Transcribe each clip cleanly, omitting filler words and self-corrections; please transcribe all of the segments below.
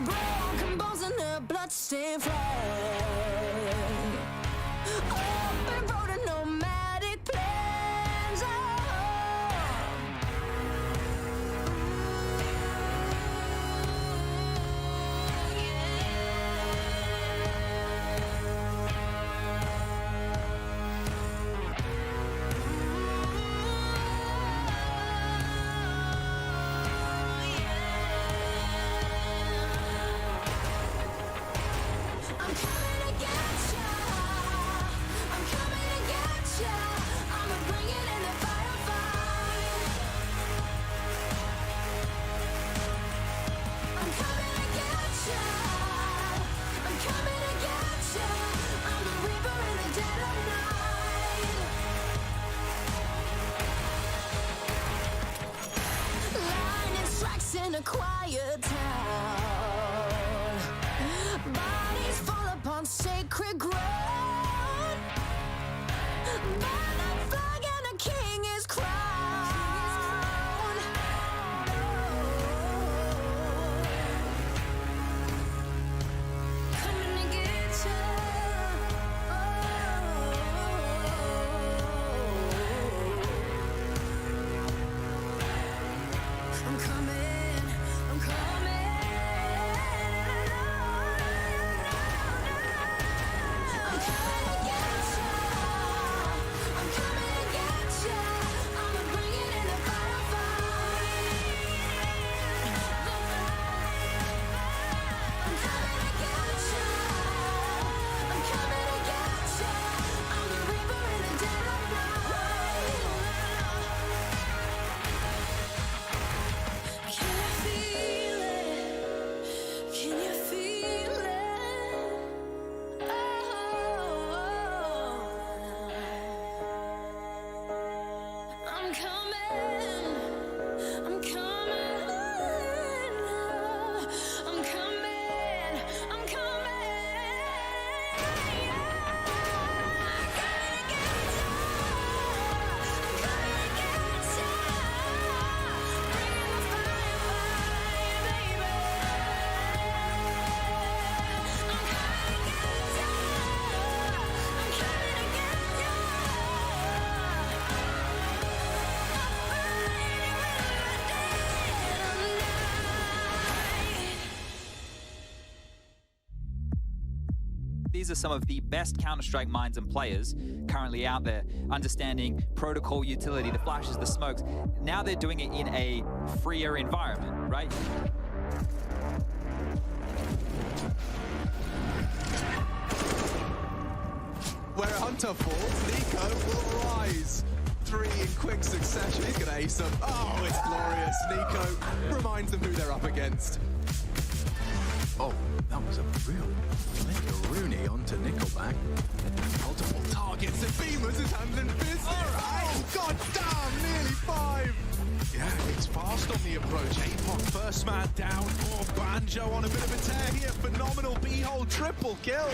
Broken bones and a bloodstained flag. Open road and nomadic plans. In a quiet town, bodies fall upon sacred ground. Burn that flag and a king is crowned. Coming to get you. I'm coming. These are some of the best Counter-Strike minds and players currently out there, understanding protocol utility, the flashes, the smokes. Now they're doing it in a freer environment, right? Where Hunter falls, Nico will rise. 3 in quick succession. He's gonna ace them. Oh, it's glorious. Nico reminds them who they're up against. Oh, that was a real flicker-rooney onto Nickelback. Multiple targets and Beamers is hand and fist. Oh, god damn, nearly 5. Yeah, it's fast on the approach. APOC first man down. Oh, Banjo on a bit of a tear here. Phenomenal B-hole triple kill.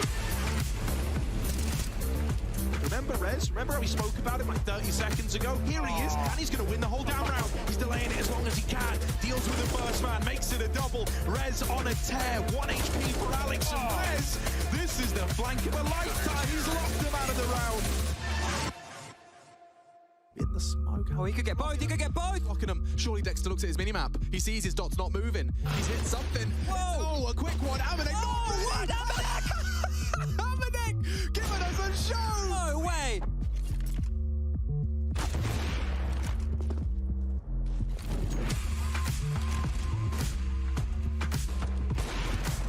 Remember Rez? Remember how we spoke about him like 30 seconds ago? Here he is, and he's going to win the whole down round. He's delaying it as long as he can. Deals with the first man, makes it a double. Rez on a tear, 1 HP for Alex. And Rez, this is the flank of a lifetime. He's locked him out of the round. In the smoke. Oh, he could get both, he could get both! Locking him. Surely Dexter looks at his minimap. He sees his dots not moving. He's hit something. Whoa! Oh, a quick one. Amanek. Oh, what? Amanek! Amanek! Giving us a show! No way!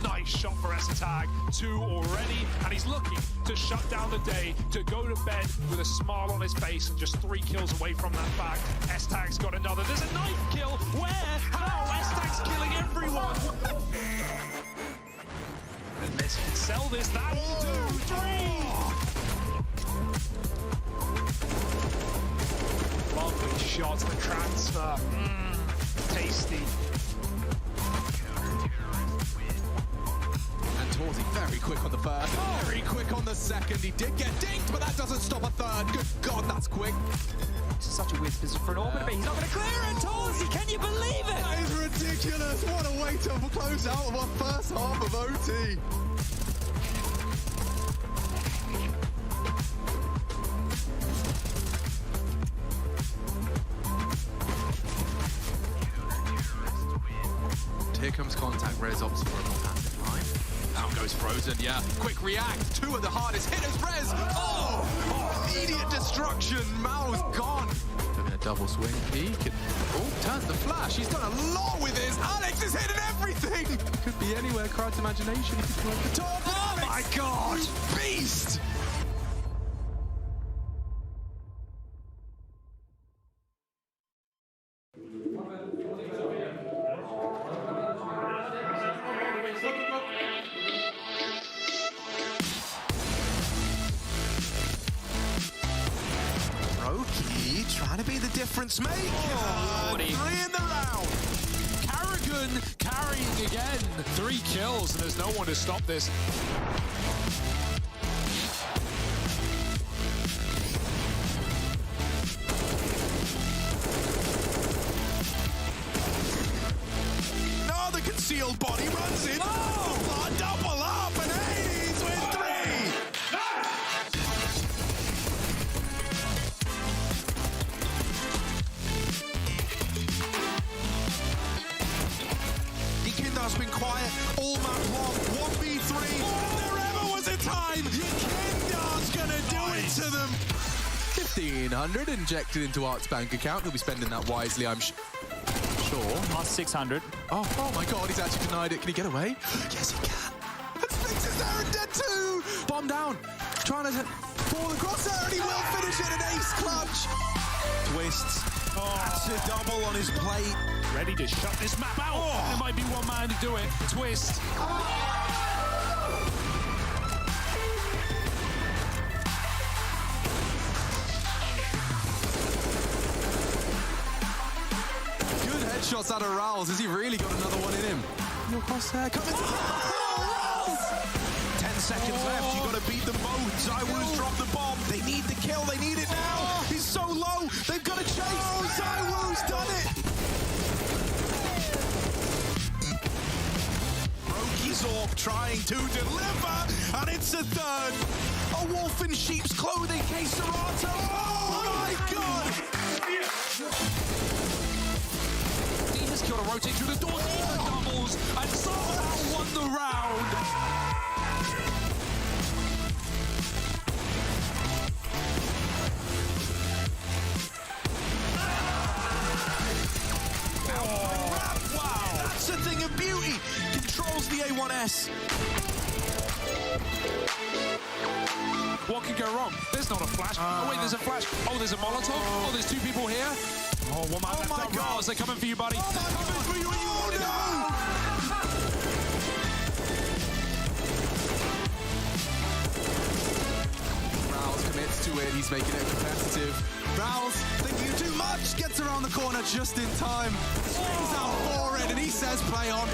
Nice shot for Tag. 2 already, and he's looking to shut down the day, to go to bed with a smile on his face, and just 3 kills away from that fact. S-Tag's got another. There's a knife kill. Where? How? S-Tag's killing everyone. And this can sell this. That will do. 3. Lovely shot. The transfer. Tasty. And Horsey very quick on the first, very quick on the second. He did get dinged, but that doesn't stop a third. Good God, that's quick. This is such a weird position for an orbiter, but he's not going to clear it. Horsey, can you believe it? That is ridiculous. What a way to close out our first half of OT. Here comes contact, Rez opts for a fantastic line. Out goes Frozen, yeah. Quick react, two of the hardest hitters, Rez! Oh! Immediate destruction, Mao's gone. Doing a double swing peek, and turns the flash. He's done a lot with this. Alex is hitting everything! Could be anywhere, Crowd's imagination. He could go over the top. Oh my God! Beast! Trying to be the difference maker. Oh, 3 in the round. Carrigan carrying again. 3 kills, and there's no one to stop this. No, the concealed body runs in. Oh, double up, and Hades with 3. Has been quiet all map long. 1v3. There ever was a time. Kindar's gonna do it to them. 1,500 injected into Art's bank account. He'll be spending that wisely, I'm sure. Plus 600. Oh my God, he's actually denied it. Can he get away? Yes, he can. And Sphinx is there and dead too. Bomb down. Trying to fall across there, and he will finish it. An ace clutch. Twists. That's a double on his plate. Ready to shut this map out. There might be one man to do it. Twist. Good headshots out of Rouse. Has he really got another one in him? No crosshair coming. 10 seconds left. You got to beat them both. ZywOo's dropped the bomb. They need the kill. They need it now. He's so low. They've got to chase. ZywOo's done it. Orb trying to deliver, and it's a third. A wolf in sheep's clothing, Serato. Oh my God! He has killed a rotate through the door, doubles, and somehow won the round. Wow, that's a thing of beauty. Controls the A1S. What could go wrong? There's not a flash. Oh, wait, there's a flash. Oh, there's a Molotov. Oh, there's 2 people here. Oh, one man left up. Rouse, they're coming for you, buddy. Oh, they're coming for you. Oh, no! Rouse commits to it. He's making it competitive. Rouse, thinking too much, gets around the corner just in time. Swings out for it, and he says play on.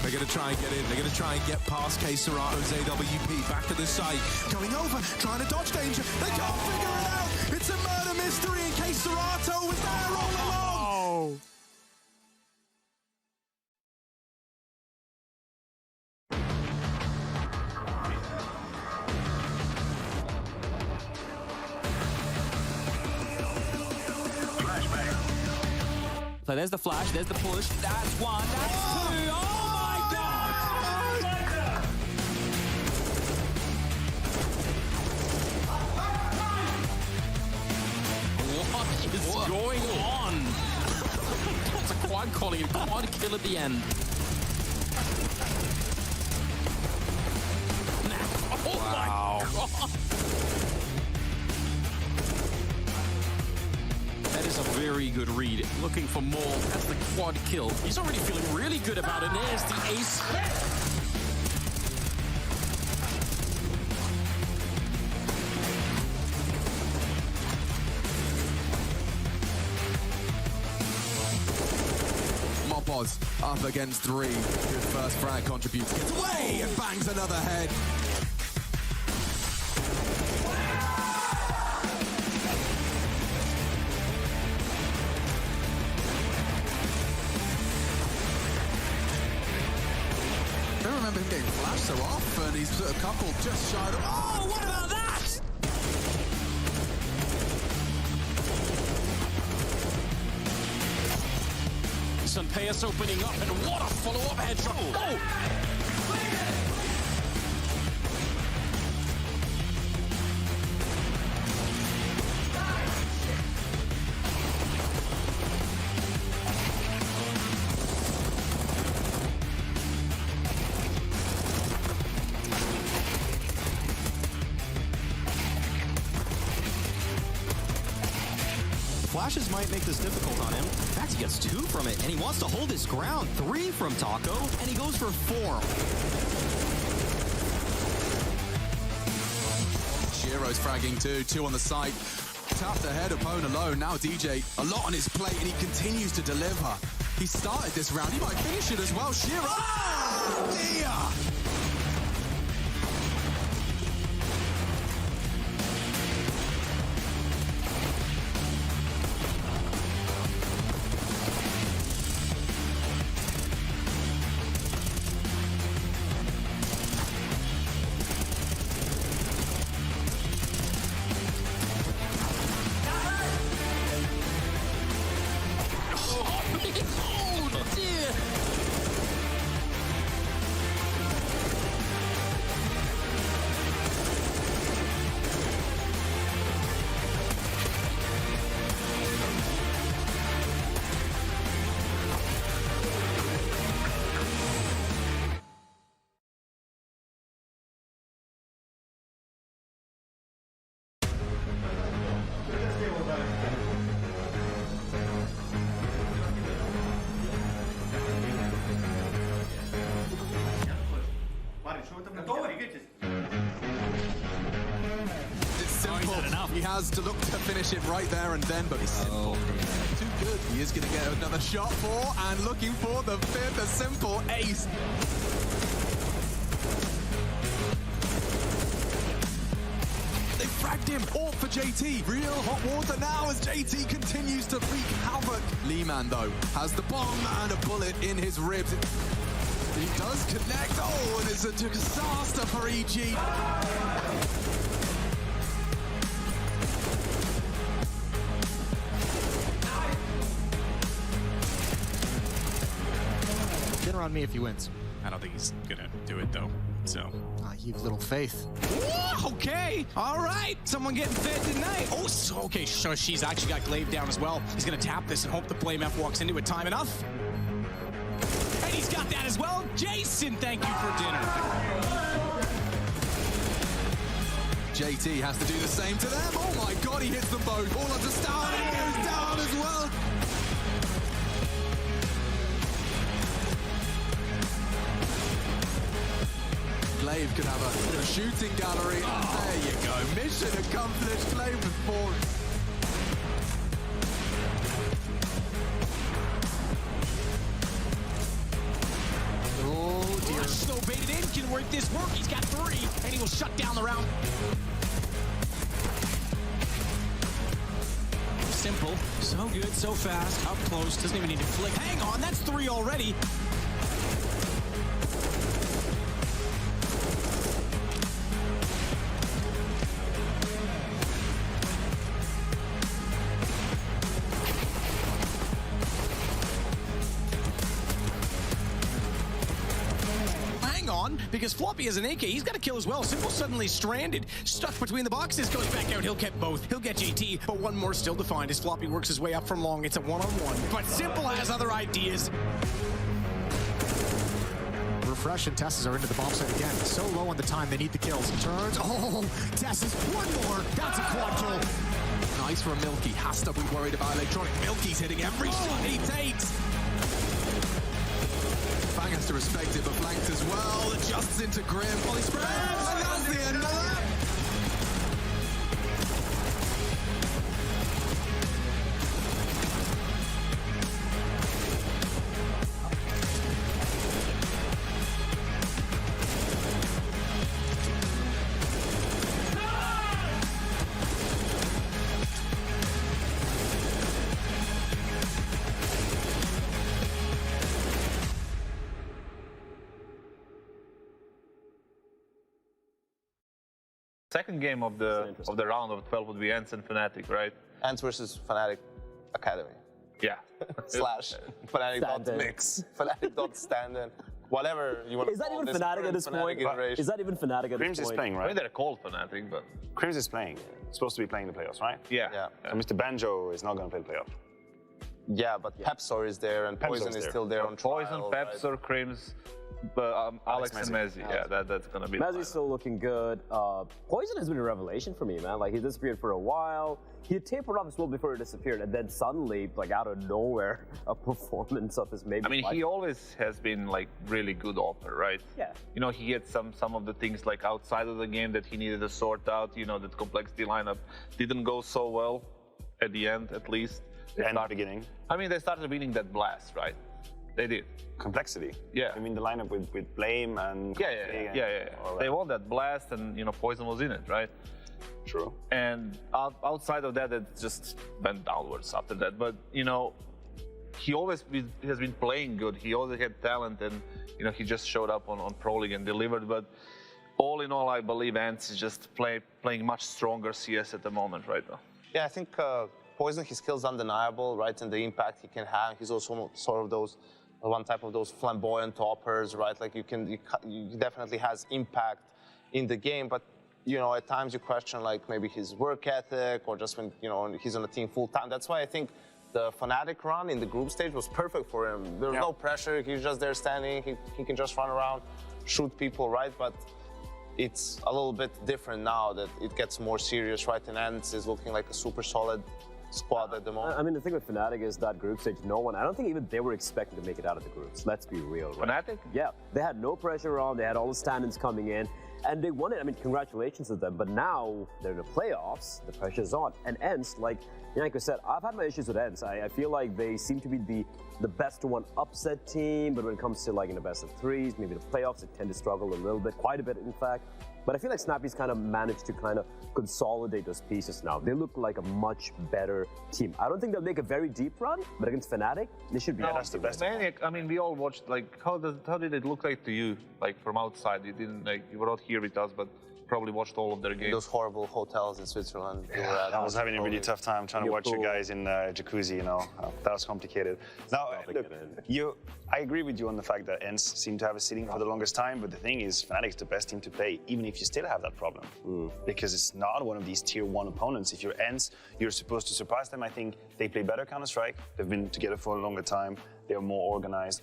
They're going to try and get in. They're going to try and get past Serato's AWP. Back to the site. Going over, trying to dodge danger. They can't figure it out. It's a murder mystery, and Serato was there all along. So there's the flash, there's the push. That's 1, that's 2. Oh my God! What is going on? That's a quad calling it quad kill at the end. Oh my God! That is a very good read. Looking for more. That's the quad kill. He's already feeling really good about it. There's the ace. was up against 3. Good first frag contributes. Gets away and bangs another head. I don't remember him getting flashed so often. He's a couple just shy of... Oh, what about that? Sunpayas opening up, and what a follow-up headshot. Oh! Flashes might make this difficult on him. In fact, he gets 2 from it, and he wants to hold his ground. 3 from Taco, and he goes for 4. Shiro's fragging too. 2 on the side. Tough to head opponent alone. Now DJ, a lot on his plate, and he continues to deliver. He started this round. He might finish it as well. Shiro! Oh, dear! It's simple. He has to look to finish it right there and then, but it's simple. Too good. He is going to get another shot for, and looking for the 5th, a simple ace. They fragged him. All for JT. Real hot water now as JT continues to wreak havoc. Leeman, though, has the bomb and a bullet in his ribs. He does connect. Oh, and it's a disaster for EG. Dinner on me if he wins. I don't think he's gonna do it though. So You've little faith. Whoa, okay, all right. Someone getting fed tonight. Oh, so, okay, so she's actually got Glaive down as well. He's gonna tap this and hope the Flame F walks into it. Time enough. And he's got that as well. Jason, thank you for dinner. JT has to do the same to them. Oh my God, he hits them both. All of the down, and he goes down as well. Glaive could have a bit of a shooting gallery. Oh. There you go. Mission accomplished. Glaive with 4. Oh dear. Slow baited in can work this work. He's got 3, and he will shut down the round. Simple. So good, so fast. Up close. Doesn't even need to flick. Hang on, that's 3 already. Because Floppy has an AK, he's got to kill as well. Simple suddenly stranded, stuck between the boxes, goes back out. He'll get both. He'll get JT, but one more still to find as Floppy works his way up from long. It's a one-on-one, but Simple has other ideas. Refresh and Tesses are into the bomb site again. So low on the time, they need the kills. Turns. Oh, Tesses, one more. That's a quad kill. Nice for Milky. Has to be worried about Electronic. Milky's hitting every shot he takes. Fang has to respect it, but flanked as well. Adjusts into Grim. Volley spreads, and that's the end of that. second game of the round of 12 would be ENCE and Fnatic, right? ENCE versus Fnatic Academy. Yeah. Slash Fnatic.mix. Fnatic.stand-in. Whatever you want to call this. Is that even Fnatic at this point? iteration. Is that even Fnatic at this point? Crims is playing, I right? mean, they're called Fnatic, but Crims is playing. Supposed to be playing the playoffs, right? yeah. Yeah. So Mr. Banjo is not going to play the playoff. Yeah, but Pepsor is there and Poison is still there on trial. Poison, right? Pepsor, Crims, Alex and Mezzi. Yeah, that's gonna be. Mezzi's still looking good. Poison has been a revelation for me, man. Like, he disappeared for a while. He had tapered off as well before he disappeared, and then suddenly, like out of nowhere, a performance of his maybe. I mean, he always has been like really good offer, right? Yeah. You know, he had some of the things like outside of the game that he needed to sort out. You know, that complexity lineup didn't go so well at the end, at least. And the beginning. I mean, they started winning that blast, right? They did. Complexity. Yeah. I mean, the lineup with Blame and... Yeah. They won that blast and, you know, Poison was in it, right? True. And outside of that, it just went downwards after that. But, you know, he has been playing good. He always had talent and, you know, he just showed up on Pro League and delivered. But all in all, I believe ENCE is just playing much stronger CS at the moment right now. Yeah, I think Poison, his skills undeniable, right? And the impact he can have. He's also sort of those, one type of those flamboyant toppers, right? Like he definitely has impact in the game, but you know, at times you question like maybe his work ethic or just when, you know, he's on the team full time. That's why I think the Fnatic run in the group stage was perfect for him. There was no pressure. He's just there standing. He can just run around, shoot people, right? But it's a little bit different now that it gets more serious, right? And ENCE is looking like a super solid squad at the moment. I mean, the thing with Fnatic is that group stage, I don't think even they were expecting to make it out of the groups. Let's be real, right? Fnatic? Yeah, they had no pressure on. They had all the stand-ins coming in, and they won it. I mean, congratulations to them. But now they're in the playoffs. The pressure's on. And ENCE, like I said, I've had my issues with ENCE. I feel like they seem to be the best one upset team, but when it comes to like in the best of threes, maybe the playoffs, they tend to struggle a little bit, quite a bit, in fact. But I feel like Snappy's kind of managed to kind of consolidate those pieces now. They look like a much better team. I don't think they'll make a very deep run, but against Fnatic, they should be. Yeah, that's the best. Maniac, I mean, we all watched, like, how did it look like to you, like, from outside? You didn't, like, you were not here with us, but probably watched all of their games. Those horrible hotels in Switzerland. Yeah, I was having a really tough time trying to watch you guys in jacuzzi, you know. That was complicated. Now, look, I agree with you on the fact that ENCE seemed to have a ceiling for the longest time, but the thing is, Fnatic's the best team to play, even if you still have that problem. Because it's not one of these tier 1 opponents. If you're ENCE, you're supposed to surpass them. I think they play better Counter-Strike. They've been together for a longer time. They're more organized.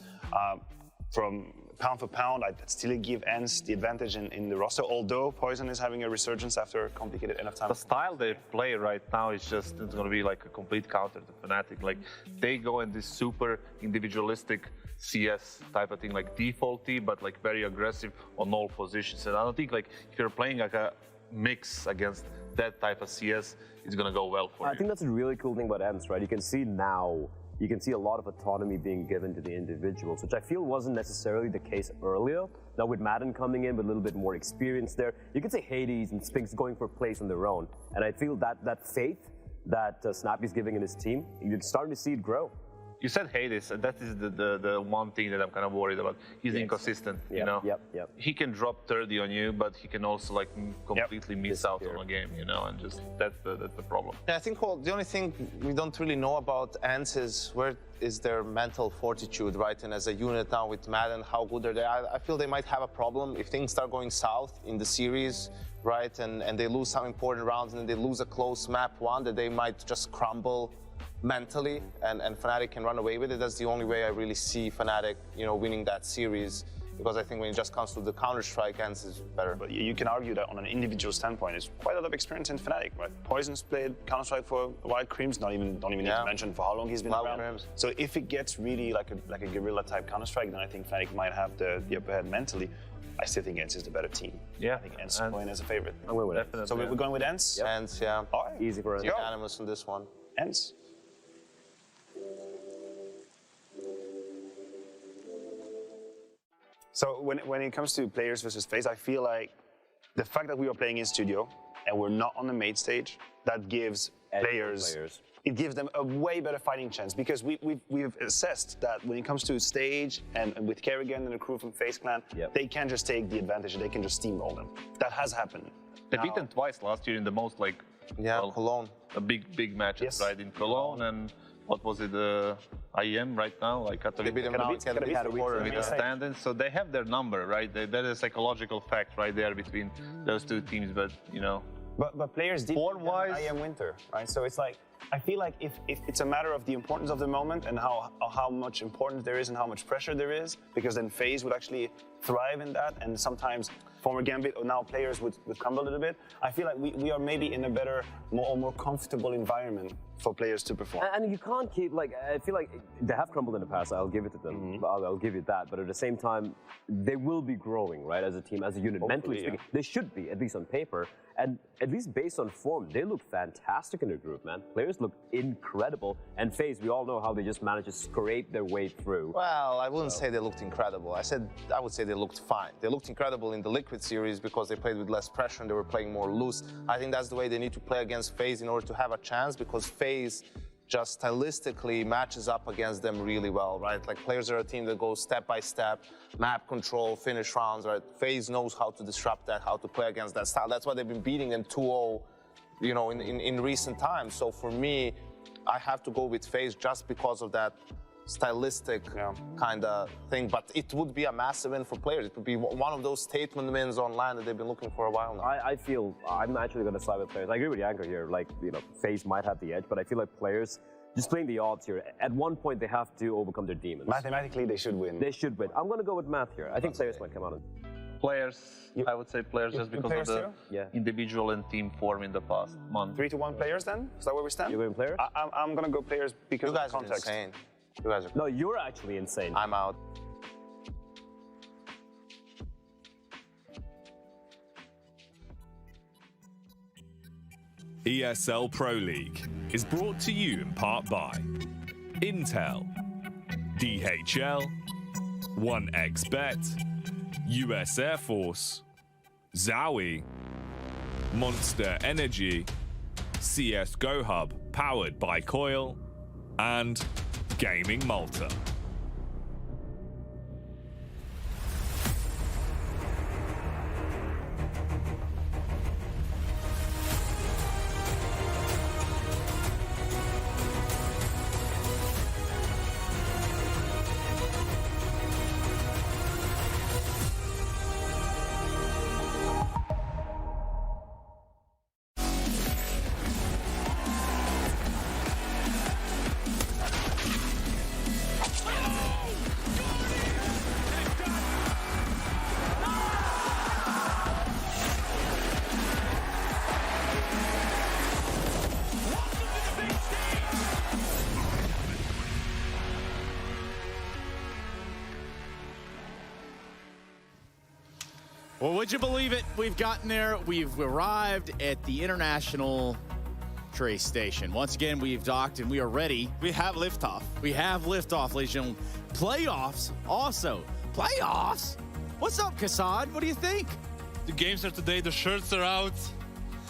From pound for pound, I'd still give ENCE the advantage in the roster, although Poison is having a resurgence after a complicated end of time. The style they play right now is just, it's going to be like a complete counter to Fnatic. Like, they go in this super individualistic CS type of thing, like defaulty, but like very aggressive on all positions. And I don't think like if you're playing like a mix against that type of CS, it's going to go well for you. I think that's a really cool thing about ENCE, right? You can see now, you can see a lot of autonomy being given to the individuals, which I feel wasn't necessarily the case earlier. Now with Madden coming in with a little bit more experience there, you could say Hades and Spinks going for plays on their own. And I feel that faith that Snappy's giving in his team, you're starting to see it grow. You said Hades, and that is the one thing that I'm kind of worried about. He's inconsistent, you know? Yep. He can drop 30 on you, but he can also like completely miss out on a game, you know, and just that's the problem. Yeah, I think the only thing we don't really know about ENCE is where is their mental fortitude, right? And as a unit now with Madden, how good are they? I feel they might have a problem if things start going south in the series, right? And they lose some important rounds and then they lose a close map one, that they might just crumble mentally, and Fnatic can run away with it. That's the only way I really see Fnatic, you know, winning that series. Because I think when it just comes to the Counter-Strike, ENCE is better. But you can argue that on an individual standpoint, it's quite a lot of experience in Fnatic, right? Poison's played Counter-Strike for a while. Crims don't even need to mention for how long he's been around. Crims. So if it gets really like a guerrilla type Counter-Strike, then I think Fnatic might have the upper hand mentally. I still think ENCE is the better team. Yeah, I think ENCE is going as a favorite. I'm going with Definitely. So we're going with ENCE? Yep. ENCE, yeah. All right. Easy for us. Unanimous on this one. ENCE. So when it comes to players versus FaZe, I feel like the fact that we are playing in studio and we're not on the main stage, that gives players, it gives them a way better fighting chance, because we've assessed that when it comes to stage and with Kerrigan and the crew from FaZe Clan, they can't just take the advantage, they can just steamroll them. That has happened. They beat them twice last year in the most like Cologne. Big matches, right? In Cologne and what was it? IEM right now, like They beat them with the stand-ins. So they have their number, right? That is a psychological fact right there between those two teams. But you know, but players did form-wise, IEM winter, right? So it's like I feel like if it's a matter of the importance of the moment and how much importance there is and how much pressure there is, because then FaZe would actually thrive in that, and sometimes former Gambit or now players would crumble a little bit. I feel like we are maybe in a better, more comfortable environment for players to perform. And you can't keep, like, I feel like they have crumbled in the past, I'll give it to them, I'll give you that, but at the same time, they will be growing, right, as a team, as a unit, mentally speaking. They should be, at least on paper, and at least based on form, they look fantastic in their group, man. Players look incredible, and FaZe, we all know how they just managed to scrape their way through. Well, I wouldn't say they looked incredible. I would say they looked fine. They looked incredible in the Liquid series because they played with less pressure and they were playing more loose. I think that's the way they need to play against FaZe in order to have a chance, because FaZe just stylistically matches up against them really well, right? Like, players are a team that goes step by step, map control, finish rounds, right? FaZe knows how to disrupt that, how to play against that style. That's why they've been beating them 2-0, you know, in recent times. So for me, I have to go with FaZe just because of that stylistic kind of thing, but it would be a massive win for players. It would be one of those statement wins online that they've been looking for a while now. I feel I'm actually going to side with players. I agree with Yanko here. Like, you know, FaZe might have the edge, but I feel like players, just playing the odds here, at one point they have to overcome their demons. Mathematically, they should win. They should win. I'm going to go with math here. I think players might come out. Players, I would say players just because of the individual and team form in the past month. 3-1 players then? Is that where we stand? You're going players? I'm going to go players because you guys of context. Are insane. You guys are... No, you're actually insane. I'm out. ESL Pro League is brought to you in part by Intel, DHL, 1xBet, US Air Force, Zowie, Monster Energy, csgo Hub powered by Coil, and Gaming Malta. Well, would you believe it? We've gotten there. We've arrived at the International Trace Station. Once again, we've docked and we are ready. We have liftoff. We have liftoff, ladies and gentlemen. Playoffs also. Playoffs? What's up, Kassad? What do you think? The games are today. The shirts are out.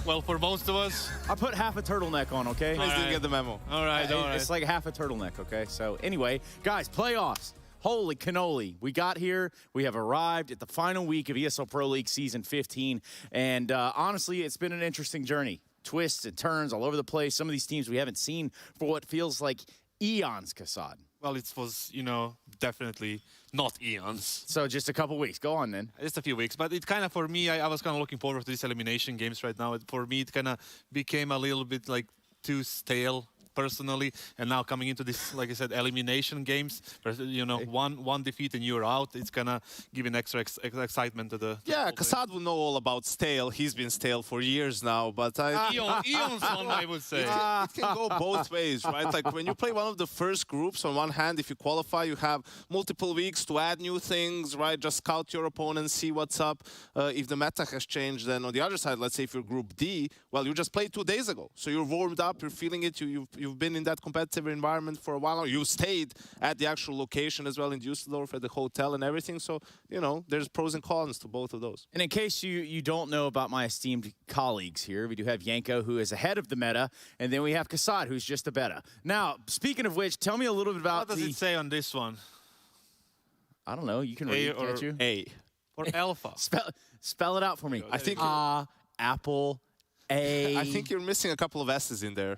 Well, for most of us. I put half a turtleneck on, okay? Please didn't get the memo. All right, all right. It's like half a turtleneck, okay? So anyway, guys, playoffs. Holy cannoli. We got here. We have arrived at the final week of ESL Pro League Season 15. And honestly, it's been an interesting journey. Twists and turns all over the place. Some of these teams we haven't seen for what feels like eons, Kassad. Well, it was, you know, definitely not eons. So just a couple weeks. Go on, then. Just a few weeks. But it kind of, for me, I was kind of looking forward to these elimination games right now. For me, it kind of became a little bit like too stale. Personally, and now coming into this, like I said, elimination games, you know, one defeat and you're out. It's gonna give an extra excitement to the. Yeah, Kassad will know all about stale. He's been stale for years now, but eons one, I would say. It can go both ways, right? Like when you play one of the first groups, on one hand, if you qualify, you have multiple weeks to add new things, right? Just scout your opponent, see what's up. If the meta has changed, then on the other side, let's say if you're Group D, well, you just played 2 days ago, so you're warmed up, you're feeling it, you've been in that competitive environment for a while now. You stayed at the actual location as well in Düsseldorf at the hotel and everything. So, you know, there's pros and cons to both of those. And in case you don't know about my esteemed colleagues here, we do have Yanko, who is ahead of the meta, and then we have Kassad, who's just the beta. Now, speaking of which, tell me a little bit about what does it say on this one? I don't know. You can read, can't you? A. Or alpha. Spell it out for me. I think Apple, A. I think you're missing a couple of S's in there.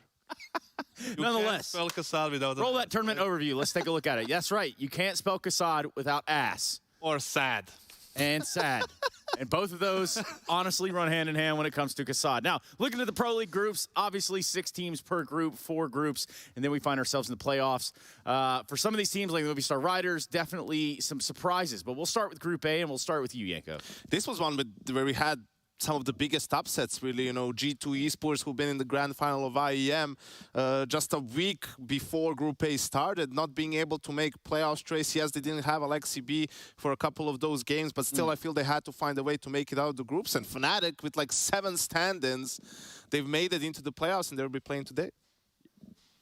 Nonetheless, spell Kassad without roll that tournament overview. Let's take a look at it. That's right. You can't spell Kassad without ass. Or sad. And sad. And both of those honestly run hand in hand when it comes to Kassad. Now, looking at the Pro League groups, obviously 6 teams per group, 4 groups, and then we find ourselves in the playoffs. For some of these teams, like the Movistar Riders, definitely some surprises. But we'll start with Group A, and we'll start with you, Yanko. This was one where we had some of the biggest upsets, really. You know, G2 Esports, who've been in the grand final of IEM just a week before Group A started, not being able to make playoffs. Trace, yes, they didn't have Alexi B for a couple of those games, but still I feel they had to find a way to make it out of the groups. And Fnatic, with like 7 stand-ins, they've made it into the playoffs, and they'll be playing today.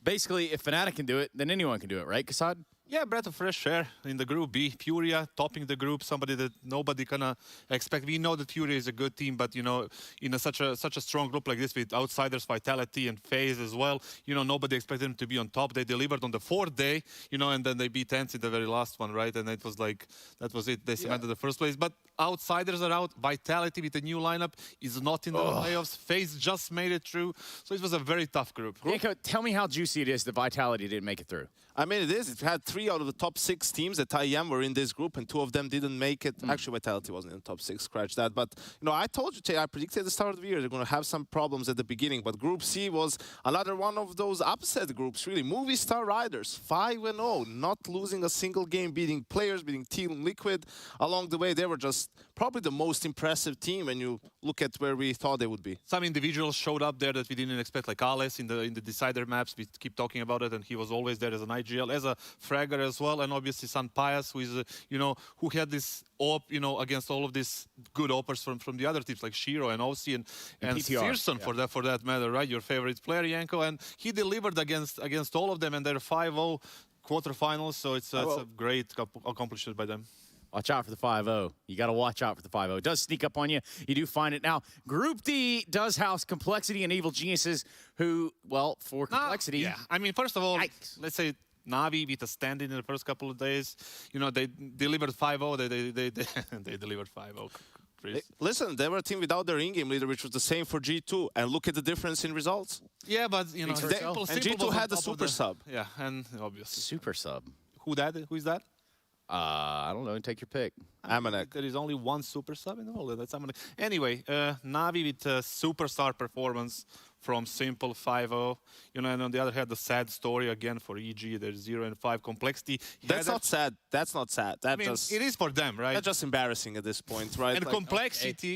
Basically, if Fnatic can do it, then anyone can do it, right, Kassad? Yeah, breath of fresh air in the Group B. Furia topping the group, somebody that nobody gonna expect. We know that Furia is a good team, but you know, in such a strong group like this with outsiders, Vitality and FaZe as well, you know, nobody expected them to be on top. They delivered on the 4th day, you know, and then they beat ENCE in the very last one, right? And it was like, that was it. They cemented the first place. But outsiders are out. Vitality with the new lineup is not in the playoffs. FaZe just made it through. So it was a very tough group. Yanko, tell me how juicy it is that Vitality didn't make it through. I mean, it is. It had 3 out of the top 6 teams at IEM were in this group, and 2 of them didn't make it. Actually, Vitality wasn't in the top 6, scratch that. But, you know, I told you, Tay, I predicted at the start of the year they're going to have some problems at the beginning. But Group C was another one of those upset groups, really. Movistar Riders, 5-0, not losing a single game, beating players, beating Team Liquid. Along the way, they were just probably the most impressive team when you look at where we thought they would be. Some individuals showed up there that we didn't expect, like Ales in the decider maps. We keep talking about it, and he was always there as an IGL, as a fragger as well, and obviously San Pias, who is, you know, who had this op, you know, against all of these good oppers from the other teams like Shiro and OC and Fearson for that matter, right? Your favorite player, Yanko, and he delivered against all of them, and they're 5-0 quarterfinals, so it's a great accomplishment by them. Watch out for the 5-0. You got to watch out for the 5-0. It does sneak up on you. You do find it. Now, Group D does house Complexity and Evil Geniuses, who, well, for Complexity... Yeah, I mean, first of all, let's say Navi with a stand-in the first couple of days. You know, they delivered 5-0. They delivered 5-0. Listen, they were a team without their in-game leader, which was the same for G2, and look at the difference in results. Yeah, but, you know... And G2 had the super sub. Yeah, and obviously... Super sub. Who is that? I don't know. Take your pick. Amanek. There is only one super sub in the world. That's Amanek. Anyway, Navi with a superstar performance from Simple 5-0. You know, and on the other hand, the sad story again for EG. There's 0-5 Complexity. That's not sad. That's not sad. I mean, it is for them, right? That's just embarrassing at this point, right? And like,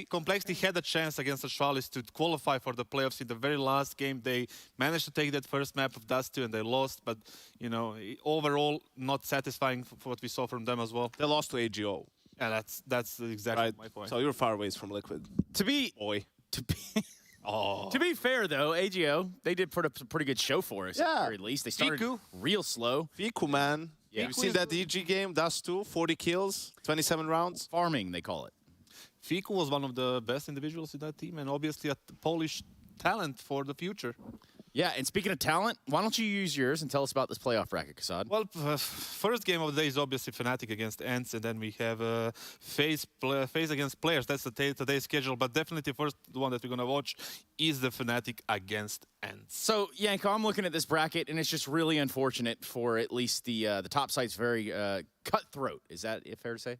Complexity had a chance against Astralis to qualify for the playoffs in the very last game. They managed to take that first map of Dust 2 and they lost, but, you know, overall not satisfying for what we saw from them as well. They lost to AGO. Yeah, that's exactly my point. So you're far away from Liquid. To be fair, though, AGO, they did put up some pretty good show for us, at the very least. They started real slow. Fiku, man. Yeah. You've seen that EG game, Dust 2, 40 kills, 27 rounds. Farming, they call it. Fiku was one of the best individuals in that team, and obviously a Polish talent for the future. Yeah, and speaking of talent, why don't you use yours and tell us about this playoff bracket, Kassad? Well, first game of the day is obviously Fnatic against ENCE, and then we have FaZe against players. That's today's schedule, but definitely the first one that we're going to watch is the Fnatic against ENCE. So, Yanko, I'm looking at this bracket, and it's just really unfortunate for at least the top side's very cutthroat. Is that fair to say?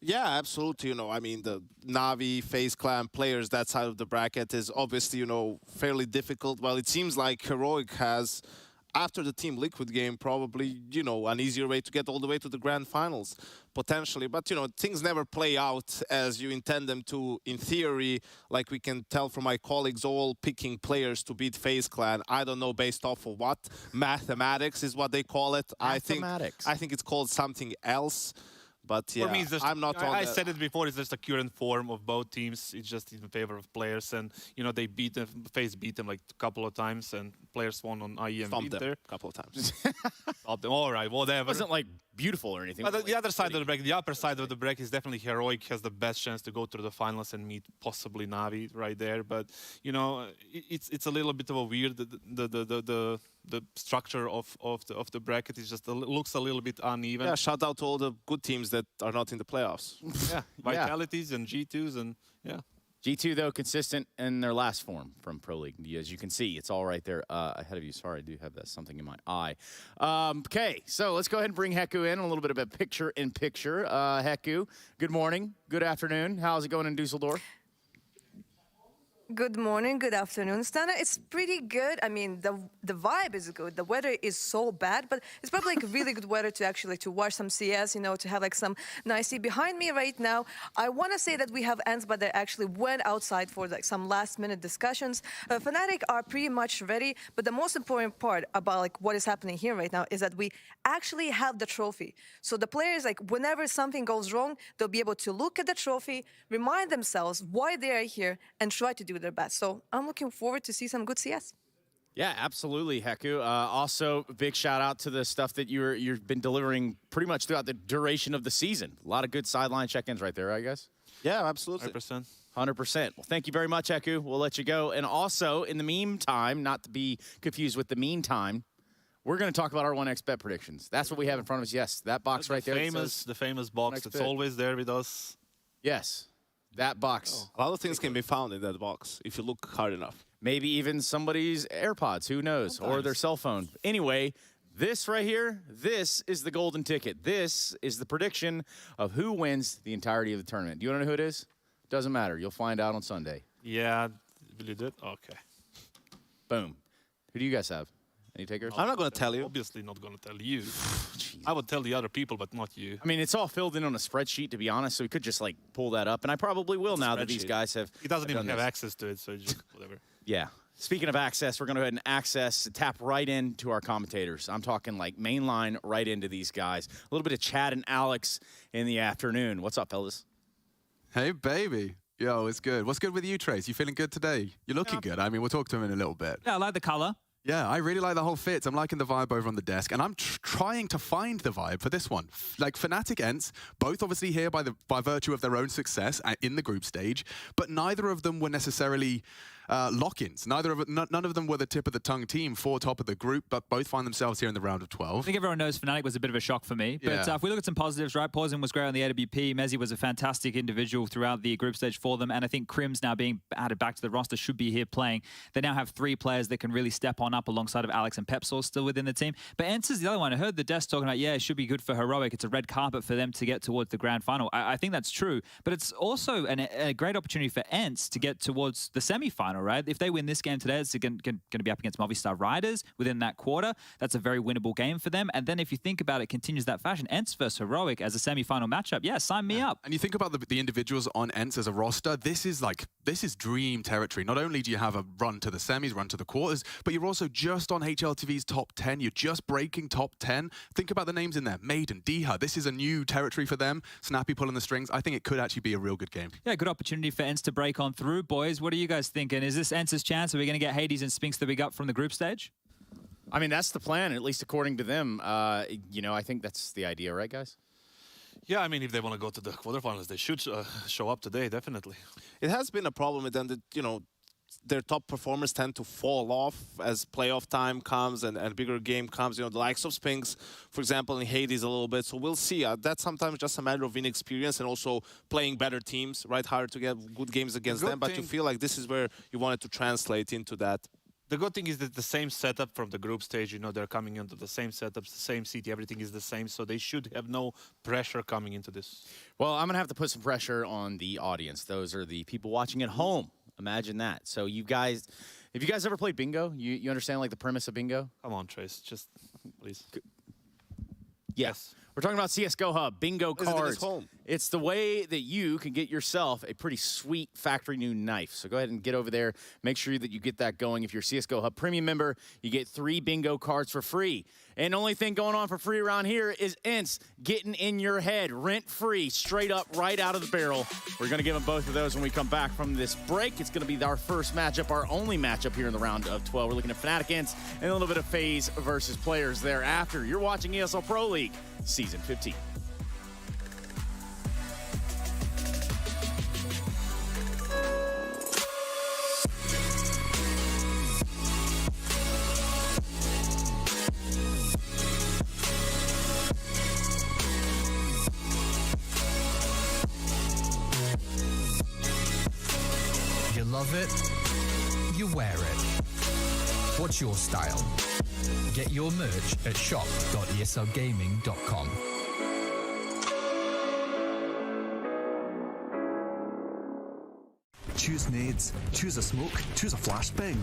Yeah, absolutely. You know, I mean, the Navi, FaZe Clan players, that side of the bracket is obviously, you know, fairly difficult. Well, it seems like Heroic has, after the Team Liquid game, probably, you know, an easier way to get all the way to the grand finals, potentially. But, you know, things never play out as you intend them to, in theory, like we can tell from my colleagues all picking players to beat FaZe Clan. I don't know based off of what. Mathematics is what they call it. Mathematics. I think it's called something else. But yeah, for me, I'm not on I said it before, it's just a current form of both teams. It's just in favor of players. And, you know, they beat them, FaZe beat them like a couple of times, and players won on IEM. Stomped them a couple of times. Stomped them. All right, whatever. It wasn't like beautiful or anything. But the other side of the bracket, the upper side of the bracket is definitely Heroic has the best chance to go through the finals and meet possibly Navi right there. But, you know, it's a little bit of a weird, the structure of the bracket is just looks a little bit uneven. Yeah, shout out to all the good teams that are not in the playoffs. Yeah, Vitalities and G2s and yeah. G2, though, consistent in their last form from Pro League. As you can see, it's all right there ahead of you. Sorry, I do have that something in my eye. Okay, so let's go ahead and bring Heku in. A little bit of a picture-in-picture. Heku, good morning, good afternoon. How's it going in Dusseldorf? Good morning, good afternoon, Stana. It's pretty good. I mean, the vibe is good. The weather is so bad, but it's probably like really good weather to actually to watch some CS, you know, to have like some nice sea behind me right now. I want to say that we have ENCE, but they actually went outside for like some last-minute discussions. Fnatic are pretty much ready, but the most important part about like what is happening here right now is that we actually have the trophy. So the players, like whenever something goes wrong, they'll be able to look at the trophy, remind themselves why they are here, and try to do their best. So I'm looking forward to see some good CS. Yeah, absolutely, Heku. Also, big shout out to the stuff that you've been delivering pretty much throughout the duration of the season. A lot of good sideline check-ins right there, right, guys? Yeah, absolutely. 100%. 100%. Well, thank you very much, Heku. We'll let you go. And also, in the meantime, not to be confused with the meantime, we're going to talk about our 1xBet predictions. That's what we have in front of us. Yes, that box right there. The famous box that's always there with us. Yes, that box. A lot of things can be found in that box if you look hard enough. Maybe even somebody's AirPods, who knows, or their cell phone. Anyway, this right here, this is the golden ticket. This is the prediction of who wins the entirety of the tournament. Do you want to know who it is? Doesn't matter. You'll find out on Sunday. Yeah, will you do it? Okay. Boom. Who do you guys have? Any takers? I'm not going to tell you. Obviously not going to tell you. I would tell the other people, but not you. I mean, it's all filled in on a spreadsheet, to be honest, so we could just, like, pull that up. And I probably will now that these guys have He doesn't even have this. access to it, so just whatever. Yeah. Speaking of access, we're going to go ahead and tap right into our commentators. I'm talking, like, mainline right into these guys. A little bit of Chad and Alex in the afternoon. What's up, fellas? Hey, baby. Yo, it's good. What's good with you, Trace? You feeling good today? You're looking good. I mean, we'll talk to him in a little bit. Yeah, I like the color. Yeah, I really like the whole fit. I'm liking the vibe over on the desk, and I'm trying to find the vibe for this one. Like Fnatic, ENCE, both obviously here by virtue of their own success in the group stage, but neither of them were necessarily lock-ins. None of them were the tip of the tongue team for top of the group, but both find themselves here in the round of 12. I think everyone knows Fnatic was a bit of a shock for me. But if we look at some positives, right? Poison was great on the AWP. Mezzy was a fantastic individual throughout the group stage for them. And I think Crim's now being added back to the roster should be here playing. They now have 3 players that can really step on up alongside of Alex and Pepsor still within the team. But ENCE is the other one. I heard the desk talking about, yeah, it should be good for Heroic. It's a red carpet for them to get towards the grand final. I think that's true. But it's also a great opportunity for ENCE to get towards the semi-final, right? If they win this game today, it's going to be up against Movistar Riders within that quarter. That's a very winnable game for them. And then if you think about it, continues that fashion. ENCE versus Heroic as a semi-final matchup. Yeah, sign me up. And you think about the individuals on ENCE as a roster, this is dream territory. Not only do you have a run to the semis, run to the quarters, but you're also just on HLTV's top 10. You're just breaking top 10. Think about the names in there. Maiden, Diha. This is a new territory for them. Snappy pulling the strings. I think it could actually be a real good game. Yeah, good opportunity for ENCE to break on through. Boys, what are you guys thinking? Is this ENCE's chance? Are we going to get Hades and Spinks the big up from the group stage? I mean, that's the plan, at least according to them. You know, I think that's the idea, right, guys? Yeah, I mean, if they want to go to the quarterfinals, they should show up today, definitely. It has been a problem with them that, you know, their top performers tend to fall off as playoff time comes and a bigger game comes. You know, the likes of Spinks, for example, in Hades a little bit. So we'll see. That's sometimes just a matter of inexperience and also playing better teams, right? Harder to get good games against them. But you feel like this is where you want it to translate into that. The good thing is that the same setup from the group stage, you know, they're coming into the same setups, the same city, everything is the same, so they should have no pressure coming into this. Well, I'm going to have to put some pressure on the audience. Those are the people watching at home. Imagine that. So you guys, have you guys ever played bingo? You understand, like, the premise of bingo? Come on, Trace, just please. Yes. We're talking about CSGO Hub, bingo cards. It's the way that you can get yourself a pretty sweet factory new knife. So go ahead and get over there. Make sure that you get that going. If you're a CSGO Hub premium member, you get 3 bingo cards for free. And the only thing going on for free around here is ENCE getting in your head, rent-free, straight up, right out of the barrel. We're going to give them both of those when we come back from this break. It's going to be our first matchup, our only matchup here in the round of 12. We're looking at Fnatic ENCE and a little bit of FaZe versus players thereafter. You're watching ESL Pro League, Season 15. love it, you wear it. What's your style? Get your merch at shop.eslgaming.com. Choose nades, choose a smoke, choose a flashbang.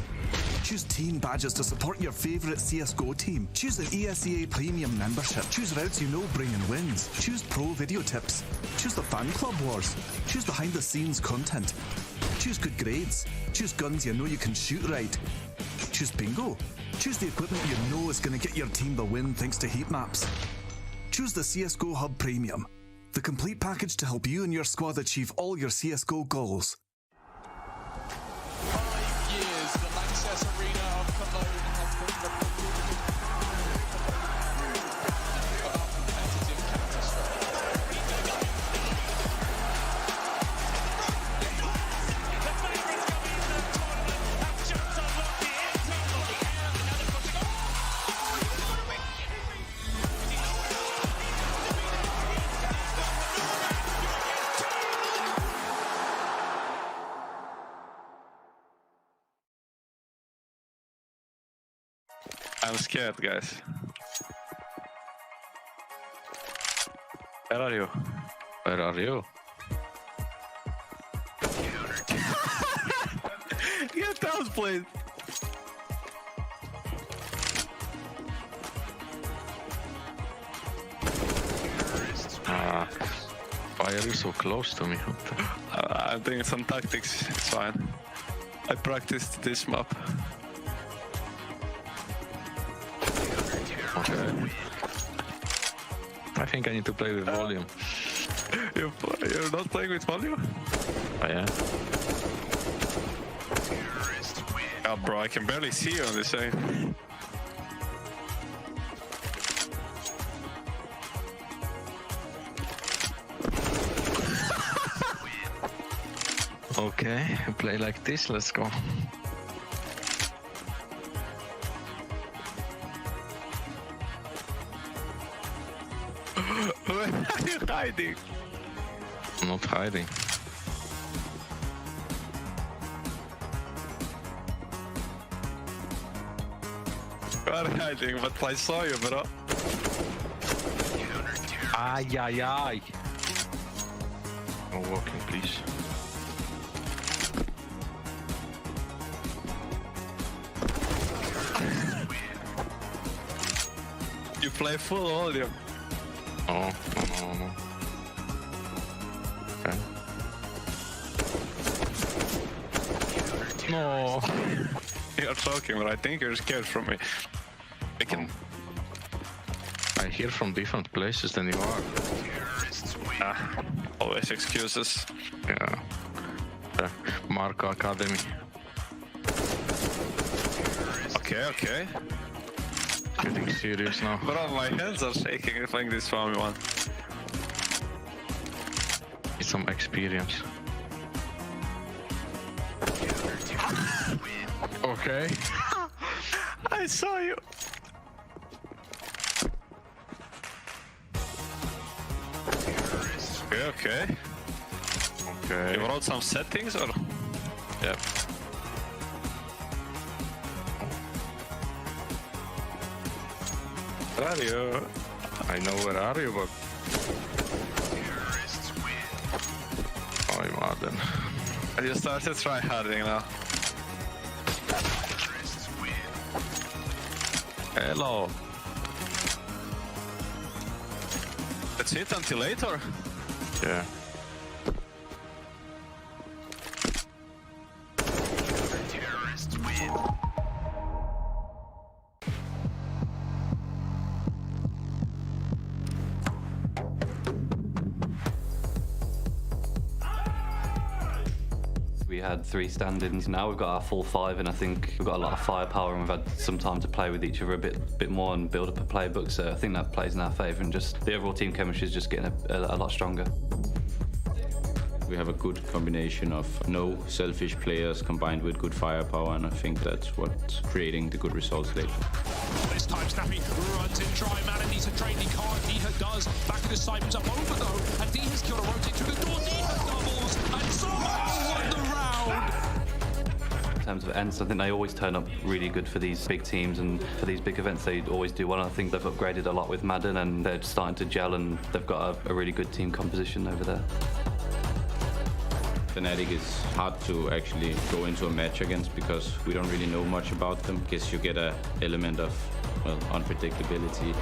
Choose team badges to support your favourite CSGO team. Choose an ESEA Premium membership. Choose routes you know bring in wins. Choose pro video tips. Choose the fan club wars. Choose behind the scenes content. Choose good grades. Choose guns you know you can shoot right. Choose bingo. Choose the equipment you know is going to get your team the win thanks to heat maps. Choose the CSGO Hub Premium. The complete package to help you and your squad achieve all your CSGO goals. I'm scared, guys. Where are you? Where are you? Get down, please. Why are you so close to me? I'm doing some tactics, it's fine. I practiced this map. Okay. I think I need to play with volume. You're not playing with volume? Oh yeah. Oh bro, I can barely see you on this thing. Okay, play like this, let's go. Where are you hiding? I'm not hiding. You are hiding, but I saw you, bro. Ay, ay, ay. No walking, please. You play full volume. Oh, no. Okay. No. You're talking, but I think you're scared from me. I hear from different places than you are. Always excuses. Yeah. Marco Academy. Okay. Getting serious now. Bro, my hands are shaking playing this 1v1. Need some experience. Okay. I saw you. Okay. You wrote some settings or? Yep. Where are you? I know where are you, but... Oh, you are then. I just started tryharding now. Hello. That's it until later? Yeah. We had 3 stand-ins. Now we've got our full 5, and I think we've got a lot of firepower, and we've had some time to play with each other a bit more and build up a playbook. So I think that plays in our favour, and just the overall team chemistry is just getting a lot stronger. We have a good combination of no selfish players combined with good firepower, and I think that's what's creating the good results lately. This time Snappy runs in dry man and needs a trade. He can't. Diha does. Back to the Simons up over though, and Diha's killed a rotate through the door. Diha doubles and somehow won the round. terms of ENCE. I think they always turn up really good for these big teams and for these big events. They always do well. I think they've upgraded a lot with Madden and they're starting to gel and they've got a really good team composition over there. Fnatic is hard to actually go into a match against because we don't really know much about them. I guess you get an element of, well, unpredictability.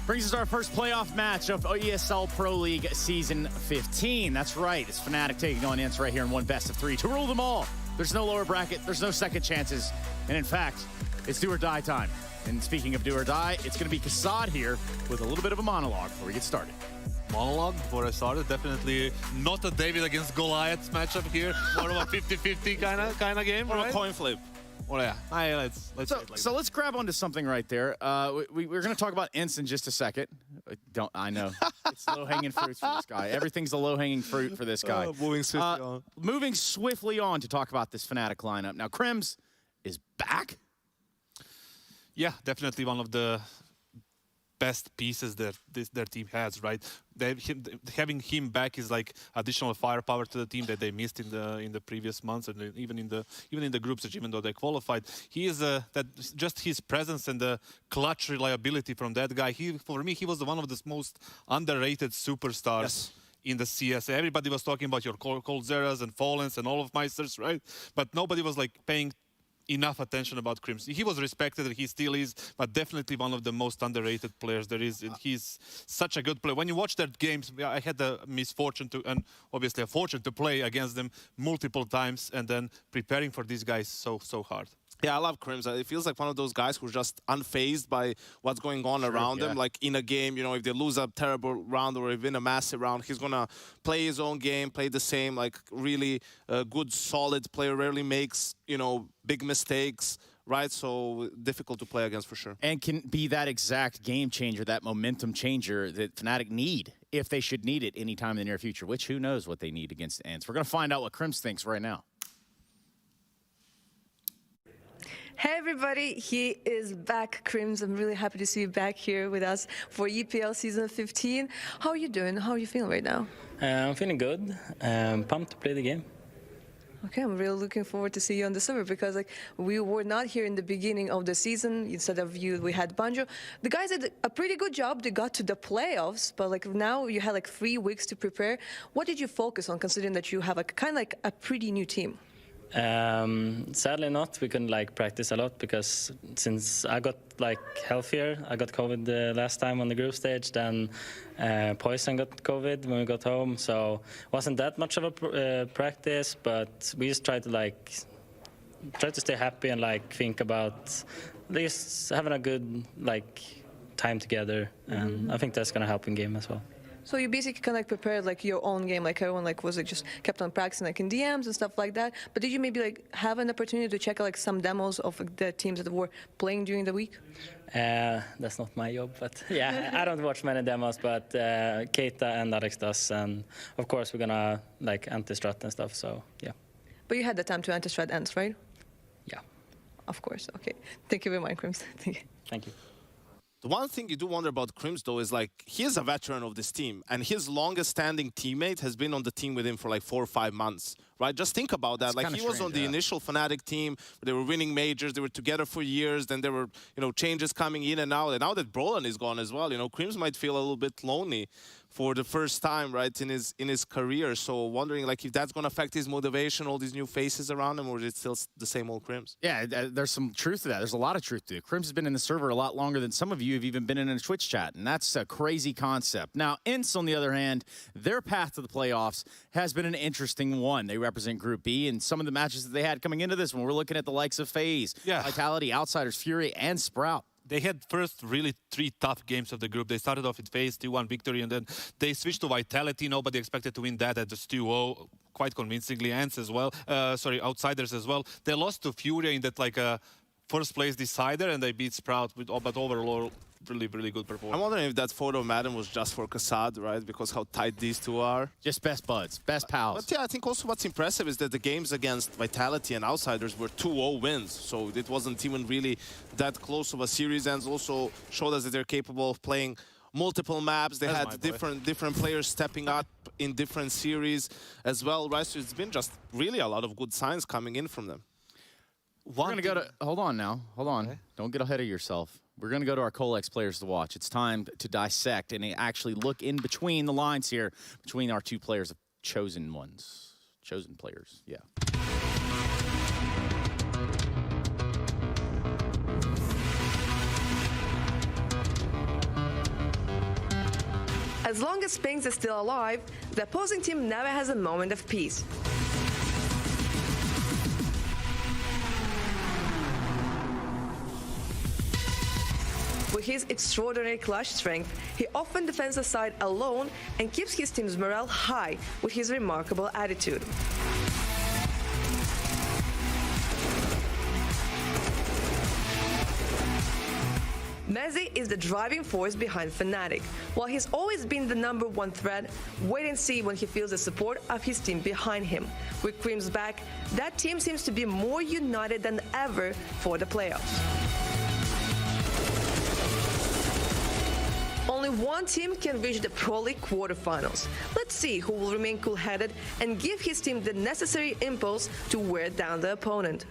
Brings us our first playoff match of ESL Pro League Season 15. That's right, it's Fnatic taking on ENCE right here in one best of three to rule them all. There's no lower bracket, there's no second chances, and in fact, it's do or die time. And speaking of do or die, it's going to be Kassad here with a little bit of a monologue before we get started. Monologue before I started, definitely not a David against Goliath matchup here. More of a 50-50 kind of game, or right? a coin flip. Oh yeah, let's so let's grab onto something right there. We're going to talk about ENCE in just a second. I know it's low-hanging fruits for this guy. Everything's a low-hanging fruit for this guy. Moving swiftly on. Moving swiftly on to talk about this Fnatic lineup. Now, Crims is back. Yeah, definitely one of the best pieces that their team has, right? Having him back is like additional firepower to the team that they missed in the previous months, and even in the group stage, even though they qualified. He is that just his presence and the clutch reliability from that guy. For me, he was one of the most underrated superstars. Yes. In the CS, everybody was talking about your Cold Zeras and Fallens and all of Meisters, right? But nobody was like paying enough attention about Crims. He was respected, and he still is, but definitely one of the most underrated players there is. And he's such a good player. When you watch their games, I had the misfortune to, and obviously a fortune to play against them multiple times, and then preparing for these guys so hard. Yeah, I love Crims. It feels like one of those guys who's just unfazed by what's going on around them. Like in a game, you know, if they lose a terrible round or if win a massive round, he's going to play his own game, play the same, like really good, solid player, rarely makes, you know, big mistakes, right? So difficult to play against for sure. And can be that exact game changer, that momentum changer that Fnatic need, if they should need it anytime in the near future, which who knows what they need against ENCE. We're going to find out what Crims thinks right now. Hey everybody, he is back, Crims. I'm really happy to see you back here with us for EPL Season 15. How are you doing? How are you feeling right now? I'm feeling good. Pumped to play the game. Okay, I'm really looking forward to see you on the server because like we were not here in the beginning of the season. Instead of you, we had Banjo. The guys did a pretty good job. They got to the playoffs, but like now you had like 3 weeks to prepare. What did you focus on, considering that you have a kind of like a pretty new team? Sadly not. We couldn't like practice a lot because since I got like healthier, I got COVID the last time on the group stage, then Poison got COVID when we got home, so wasn't that much of a practice, but we just tried to stay happy and like think about at least having a good like time together, and I think that's gonna help in game as well. So you basically kind of like prepared like your own game, like everyone like was like just kept on practicing like in DMs and stuff like that. But did you maybe like have an opportunity to check out like some demos of like, the teams that were playing during the week? That's not my job, but yeah, I don't watch many demos, but Keita and Alex does, and of course we're gonna like anti-strat and stuff. So yeah. But you had the time to anti-strat ENCE, right? Yeah. Of course. Okay. Thank you very much, Crims. Thank you. Thank you. The one thing you do wonder about Crims, though, is like he is a veteran of this team, and his longest-standing teammate has been on the team with him for like 4 or 5 months, right? Just think about that. Like he was on the initial Fnatic team, they were winning majors, they were together for years, then there were, you know, changes coming in and out. And now that Brolin is gone as well, you know, Crims might feel a little bit lonely for the first time, right, in his career. So wondering like if that's going to affect his motivation, all these new faces around him, or is it still the same old Crims? Yeah, there's some truth to that. There's a lot of truth to it. Crims has been in the server a lot longer than some of you have even been in a Twitch chat, and that's a crazy concept. Now, ENCE, on the other hand, their path to the playoffs has been an interesting one. They represent Group B, and some of the matches that they had coming into this one, we're looking at the likes of FaZe, Vitality, Outsiders, Fury, and Sprout. They had first really 3 tough games of the group. They started off with FaZe, 2-1 victory, and then they switched to Vitality. Nobody expected to win that at just 2-0, quite convincingly. ENCE as well. Outsiders as well. They lost to Fury in that like first place decider, and they beat Sprout, but overall really, really good performance. I'm wondering if that photo of Madden was just for Kassad, right? Because how tight these two are. Just best buds, best pals. But yeah, I think also what's impressive is that the games against Vitality and Outsiders were 2-0 wins. So it wasn't even really that close of a series, and also showed us that they're capable of playing multiple maps. They had different players stepping up in different series as well, right? So it's been just really a lot of good signs coming in from them. We're going to go to... Hold on now. Hold on. Okay. Don't get ahead of yourself. We're going to go to our Colex players to watch. It's time to dissect and actually look in between the lines here, between our two players, chosen ones. Chosen players, yeah. As long as Spinks is still alive, the opposing team never has a moment of peace. With his extraordinary clutch strength, he often defends the side alone and keeps his team's morale high with his remarkable attitude. Mezzi is the driving force behind Fnatic. While he's always been the #1 threat, wait and see when he feels the support of his team behind him. With Cream's back, that team seems to be more united than ever for the playoffs. Only one team can reach the Pro League quarterfinals. Let's see who will remain cool-headed and give his team the necessary impulse to wear down the opponent.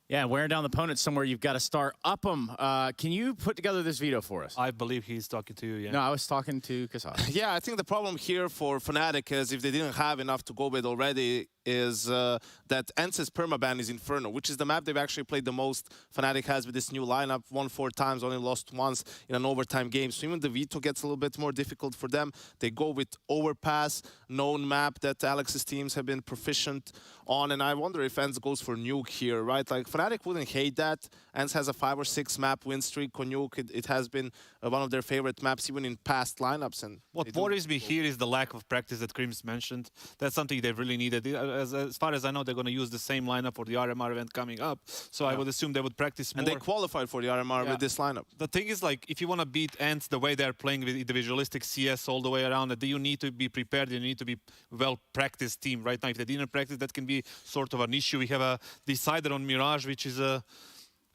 Yeah, wearing down the opponent somewhere, you've got to start up them. Can you put together this veto for us? I believe he's talking to you, yeah. No, I was talking to Kasad. Yeah, I think the problem here for Fnatic is if they didn't have enough to go with already is that ENCE's permaban is Inferno, which is the map they've actually played the most. Fnatic has with this new lineup, won 4 times, only lost once in an overtime game. So even the veto gets a little bit more difficult for them. They go with Overpass, known map that Alex's teams have been proficient on. And I wonder if ENCE goes for Nuke here, right? Like Fnatic wouldn't hate that. ENCE has a 5 or 6 map win streak on Nuke. It has been one of their favorite maps even in past lineups. And what worries me here is the lack of practice that Krims mentioned. That's something they really needed. As far as I know, they're going to use the same lineup for the RMR event coming up. So I would assume they would practice more. And they qualified for the RMR with this lineup. The thing is, like, if you want to beat ENCE the way they're playing with individualistic CS all the way around, you need to be prepared. You need to be well-practiced team right now. If they didn't practice, that can be sort of an issue. We have a decider on Mirage, which is a,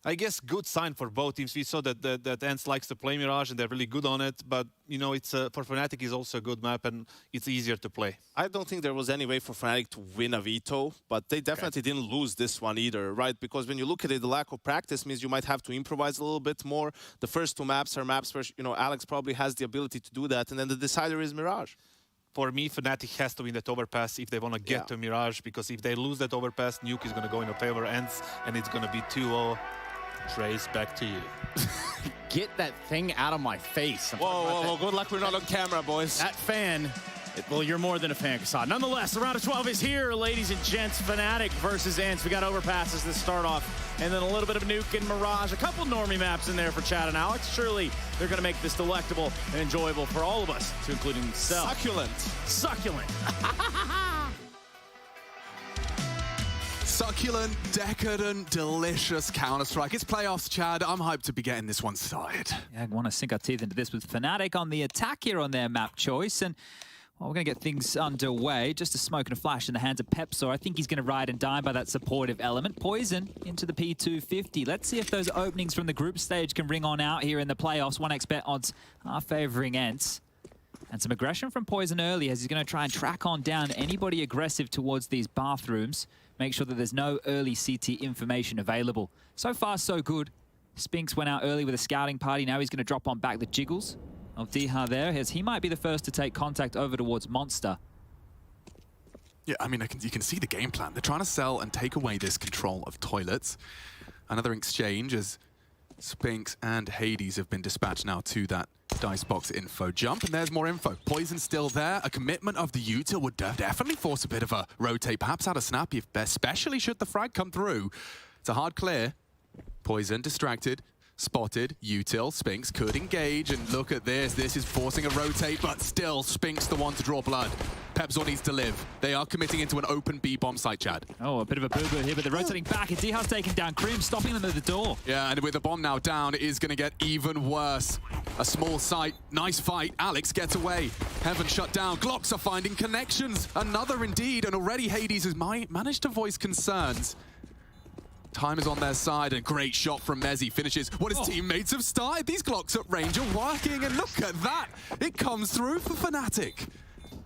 I guess, good sign for both teams. We saw that ENCE likes to play Mirage and they're really good on it. But, you know, it's for Fnatic is also a good map and it's easier to play. I don't think there was any way for Fnatic to win a veto, but they definitely didn't lose this one either, right? Because when you look at it, the lack of practice means you might have to improvise a little bit more. The first 2 maps are maps where, you know, Alex probably has the ability to do that. And then the decider is Mirage. For me, Fnatic has to win that overpass if they want to get to Mirage, because if they lose that overpass, Nuke is going to go in a favor ENCE, and it's going to be 2-0. Trace, back to you. Get that thing out of my face. Whoa, good luck we're not on camera, boys. That fan, well, you're more than a fan, Kasad. Nonetheless, the round of 12 is here, ladies and gents. Fnatic versus ENCE. We got overpasses to start off, and then a little bit of Nuke and Mirage. A couple normie maps in there for Chad and Alex. Surely they're going to make this delectable and enjoyable for all of us, to including themselves. Succulent. Succulent, decadent, delicious Counter-Strike. It's playoffs, Chad. I'm hyped to be getting this one started. Yeah, I want to sink our teeth into this with Fnatic on the attack here on their map choice. And well, we're going to get things underway. Just a smoke and a flash in the hands of Pepsor. I think he's going to ride and die by that supportive element. Poison into the P250. Let's see if those openings from the group stage can ring on out here in the playoffs. 1xBet odds are favoring ENCE. And some aggression from Poison early as he's going to try and track on down anybody aggressive towards these bathrooms. Make sure that there's no early CT information available. So far, so good. Spinks went out early with a scouting party. Now he's going to drop on back the jiggles of Diha there, as he might be the first to take contact over towards Monster. Yeah, I mean, you can see the game plan. They're trying to sell and take away this control of toilets. Another exchange as Spinks and Hades have been dispatched now to that Dicebox info jump, and there's more info. Poison still there. A commitment of the util would definitely force a bit of a rotate, perhaps out of Snappy, especially should the frag come through. It's a hard clear. Poison distracted, spotted, util, Spinks could engage, and look at this. This is forcing a rotate, but still Spinks the one to draw blood. Pepsor needs to live. They are committing into an open B-bomb site, Chad. Oh, a bit of a boo-boo here, but they're rotating back, and Diha's taking down Cream, stopping them at the door. Yeah, and with the bomb now down, it is going to get even worse. A small site, nice fight. Alex gets away. Heaven shut down. Glocks are finding connections. Another indeed, and already Hades has managed to voice concerns. Time is on their side, and great shot from Mezzi finishes what his teammates have started. These clocks at range are working, and look at that. It comes through for Fnatic.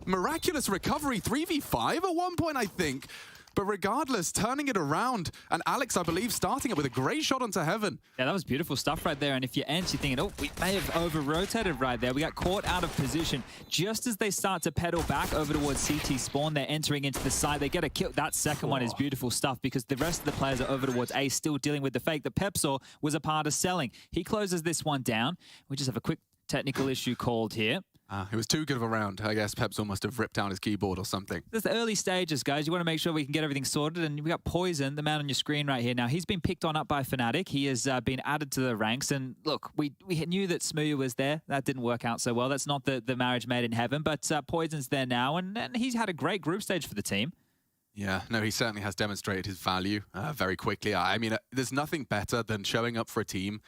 Miraculous recovery, 3v5 at one point, I think. But regardless, turning it around, and Alex, I believe, starting it with a great shot onto Heaven. Yeah, that was beautiful stuff right there. And if you're ENCE, you're thinking, oh, we may have over-rotated right there. We got caught out of position. Just as they start to pedal back over towards CT spawn, they're entering into the side. They get a kill. That second one is beautiful stuff because the rest of the players are over towards A, still dealing with the fake that Pepsor was a part of selling. He closes this one down. We just have a quick technical issue called here. It was too good of a round. I guess Pepsor must have ripped down his keyboard or something. There's the early stages, guys. You want to make sure we can get everything sorted. And we got Poison, the man on your screen right here. Now, he's been picked on up by Fnatic. He has been added to the ranks. And look, we knew that Smooya was there. That didn't work out so well. That's not the marriage made in heaven. But Poison's there now. And he's had a great group stage for the team. Yeah, no, he certainly has demonstrated his value very quickly. I mean, there's nothing better than showing up for a team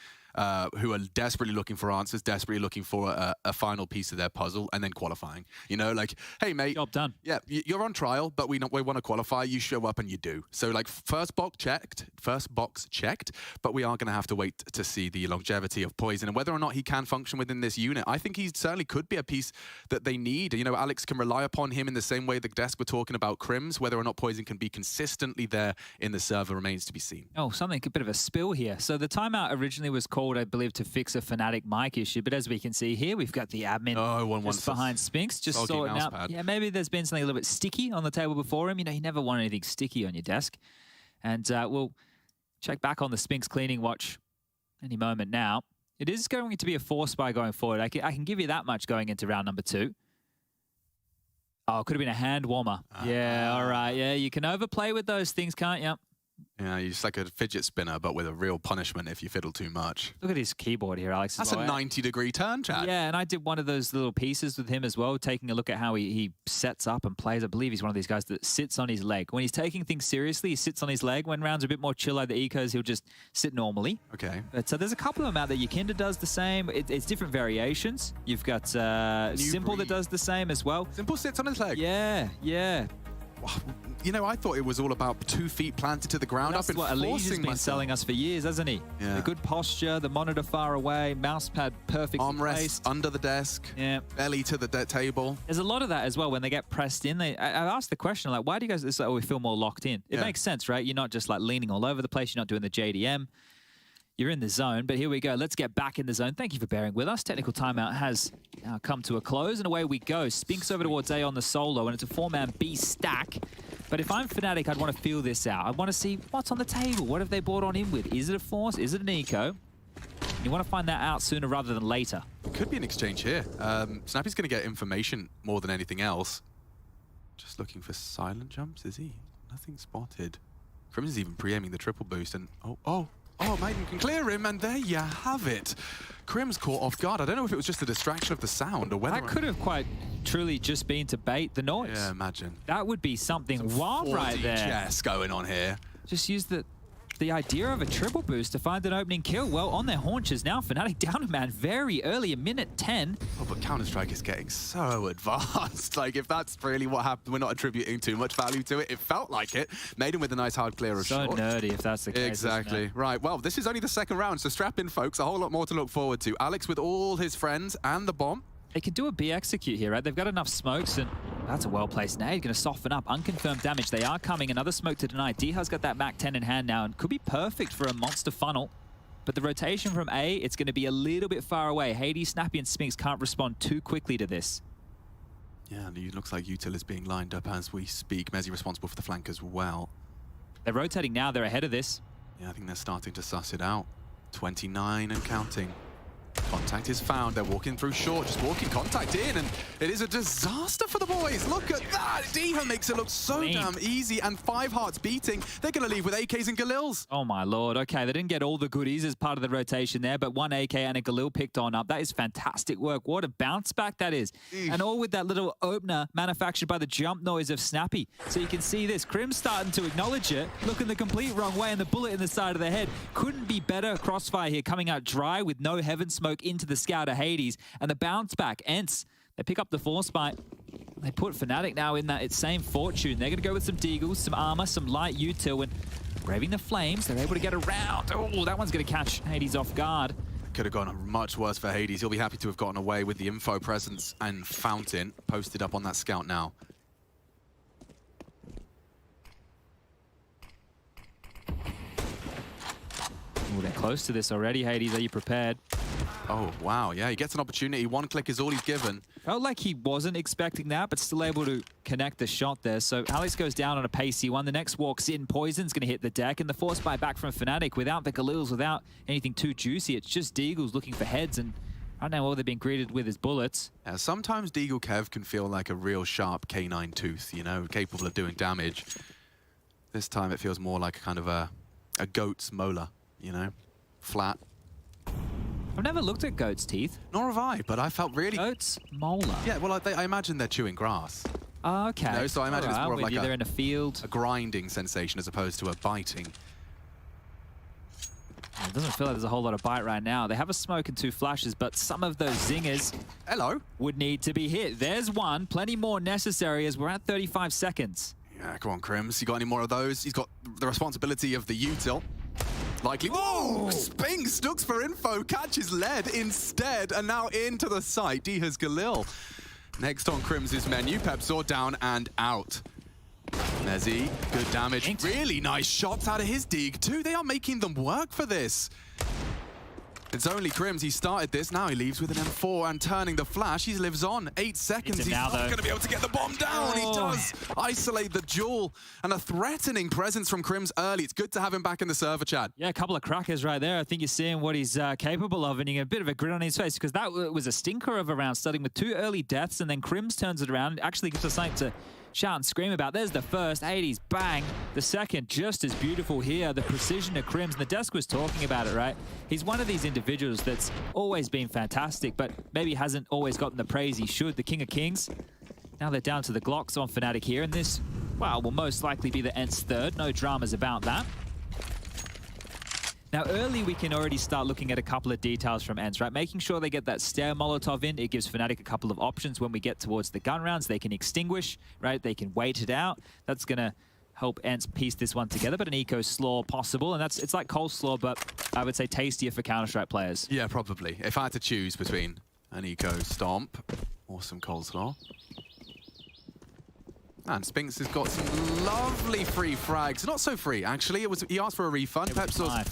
who are desperately looking for answers, desperately looking for a final piece of their puzzle, and then qualifying. You know, like, hey, mate. Job done. Yeah, you're on trial, but we want to qualify. You show up and you do. So, like, first box checked, but we are going to have to wait to see the longevity of Poison and whether or not he can function within this unit. I think he certainly could be a piece that they need. You know, Alex can rely upon him in the same way the desk were talking about Crims. Whether or not Poison can be consistently there in the server remains to be seen. Oh, something, a bit of a spill here. So the timeout originally was called, I believe, to fix a Fnatic mic issue. But as we can see here, we've got the admin just behind Spinks, just sorting out. Yeah, maybe there's been something a little bit sticky on the table before him. You know, you never want anything sticky on your desk. And we'll check back on the Spinks cleaning watch any moment now. It is going to be a force buy going forward. I can give you that much going into round number 2. Oh, it could have been a hand warmer. Yeah, all right. Yeah, you can overplay with those things, can't you? Yeah, it's like a fidget spinner, but with a real punishment if you fiddle too much. Look at his keyboard here, Alex. That's a 90-degree turn, Chad. Yeah, and I did one of those little pieces with him as well, taking a look at how he sets up and plays. I believe he's one of these guys that sits on his leg. When he's taking things seriously, he sits on his leg. When rounds are a bit more chill like the ecos, he'll just sit normally. Okay. But so there's a couple of them out there. Yukinda does the same. It's different variations. You've got Simple that does the same as well. Simple sits on his leg? Yeah, yeah. You know, I thought it was all about 2 feet planted to the ground. That's what Elijah's been selling us for years, hasn't he? Yeah. The good posture, the monitor far away, mouse pad perfect. Armrest under the desk, belly to the table. There's a lot of that as well when they get pressed in. I asked the question, like, why do you guys we feel more locked in? It makes sense, right? You're not just like leaning all over the place. You're not doing the JDM. You're in the zone, but here we go. Let's get back in the zone. Thank you for bearing with us. Technical timeout has now come to a close, and away we go. Spinks over towards A on the solo, and it's a 4-man B stack. But if I'm Fnatic, I'd want to feel this out. I want to see what's on the table. What have they brought on in with? Is it a force? Is it an eco? You want to find that out sooner rather than later. It could be an exchange here. Snappy's going to get information more than anything else. Just looking for silent jumps, is he? Nothing spotted. Crims is even pre-aiming the triple boost, and oh, Maiden can clear him, and there you have it. Crims caught off guard. I don't know if it was just a distraction of the sound or whether... That could have quite truly just been to bait the noise. Yeah, imagine. That would be something wild right there. Chess going on here. Just use the idea of a triple boost to find an opening kill. Well, on their haunches now, Fnatic down a man very early, a minute 10. Oh, but Counter-Strike is getting so advanced. Like, if that's really what happened, we're not attributing too much value to it. It felt like it. Maiden with a nice hard clear of short. So nerdy if that's the case. Exactly. Right, well, this is only the second round, so strap in, folks. A whole lot more to look forward to. Alex with all his friends and the bomb. They can do a B execute here, right? They've got enough smokes, and that's a well-placed nade. Going to soften up. Unconfirmed damage. They are coming. Another smoke to deny. Diha's got that Mac 10 in hand now, and could be perfect for a monster funnel. But the rotation from A, it's going to be a little bit far away. Hades, Snappy, and Spinks can't respond too quickly to this. Yeah, and it looks like Util is being lined up as we speak. Mezzi responsible for the flank as well. They're rotating now. They're ahead of this. Yeah, I think they're starting to suss it out. 29 and counting. Contact is found. They're walking through short, just walking contact in, and it is a disaster for the boys. Look at that. Diha makes it look so damn easy, and 5 hearts beating. They're going to leave with AKs and Galils. Oh, my Lord. Okay, they didn't get all the goodies as part of the rotation there, but 1 AK and a Galil picked on up. That is fantastic work. What a bounce back that is. And all with that little opener manufactured by the jump noise of Snappy. So you can see this. Crims starting to acknowledge it, looking the complete wrong way, and the bullet in the side of the head. Couldn't be better. Crossfire here coming out dry with no heaven smoke into the Scouter Hades, and the bounce back. ENCE, they pick up the force bite. They put Fnatic now in that same fortune. They're going to go with some deagles, some armor, some light util, and Braving the flames, they're able to get around. Oh, that one's going to catch Hades off guard. Could have gone much worse for Hades. He'll be happy to have gotten away with the info presence and Fountain posted up on that scout now. Oh, they're close to this already, Hades. Are you prepared? Oh, wow. Yeah, he gets an opportunity. One click is all he's given. Felt like he wasn't expecting that, but still able to connect the shot there. So Alex goes down on a pacey one. The next walks in. Poison's going to hit the deck. And the force buy back from Fnatic without the Galils, without anything too juicy. It's just Deagles looking for heads. And right now all they're being greeted with is bullets. Yeah, sometimes Deagle Kev can feel like a real sharp canine tooth, you know, capable of doing damage. This time it feels more like kind of a goat's molar, you know, flat. I've never looked at goat's teeth. Nor have I, but I felt really... Goat's molar? Yeah, well, I imagine they're chewing grass. Oh, okay. You know, so I imagine it's more of like they're in a field. A grinding sensation as opposed to a biting. It doesn't feel like there's a whole lot of bite right now. They have a smoke and 2 flashes, but some of those zingers would need to be hit. There's one. Plenty more necessary as we're at 35 seconds. Yeah, come on, Crims. You got any more of those? He's got the responsibility of the util. Likely. Oh, Spinks looks for info, catches lead instead, and now into the site. D has Galil. Next on Crims' menu, Pepsor down and out. Mezzy, good damage. Really nice shots out of his Deeg too. They are making them work for this. It's only Crims. He started this. Now he leaves with an M4 and turning the flash. He lives on. 8 seconds. He's not going to be able to get the bomb down. He does isolate the Jewel. And a threatening presence from Crims early. It's good to have him back in the server chat. Yeah, a couple of crackers right there. I think you're seeing what he's capable of, and a bit of a grin on his face, because that was a stinker of a round, starting with 2 early deaths, and then Crims turns it around and actually gives us something to shout and scream about. There's the first, Hades, bang. The second, just as beautiful here. The precision of Crims, and the desk was talking about it, right? He's one of these individuals that's always been fantastic, but maybe hasn't always gotten the praise he should. The King of Kings. Now they're down to the Glocks on Fnatic here, and this, well, will most likely be the ENCE third. No dramas about that. Now, early, we can already start looking at a couple of details from ENCE, right? Making sure they get that stair Molotov in. It gives Fnatic a couple of options when we get towards the gun rounds. They can extinguish, right? They can wait it out. That's going to help ENCE piece this one together, but an eco slaw possible. And it's like coleslaw, but I would say tastier for Counter-Strike players. Yeah, probably. If I had to choose between an eco stomp or some coleslaw. And Spinks has got some lovely free frags. Not so free, actually. He asked for a refund. Pepsor's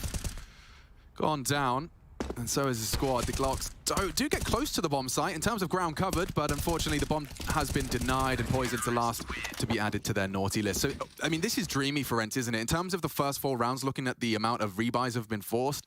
gone down, and so is the squad. The Glocks do get close to the bomb site in terms of ground covered, but unfortunately the bomb has been denied, and Poison's the last to be added to their naughty list. So, I mean, this is dreamy for ENCE, isn't it? In terms of the first 4 rounds, looking at the amount of rebuys have been forced,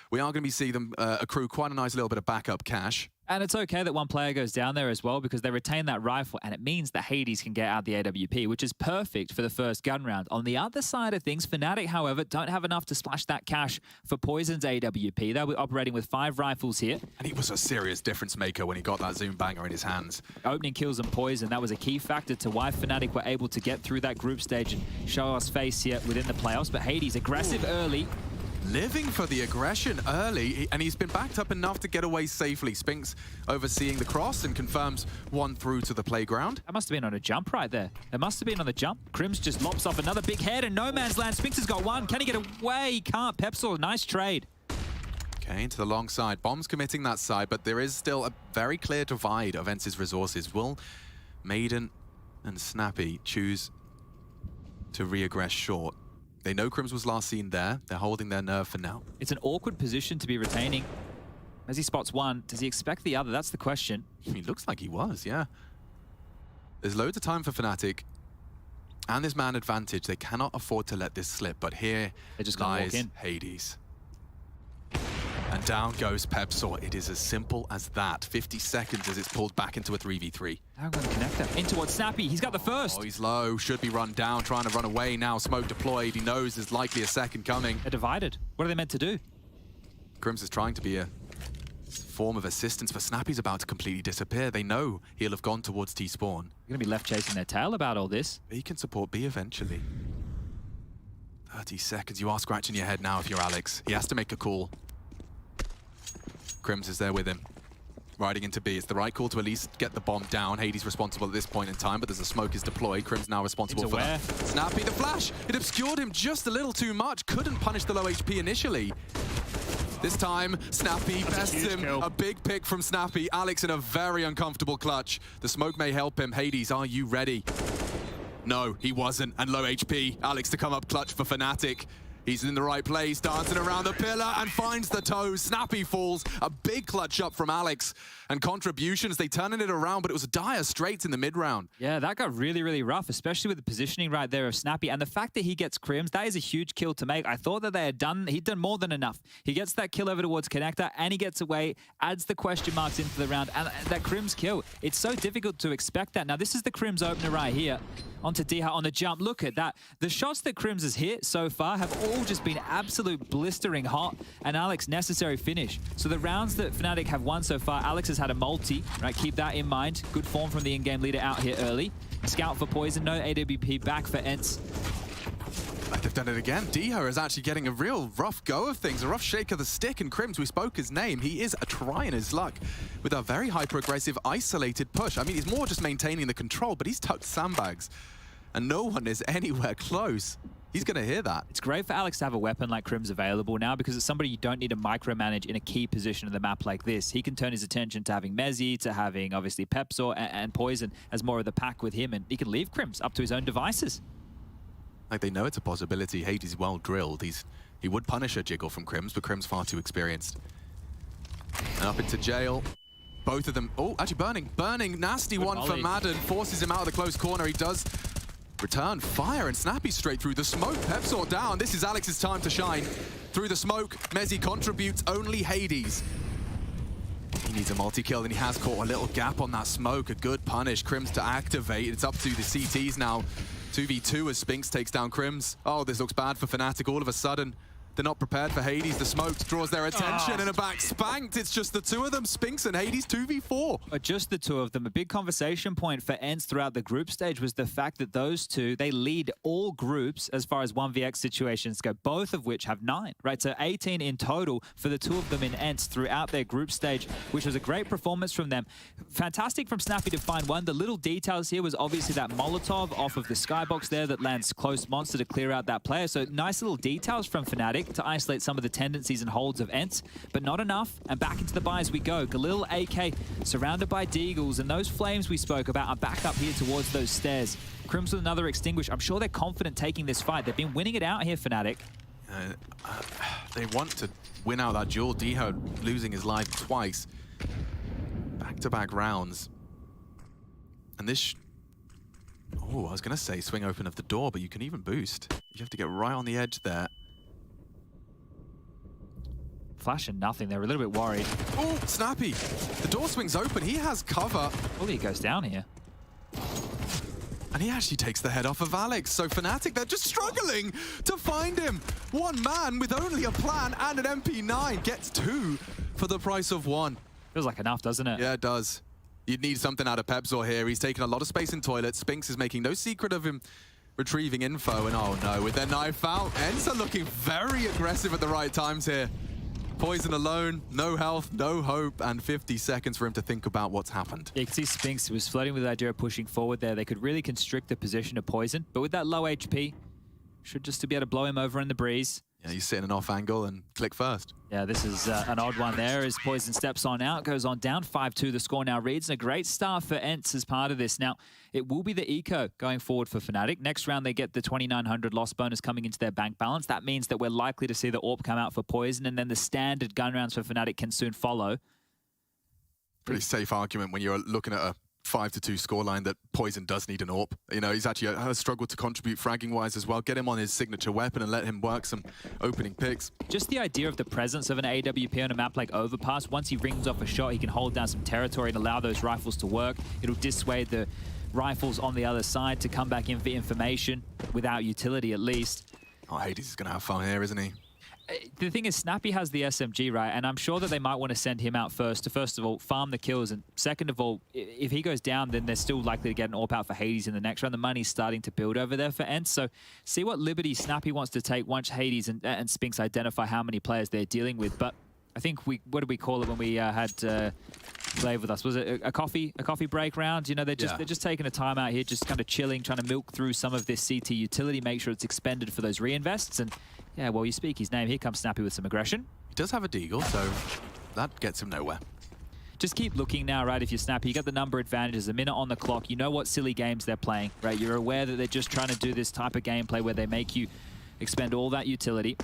we are going to be seeing them accrue quite a nice little bit of backup cash. And it's okay that one player goes down there as well, because they retain that rifle, and it means that Hades can get out the AWP, which is perfect for the first gun round. On the other side of things, Fnatic, however, don't have enough to splash that cash for Poison's AWP. They'll be operating with 5 rifles here. And he was a serious difference maker when he got that Zoom banger in his hands. Opening kills and Poison, that was a key factor to why Fnatic were able to get through that group stage and show us face here within the playoffs. But Hades, aggressive early. Living for the aggression early, and he's been backed up enough to get away safely. Spinks overseeing the cross and confirms 1 through to the playground. That must have been on a jump right there. That must have been on the jump. Crims just lops off another big head, and no man's land. Spinks has got 1. Can he get away? He can't. Pepsor, nice trade. Okay, into the long side. Bombs committing that side, but there is still a very clear divide of ENCE's resources. Will Maiden and Snappy choose to re-aggress short? They know Crims was last seen there. They're holding their nerve for now. It's an awkward position to be retaining. As he spots 1, does he expect the other? That's the question. He looks like he was, yeah. There's loads of time for Fnatic. And this man advantage. They cannot afford to let this slip. But here lies Hades. And down goes Pepsor. It is as simple as that. 50 seconds as it's pulled back into a 3v3. Now I'm going to connect that in towards Snappy. He's got the first. Oh, he's low. Should be run down. Trying to run away now. Smoke deployed. He knows there's likely a second coming. They're divided. What are they meant to do? Crims is trying to be a form of assistance, but Snappy's about to completely disappear. They know he'll have gone towards T-spawn. You're going to be left chasing their tail about all this. He can support B eventually. 30 seconds. You are scratching your head now if you're Alex. He has to make a call. Crims is there with him. riding into B. It's the right call to at least get the bomb down. Hades responsible at this point in time, but there's a smoke is deployed. Crim's now responsible for that. Snappy, the flash! It obscured him just a little too much. Couldn't punish the low HP initially. This time, Snappy bests him. A big pick from Snappy. Alex in a very uncomfortable clutch. The smoke may help him. Hades, are you ready? No, he wasn't. And low HP. Alex to come up clutch for Fnatic. He's in the right place, dancing around the pillar and finds the toes. Snappy falls. A big clutch up from Alex. And contributions, they turning it around, but it was dire straits in the mid-round. Yeah, that got really, really rough, especially with the positioning right there of Snappy. And the fact that he gets Crims, that is a huge kill to make. I thought that he'd done more than enough. He gets that kill over towards Connector, and he gets away, adds the question marks into the round, and that Crims kill. It's so difficult to expect that. Now, this is the Crims opener right here. Onto Diha on the jump. Look at that. The shots that Crims has hit so far have all just been absolute blistering hot, and Alex necessary finish. So the rounds that Fnatic have won so far, Alex has had a multi, right? Keep that in mind. Good form from the in-game leader out here early. Scout for Poison, no AWP back for ENCE. They've done it again. Diha is actually getting a real rough go of things, a rough shake of the stick, and Crims, we spoke his name, he is trying his luck with a very hyper-aggressive, isolated push. I mean, he's more just maintaining the control, but he's tucked sandbags, and no one is anywhere close. He's going to hear that. It's great for Alex to have a weapon like Crims available now, because it's somebody you don't need to micromanage in a key position of the map like this. He can turn his attention to having Mezzi, to having, obviously, Pepsor and Poison as more of the pack with him, and he can leave Crims up to his own devices. Like, they know it's a possibility. Hades is well drilled. He would punish a jiggle from Crims, but Crims far too experienced. And up into jail. Both of them. Oh, actually burning. Nasty good one volley. For Madden. Forces him out of the close corner. He does return fire, and Snappy straight through the smoke. Pepsor down. This is Alex's time to shine. Through the smoke, Mezzi contributes. Only Hades. He needs a multi-kill, and he has caught a little gap on that smoke. A good punish. Crims to activate. It's up to the CTs now. 2v2 as Spinks takes down Crims. Oh, this looks bad for Fnatic all of a sudden. They're not prepared for Hades. The smoke draws their attention and a back spanked. It's just the two of them, Spinks and Hades, 2v4. Just the two of them. A big conversation point for ENCE throughout the group stage was the fact that those two, they lead all groups as far as 1vx situations go, both of which have 9, right? So 18 in total for the two of them in ENCE throughout their group stage, which was a great performance from them. Fantastic from Snappy to find one. The little details here was obviously that Molotov off of the skybox there that lands close monster to clear out that player. So nice little details from Fnatic to isolate some of the tendencies and holds of ENCE, but not enough. And back into the buy as we go. Galil AK surrounded by Deagles, and those flames we spoke about are back up here towards those stairs. Crims with another extinguish. I'm sure they're confident taking this fight. They've been winning it out here, Fnatic. They want to win out that duel. Diho losing his life twice. Back-to-back rounds. And this... Oh, I was going to say swing open of the door, but you can even boost. You have to get right on the edge there. Flash and nothing. They're a little bit worried. Oh, Snappy. The door swings open. He has cover. Well, he goes down here. And he actually takes the head off of Alex. So Fnatic, they're just struggling to find him. One man with only a plan and an MP9 gets 2 for the price of 1. Feels like enough, doesn't it? Yeah, it does. You'd need something out of Pepsor here. He's taking a lot of space in toilet. Spinks is making no secret of him retrieving info. And oh no, with their knife out, ENCE are looking very aggressive at the right times here. Poison alone, no health, no hope, and 50 seconds for him to think about what's happened. Yeah, you can see Spinks was flirting with the idea of pushing forward there. They could really constrict the position of Poison, but with that low HP, should just to be able to blow him over in the breeze. Yeah, you sit in an off angle and click first. Yeah, this is an odd one there as Poison steps on out, goes on down 5-2. The score now reads, and a great start for ENCE as part of this. Now, it will be the eco going forward for Fnatic. Next round, they get the 2,900 loss bonus coming into their bank balance. That means that we're likely to see the AWP come out for Poison, and then the standard gun rounds for Fnatic can soon follow. Pretty safe argument when you're looking at a 5-2 scoreline that Poison does need an AWP. You know, he's actually struggled to contribute fragging-wise as well. Get him on his signature weapon and let him work some opening picks. Just the idea of the presence of an AWP on a map like Overpass, once he rings off a shot, he can hold down some territory and allow those rifles to work. It'll dissuade the rifles on the other side to come back in for information without utility at least. Oh, Hades is going to have fun here, isn't he? The thing is, Snappy has the SMG, right? And I'm sure that they might want to send him out first to, first of all, farm the kills. And second of all, if he goes down, then they're still likely to get an AWP out for Hades in the next round. The money's starting to build over there for ENCE. So see what liberty Snappy wants to take once Hades and Spinks identify how many players they're dealing with. But I think what did we call it when we had Glaive with us? Was it a coffee break round? You know, they're just taking a time out here, just kind of chilling, trying to milk through some of this CT utility, make sure it's expended for those reinvests. And yeah, well, you speak his name. Here comes Snappy with some aggression. He does have a deagle, so that gets him nowhere. Just keep looking now, right? If you're Snappy, you got the number advantage. There's a minute on the clock. You know what silly games they're playing, right? You're aware that they're just trying to do this type of gameplay where they make you expend all that utility.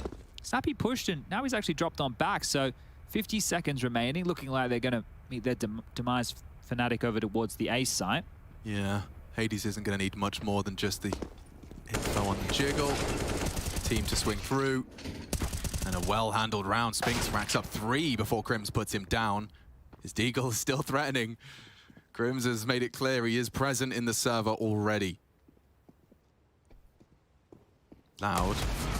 Snappy pushed, and now he's actually dropped on back. So 50 seconds remaining, looking like they're going to meet their demise. Fnatic over towards the ace site. Yeah, Hades isn't going to need much more than just the info on the jiggle. Team to swing through. And a well-handled round. Spinks racks up 3 before Crims puts him down. His deagle is still threatening. Crims has made it clear he is present in the server already. Loud.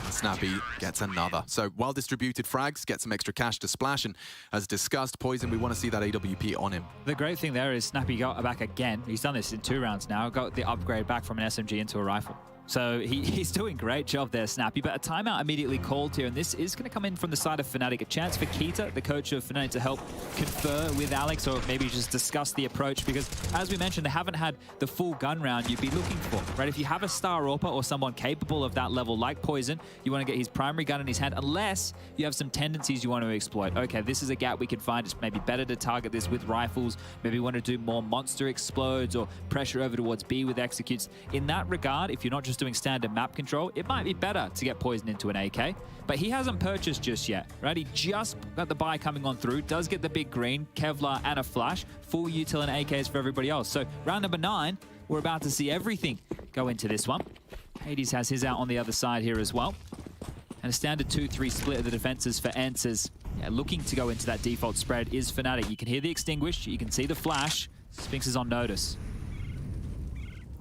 And Snappy gets another. So well-distributed frags, get some extra cash to splash, and as discussed, Poison, we want to see that AWP on him. The great thing there is Snappy got back again. He's done this in 2 rounds now. Got the upgrade back from an SMG into a rifle. So he's doing a great job there, Snappy, but a timeout immediately called here, and this is going to come in from the side of Fnatic. A chance for Kita, the coach of Fnatic, to help confer with Alex, or maybe just discuss the approach, because as we mentioned, they haven't had the full gun round you'd be looking for, right? If you have a Star Orpa or someone capable of that level like Poison, you want to get his primary gun in his hand, unless you have some tendencies you want to exploit. Okay, this is a gap we can find. It's maybe better to target this with rifles. Maybe you want to do more monster explodes or pressure over towards B with executes. In that regard, if you're not just doing standard map control, it might be better to get Poison into an AK, but he hasn't purchased just yet, right? He just got the buy coming on through, does get the big green, Kevlar and a flash, full util and AKs for everybody else. So round number 9, we're about to see everything go into this one. Hades has his out on the other side here as well. And a standard 2-3 split of the defenses for ENCE. Yeah, looking to go into that default spread is Fnatic. You can hear the extinguish, you can see the flash. Spinks is on notice.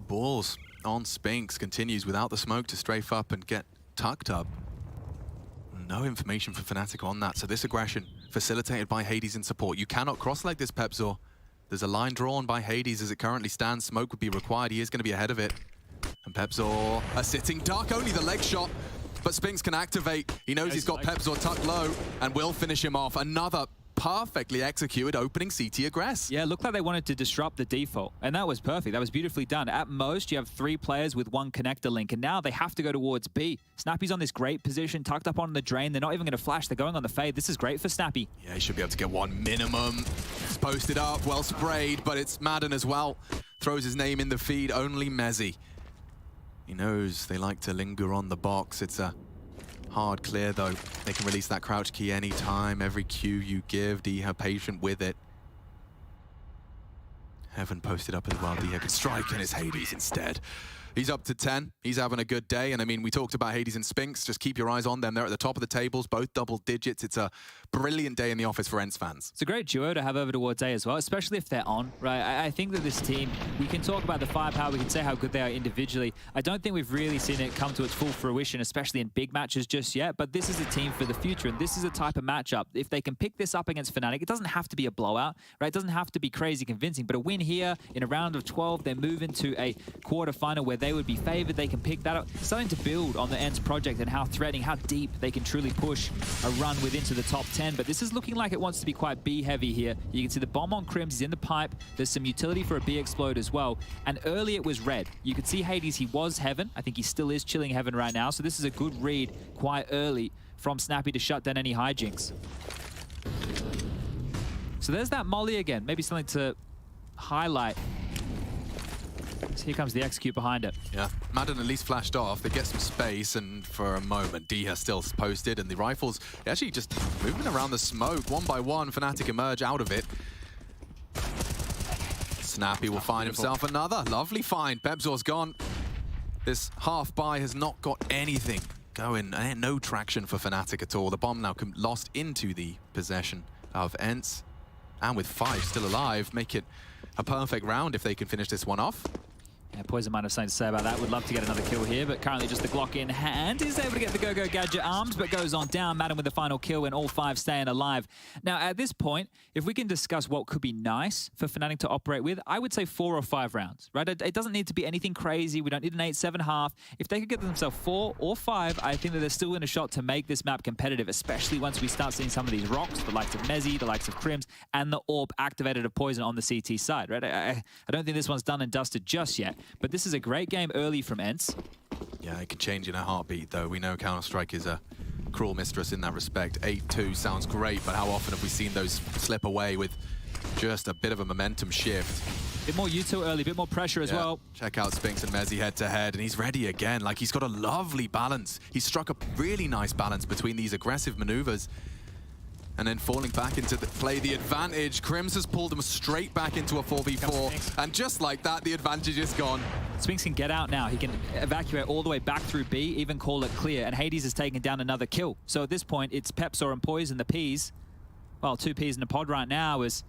Balls on Spinks, continues without the smoke to strafe up and get tucked up. No information for Fnatic on that, so this aggression facilitated by Hades in support. You cannot cross like this, Pepzor. There's a line drawn by Hades as it currently stands. Smoke would be required. He is going to be ahead of it. And Pepzor, a sitting duck, only the leg shot, but Spinks can activate. He knows he's got Pepzor tucked low and will finish him off. Another perfectly executed opening CT aggress. Yeah, looked like they wanted to disrupt the default, and that was perfect. That was beautifully done. At most, you have 3 players with 1 connector link, and now they have to go towards B. Snappy's on this great position, tucked up on the drain. They're not even going to flash. They're going on the fade. This is great for Snappy. Yeah, he should be able to get 1 minimum. It's posted up, well sprayed, but it's Madden as well. Throws his name in the feed, only Mezzy. He knows they like to linger on the box. It's a hard clear, though. They can release that crouch key anytime. Every cue you give, Diha patient with it. Heaven posted up as well. Diha can strike, and it's Hades instead. He's up to 10. He's having a good day. And I mean, we talked about Hades and Spinks. Just keep your eyes on them. They're at the top of the tables, both double digits. It's a brilliant day in the office for ENCE fans. It's a great duo to have over towards A as well, especially if they're on, right? I think that this team, we can talk about the firepower, we can say how good they are individually. I don't think we've really seen it come to its full fruition, especially in big matches just yet, but this is a team for the future, and this is a type of matchup. If they can pick this up against Fnatic, it doesn't have to be a blowout, right? It doesn't have to be crazy convincing, but a win here in a round of 12, they move into a quarterfinal where they would be favored. They can pick that up, starting to build on the ENCE project and how threatening, how deep they can truly push a run within to the top 10. But this is looking like it wants to be quite B heavy here. You can see the bomb on Crims, he's in the pipe. There's some utility for a B explode as well. And early it was red. You could see Hades, he was Heaven. I think he still is chilling Heaven right now. So this is a good read quite early from Snappy to shut down any hijinks. So there's that molly again. Maybe something to highlight. So here comes the execute behind it. Yeah, Madden at least flashed off. They get some space, and for a moment, Diha still posted, and the rifles actually just moving around the smoke. 1 by 1, Fnatic emerge out of it. Snappy will find himself another. Lovely find. Pepzor's gone. This half buy has not got anything going. No traction for Fnatic at all. The bomb now lost into the possession of ENCE. And with 5 still alive, make it a perfect round if they can finish this one off. Yeah, Poison might have something to say about that. Would love to get another kill here, but currently just the Glock in hand. Is able to get the Go-Go Gadget arms, but goes on down. Madden with the final kill and all 5 staying alive. Now, at this point, if we can discuss what could be nice for Fnatic to operate with, I would say 4 or 5 rounds, right? It doesn't need to be anything crazy. We don't need an 8-7 half. If they could get themselves 4 or 5, I think that they're still in a shot to make this map competitive, especially once we start seeing some of these rocks, the likes of Mezzi, the likes of Crims, and the orb activated of Poison on the CT side, right? I don't think this one's done and dusted just yet, but this is a great game early from ENCE. Yeah, it can change in a heartbeat, though. We know Counter-Strike is a cruel mistress in that respect. 8-2 sounds great, but how often have we seen those slip away with just a bit of a momentum shift? A bit more util early, a bit more pressure as well. Check out Spinks and Mezzi head-to-head, and he's ready again. Like, he's got a lovely balance. He's struck a really nice balance between these aggressive maneuvers and then falling back into play the advantage. Crims has pulled him straight back into a 4v4, and just like that, the advantage is gone. Spinks can get out now. He can evacuate all the way back through B, even call it clear, and Hades has taken down another kill. So at this point, it's Pepsor and Poison, the Ps. Well, 2 Ps in a pod right now is...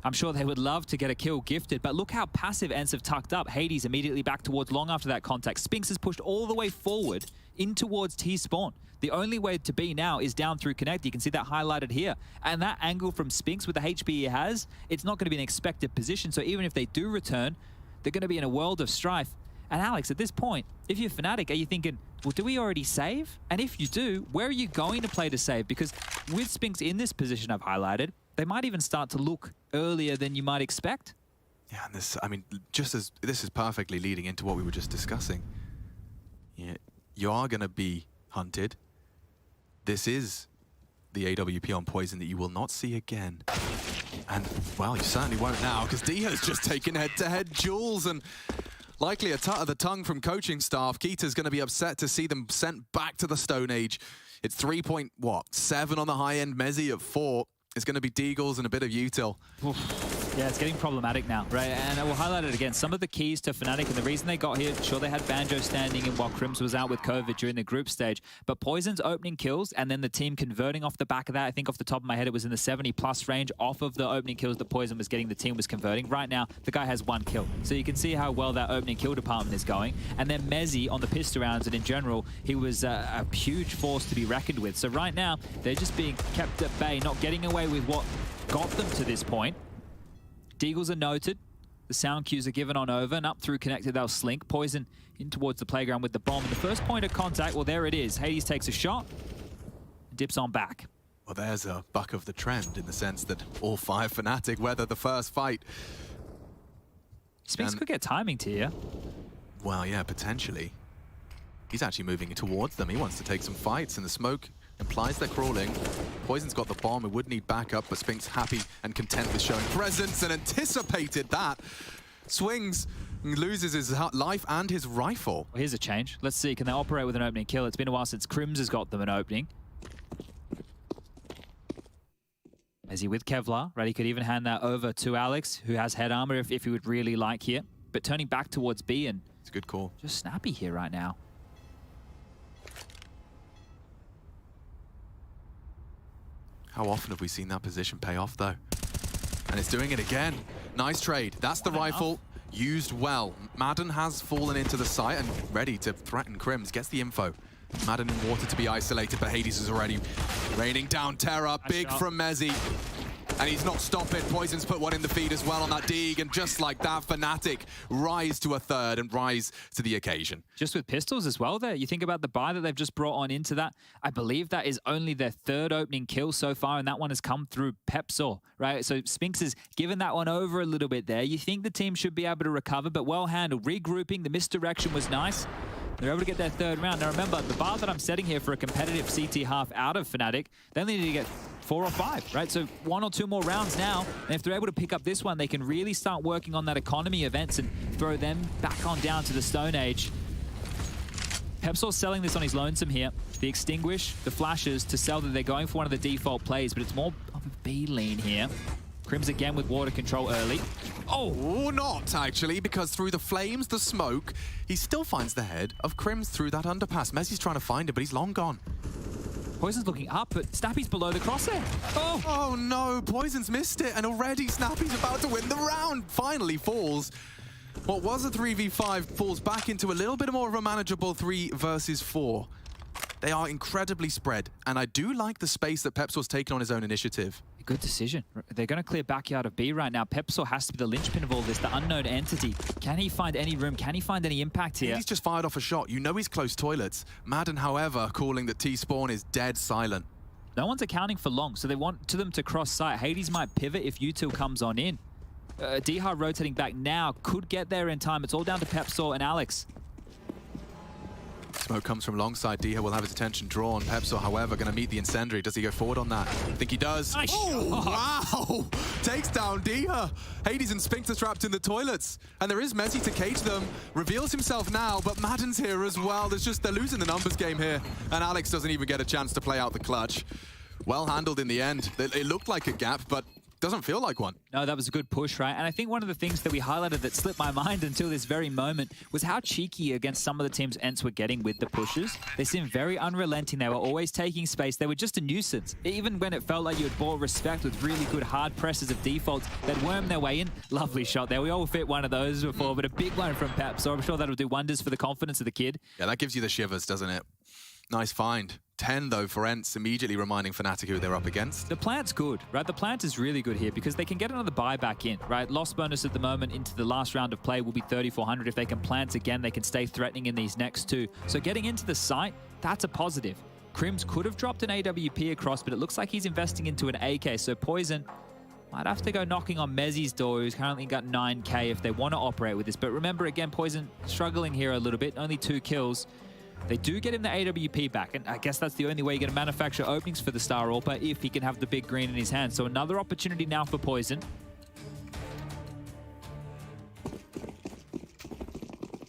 I'm sure they would love to get a kill gifted, but look how passive ENCE have tucked up. Hades immediately back towards long after that contact. Spinks has pushed all the way forward in towards T-spawn. The only way to be now is down through Connect. You can see that highlighted here. And that angle from Spinks with the HP he has, it's not going to be an expected position. So even if they do return, they're going to be in a world of strife. And Alex, at this point, if you're Fnatic, are you thinking, well, do we already save? And if you do, where are you going to play to save? Because with Spinks in this position I've highlighted, they might even start to look earlier than you might expect. Yeah, and this, I mean, just as this is perfectly leading into what we were just discussing. Yeah, you are going to be hunted. This is the AWP on Poison that you will not see again. And, well, you certainly won't now, because D has just taken head-to-head duels, and likely a tut of the tongue from coaching staff. Keita's going to be upset to see them sent back to the Stone Age. It's 3.7 on the high end, Mezzi at 4. It's going to be Deagles and a bit of util. Yeah, it's getting problematic now, right? And I will highlight it again. Some of the keys to Fnatic, and the reason they got here, sure, they had Banjo standing in while Crims was out with COVID during the group stage, but Poison's opening kills and then the team converting off the back of that, I think off the top of my head, it was in the 70+ range off of the opening kills that Poison was getting, the team was converting. Right now, the guy has 1 kill. So you can see how well that opening kill department is going. And then Mezzi on the pistol rounds, and in general, he was a huge force to be reckoned with. So right now, they're just being kept at bay, not getting away with what got them to this point. Deagles are noted. The sound cues are given on over, and up through connected, they'll slink. Poison in towards the playground with the bomb. And the first point of contact, well, there it is. Hades takes a shot, dips on back. Well, there's a buck of the trend in the sense that all 5 Fnatic weather the first fight. Spinks could get timing to you. Well, yeah, potentially. He's actually moving towards them. He wants to take some fights, and the smoke implies they're crawling. Poison's got the bomb. It would need backup, but Spinks happy and content with showing presence and anticipated that. Swings, loses his life and his rifle. Well, here's a change. Let's see, can they operate with an opening kill? It's been a while since Crims has got them an opening. Is he with Kevlar? Right, he could even hand that over to Alex, who has head armor if he would really like here. But turning back towards B, and it's a good call. Just snappy here right now. How often have we seen that position pay off, though? And it's doing it again. Nice trade. That's the rifle. Used well. Madden has fallen into the site and ready to threaten Crims. Gets the info. Madden in water to be isolated, but Hades is already raining down terror. Big from Mezzi. And he's not stopping. Poison's put one in the feed as well on that Deeg. And just like that, Fnatic rise to a third and rise to the occasion. Just with pistols as well there. You think about the buy that they've just brought on into that. I believe that is only their 3rd opening kill so far, and that one has come through Pepsor, right? So Spinks has given that one over a little bit there. You think the team should be able to recover, but well handled. Regrouping, the misdirection was nice. They're able to get their 3rd round. Now remember, the bar that I'm setting here for a competitive CT half out of Fnatic, they only need to get 4 or 5, right? So 1 or 2 more rounds now, and if they're able to pick up this one, they can really start working on that economy events and throw them back on down to the Stone Age. Pepsor's selling this on his lonesome here. The Extinguish, the flashes to sell that they're going for one of the default plays, but it's more of a B lean here. Crims again with water control early. Oh, not actually, because through the flames, the smoke, he still finds the head of Crims through that underpass. Messi's trying to find him, but he's long gone. Poison's looking up, but Snappy's below the crosshair. Oh no, Poison's missed it, and already Snappy's about to win the round. Finally falls. What was a 3v5 falls back into a little bit more of a manageable 3 versus 4. They are incredibly spread, and I do like the space that Pepsor's taken on his own initiative. Good decision. They're going to clear backyard of B right now. Pepsor has to be the linchpin of all this, the unknown entity. Can he find any room? Can he find any impact here? He's just fired off a shot. You know he's close toilets. Madden, however, calling that T-Spawn is dead silent. No one's accounting for long, so they want them to cross site. Hades might pivot if Util comes on in. Dihar rotating back now, could get there in time. It's all down to Pepsor and Alex. Smoke comes from alongside. Dihar will have his attention drawn. Pepsor, however, going to meet the incendiary. Does he go forward on that? I think he does. Nice. Oh, wow! Takes down Dihar. Hades and Sphinx are trapped in the toilets. And there is Messi to cage them. Reveals himself now, but Madden's here as well. They're losing the numbers game here. And Alex doesn't even get a chance to play out the clutch. Well handled in the end. It looked like a gap, but doesn't feel like one. No, that was a good push, right? And I think one of the things that we highlighted that slipped my mind until this very moment was how cheeky against some of the teams ENCE were getting with the pushes. They seemed very unrelenting. They were always taking space. They were just a nuisance. Even when it felt like you had bought respect with really good hard presses of defaults, they'd worm their way in. Lovely shot there. We all fit one of those before, but a big one from Pep. So I'm sure that'll do wonders for the confidence of the kid. Yeah, that gives you the shivers, doesn't it? Nice find. 10 though for ENCE, immediately reminding Fnatic who they're up against. The plant's good, right? The plant is really good here because they can get another buyback in, right? Loss bonus at the moment into the last round of play will be 3,400. If they can plant again, they can stay threatening in these next two. So getting into the site, that's a positive. Crims could have dropped an AWP across, but it looks like he's investing into an AK. So Poison might have to go knocking on Mezzi's door, who's currently got 9k if they want to operate with this. But remember, again, Poison struggling here a little bit, only 2 kills. They do get him the AWP back, and I guess that's the only way you're going to manufacture openings for the Star AWPer if he can have the big green in his hand. So another opportunity now for Poison.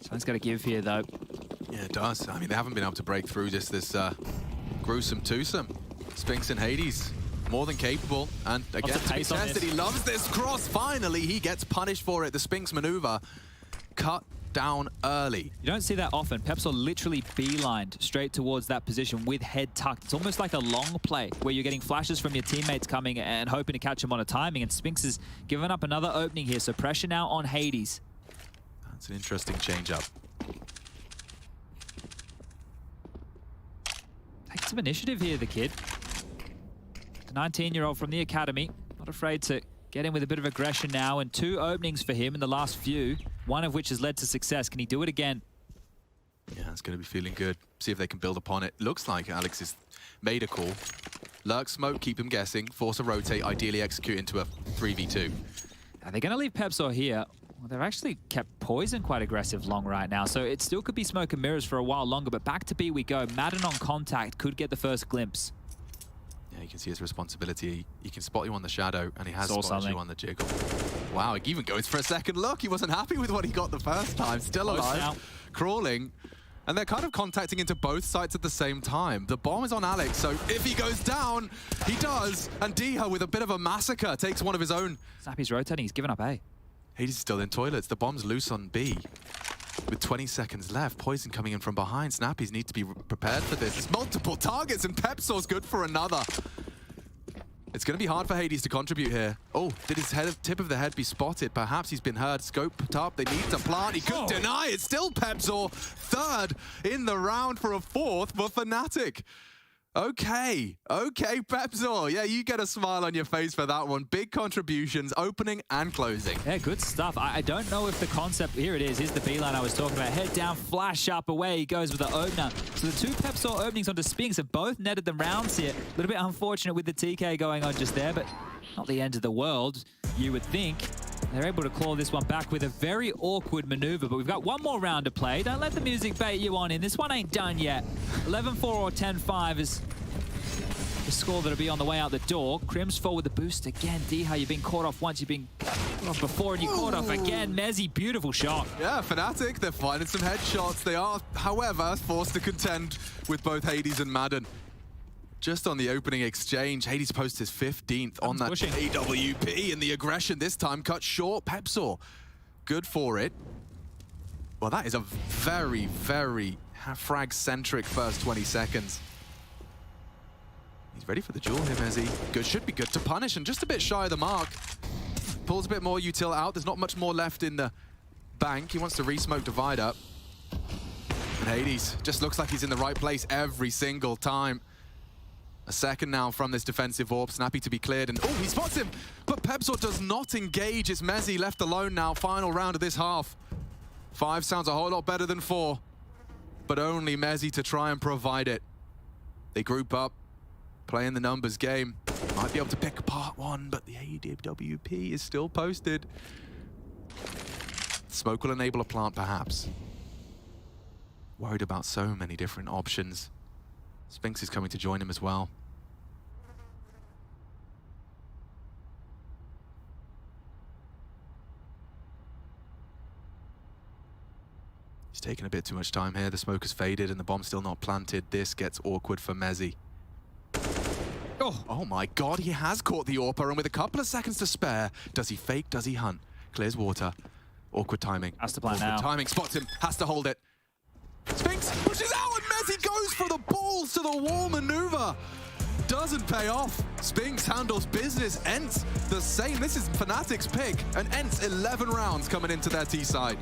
Someone's got to give here, though. Yeah, it does. I mean, they haven't been able to break through this gruesome twosome. Sphinx and Hades, more than capable. And again, to be tested, he loves this cross. Finally, he gets punished for it. The Sphinx maneuver cut down early. You don't see that often. Pepsor literally beelined straight towards that position with head tucked. It's almost like a long play where you're getting flashes from your teammates coming and hoping to catch them on a timing, and Sphinx has given up another opening here, so pressure now on Hades. That's an interesting change-up. Taking some initiative here, the kid. The 19-year-old from the academy, not afraid to get in with a bit of aggression now, and 2 openings for him in the last few, one of which has led to success. Can he do it again? Yeah, it's going to be feeling good. See if they can build upon it. Looks like Alex has made a call. Lurk smoke, keep him guessing. Force a rotate, ideally execute into a 3v2. Are they going to leave Pepsor here? Well, they've actually kept Poison quite aggressive long right now, so it still could be smoke and mirrors for a while longer, but back to B we go. Madden on contact could get the first glimpse. Yeah, you can see his responsibility. He can spot you on the shadow, and he has spotted you on the jiggle. Wow, he even goes for a second look. He wasn't happy with what he got the first time. Still alive, crawling. And they're kind of contacting into both sites at the same time. The bomb is on Alex, so if he goes down, he does. And Dihar, with a bit of a massacre, takes one of his own. Snappy's rotating. He's given up A. Hades is still in toilets. The bomb's loose on B. With 20 seconds left, Poison coming in from behind. Snappies need to be prepared for this. There's multiple targets, and Pepsor's good for another. It's going to be hard for Hades to contribute here. Oh, did his tip of the head be spotted? Perhaps he's been heard. Scoped up. They need to plant. He couldn't deny it. Still Pepsor. 3rd in the round for a 4th for Fnatic. Okay, Pepsor. Yeah, you get a smile on your face for that one. Big contributions, opening and closing. Yeah, good stuff. I don't know if the concept... Here it is. Here's the beeline I was talking about. Head down, flash up, away he goes with the opener. So the 2 Pepsor openings onto Sphinx have both netted them rounds here. A little bit unfortunate with the TK going on just there, but not the end of the world, you would think. They're able to claw this one back with a very awkward maneuver, but we've got one more round to play. Don't let the music bait you on in. This one ain't done yet. 11-4 or 10-5 is the score that'll be on the way out the door. Crims forward the boost again. Dihar, you've been caught off once. You've been caught off before, and you caught off again. Mezzi, beautiful shot. Yeah, Fnatic, they're finding some headshots. They are, however, forced to contend with both Hades and Madden. Just on the opening exchange, Hades posts his 15th on that AWP, and the aggression this time cut short. Pepsor, good for it. Well, that is a very, very frag-centric first 20 seconds. He's ready for the duel here, Mezzi. Good, should be good to punish, and just a bit shy of the mark. Pulls a bit more util out. There's not much more left in the bank. He wants to re-smoke Divide up. And Hades just looks like he's in the right place every single time. A second now from this defensive orb. Snappy to be cleared, and oh, he spots him! But Pepsor does not engage. It's Mezzi left alone now. Final round of this half. 5 sounds a whole lot better than 4. But only Mezzi to try and provide it. They group up, playing the numbers game. Might be able to pick apart one, but the AWP is still posted. Smoke will enable a plant, perhaps. Worried about so many different options. Spinks is coming to join him as well. He's taking a bit too much time here. The smoke has faded and the bomb's still not planted. This gets awkward for Mezzi. Oh my god, he has caught the AWPer, and with a couple of seconds to spare, does he fake, does he hunt? Clears water. Awkward timing. Has to plant now. Timing, spots him, has to hold it. Spinks pushes out, and Mezzi goes for the balls to the wall maneuver. Doesn't pay off. Spinks handles business. ENCE the same. This is Fnatic's pick, and ENCE 11 rounds coming into their T side.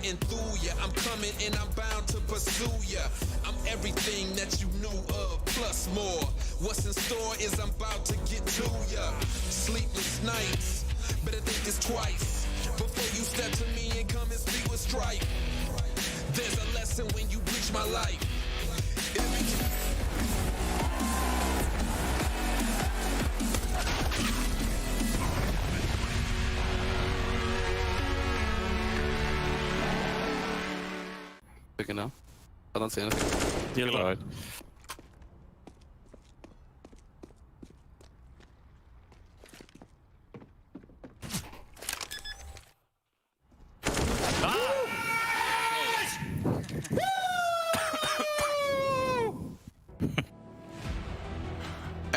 And through ya, I'm coming and I'm bound to pursue ya. I'm everything that you knew of, plus more. What's in store is I'm about to get to ya. Sleepless nights, better think this twice before you step to me and come and speak with strife. There's a lesson when you reach my life. Now. I don't see anything. Yellow. Right.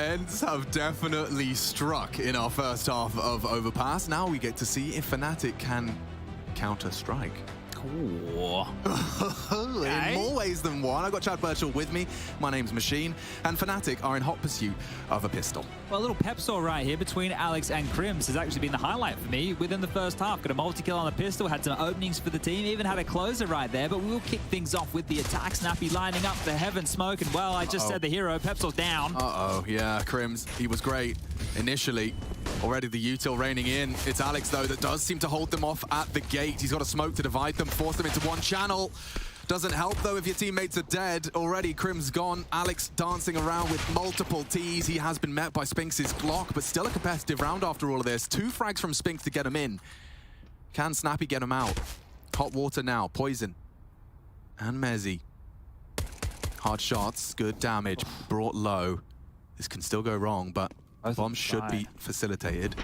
ENCE have definitely struck in our first half of Overpass. Now we get to see if Fnatic can counter-strike. Ooh. In more ways than one. I've got Chad Birchall with me. My name's Machine. And Fnatic are in hot pursuit of a pistol. Well, a little pep talk right here between Alex and Crims has actually been the highlight for me within the first half. Got a multi-kill on the pistol, had some openings for the team, even had a closer right there, but we'll kick things off with the attack. Snappy lining up the heaven smoke, and well, I just said the hero, Pepsil's down. Yeah, Crims, he was great initially. Already the util raining in. It's Alex, though, that does seem to hold them off at the gate. He's got a smoke to divide them, force them into one channel. Doesn't help, though, if your teammates are dead. Already, Crim's gone. Alex dancing around with multiple Ts. He has been met by Spinx's Glock, but still a competitive round after all of this. 2 frags from Spinx to get him in. Can Snappy get him out? Hot water now. Poison. And Mezzi. Hard shots. Good damage. Brought low. This can still go wrong, but bomb should be facilitated.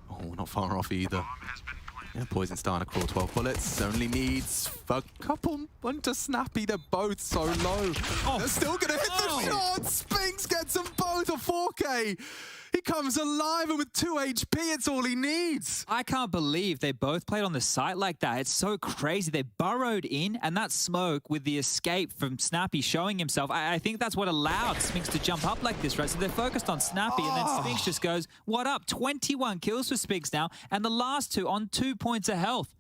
Oh, not far off either. Yeah, Poison starting to crawl 12 bullets. Only needs a couple. One to Snappy. They're both so low. They're still going to hit the shots. Spinx gets them both a 4K. He comes alive, and with 2 HP, it's all he needs. I can't believe they both played on the site like that. It's so crazy. They burrowed in, and that smoke with the escape from Snappy showing himself, I think that's what allowed Spinx to jump up like this, right? So they're focused on Snappy, and then Spinx just goes, what up? 21 kills for Spinx now, and the last 2 on 2 points of health.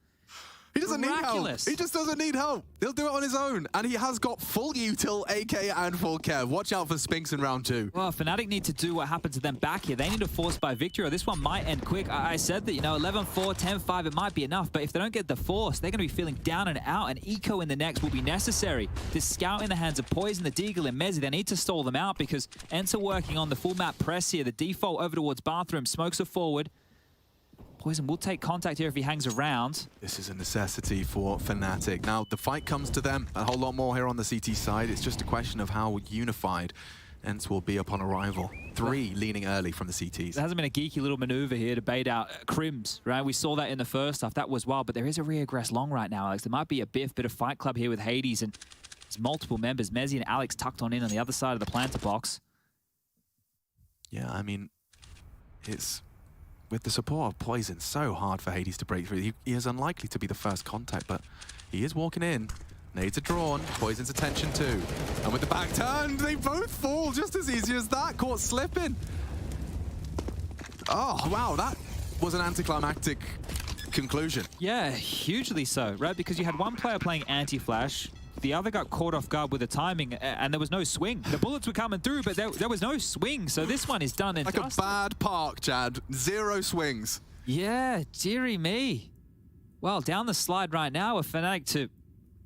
He doesn't need help. He just doesn't need help. He'll do it on his own. And he has got full util, AK, and full Kev. Watch out for Spinx in round 2. Well, Fnatic need to do what happened to them back here. They need to force by victory, or this one might end quick. I said that, 11-4, 10-5, it might be enough. But if they don't get the force, they're going to be feeling down and out. And eco in the next will be necessary. This scout in the hands of Poison, the Deagle, and Mezzi, they need to stall them out because ENCE are working on the full map press here. The default over towards Bathroom. Smokes are forward. Poison will take contact here if he hangs around. This is a necessity for Fnatic. Now, the fight comes to them a whole lot more here on the CT side. It's just a question of how unified ENCE will be upon arrival. 3 leaning early from the CTs. There hasn't been a geeky little maneuver here to bait out Crims, right? We saw that in the first half. That was wild, but there is a reaggress long right now, Alex. There might be a bit of fight club here with Hades, and there's multiple members. Mezzi and Alex tucked on the other side of the planter box. Yeah, I mean, it's... with the support of Poison, so hard for Hades to break through. He is unlikely to be the first contact, but he is walking in. Nades are drawn. Poison's attention too. And with the back turn, they both fall just as easy as that. Caught slipping. Oh, wow, that was an anticlimactic conclusion. Yeah, hugely so, right? Because you had one player playing anti-flash, the other got caught off guard with the timing, and there was no swing. The bullets were coming through, but there was no swing, so this one is done and like dusted. A bad park, Chad. 0 swings. Yeah, dearie me. Well, down the slide right now, a Fnatic to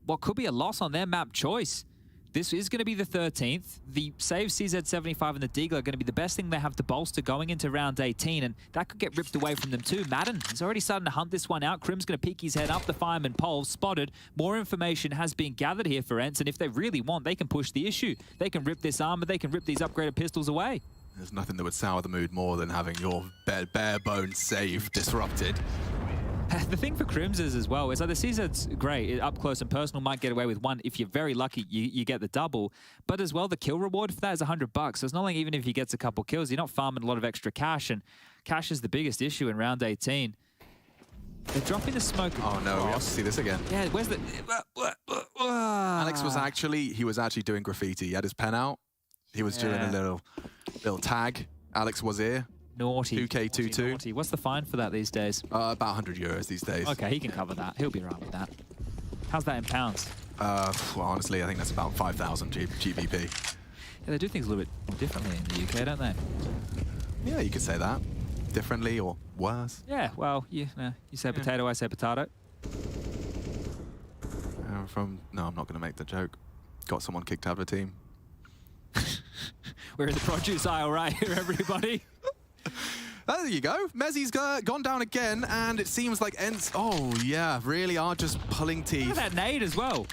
what could be a loss on their map choice. This is going to be the 13th. The save CZ75 and the Deagle are going to be the best thing they have to bolster going into round 18, and that could get ripped away from them too. Madden is already starting to hunt this one out. Crim's going to peek his head up the fireman pole, spotted. More information has been gathered here for ENCE, and if they really want, they can push the issue. They can rip this armor, they can rip these upgraded pistols away. There's nothing that would sour the mood more than having your bare bones save disrupted. The thing for Crims is as well, is like the CZ's great, up close and personal, might get away with one. If you're very lucky, you get the double. But as well, the kill reward for that is $100. So it's not like even if he gets a couple kills, you're not farming a lot of extra cash, and cash is the biggest issue in round 18. They're dropping the smoke. Oh no, we have to see this again. Yeah, where's the... Alex was actually doing graffiti. He had his pen out. He was doing a little tag. Alex was here. Naughty. 2K22. Naughty. What's the fine for that these days? About €100 these days. Okay, he can cover that. He'll be right with that. How's that in pounds? Well, honestly, I think that's about 5,000 GBP. Yeah, they do things a little bit more differently in the UK, don't they? Yeah, you could say that. Differently or worse. Yeah, well, you say potato, I say potato. No, I'm not going to make the joke. Got someone kicked out of a team. We're in the produce aisle right here, everybody. There you go. Mezzi's gone down again, and it seems like ENCE, oh yeah, really are just pulling teeth. Look at that nade as well.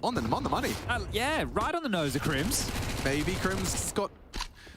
On the money. Yeah, right on the nose of Crims. Maybe Crims got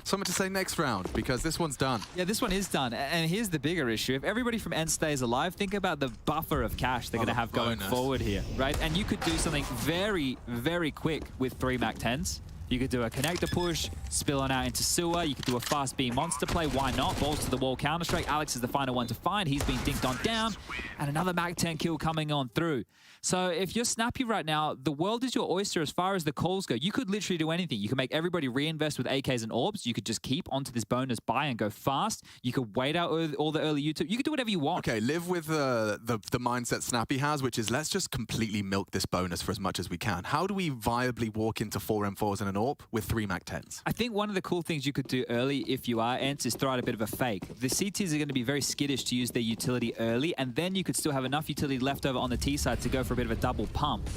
something to say next round, because this one's done. Yeah, this one is done. And here's the bigger issue. If everybody from ENCE stays alive, think about the buffer of cash they're going to have going forward here, right? And you could do something very, very quick with 3 MAC-10s. You could do a connector push, spill on out into sewer. You could do a fast B monster play. Why not? Balls to the wall Counter-Strike. Alex is the final one to find. He's been dinked on down. And another Mag 10 kill coming on through. So if you're Snappy right now, the world is your oyster as far as the calls go. You could literally do anything. You could make everybody reinvest with AKs and orbs. You could just keep onto this bonus buy and go fast. You could wait out all the early YouTube. You could do whatever you want. Okay, live with the mindset Snappy has, which is let's just completely milk this bonus for as much as we can. How do we viably walk into 4 M4s and an AWP with 3 Mag 10s? I think one of the cool things you could do early if you are ENCE is throw out a bit of a fake. The CTs are going to be very skittish to use their utility early, and then you could still have enough utility left over on the T side to go for a bit of a double pump.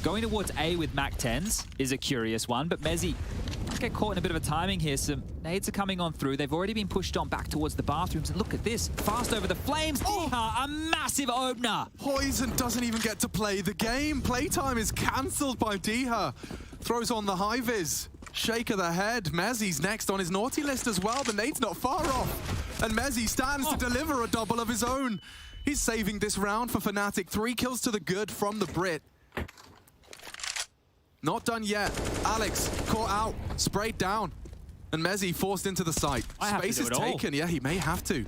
Going towards A with Mag 10s is a curious one, but Mezzi might get caught in a bit of a timing here. Some nades are coming on through. They've already been pushed on back towards the bathrooms, and look at this. Fast over the flames. A massive opener. Poison doesn't even get to play the game. Playtime is cancelled by Diha. Throws on the high-vis. Shake of the head. Mezzi's next on his naughty list as well. The nade's not far off. And Mezzi stands to deliver a double of his own. He's saving this round for Fnatic. 3 kills to the good from the Brit. Not done yet. Alex caught out, sprayed down, and Mezzi forced into the site. Space is taken. Yeah, he may have to.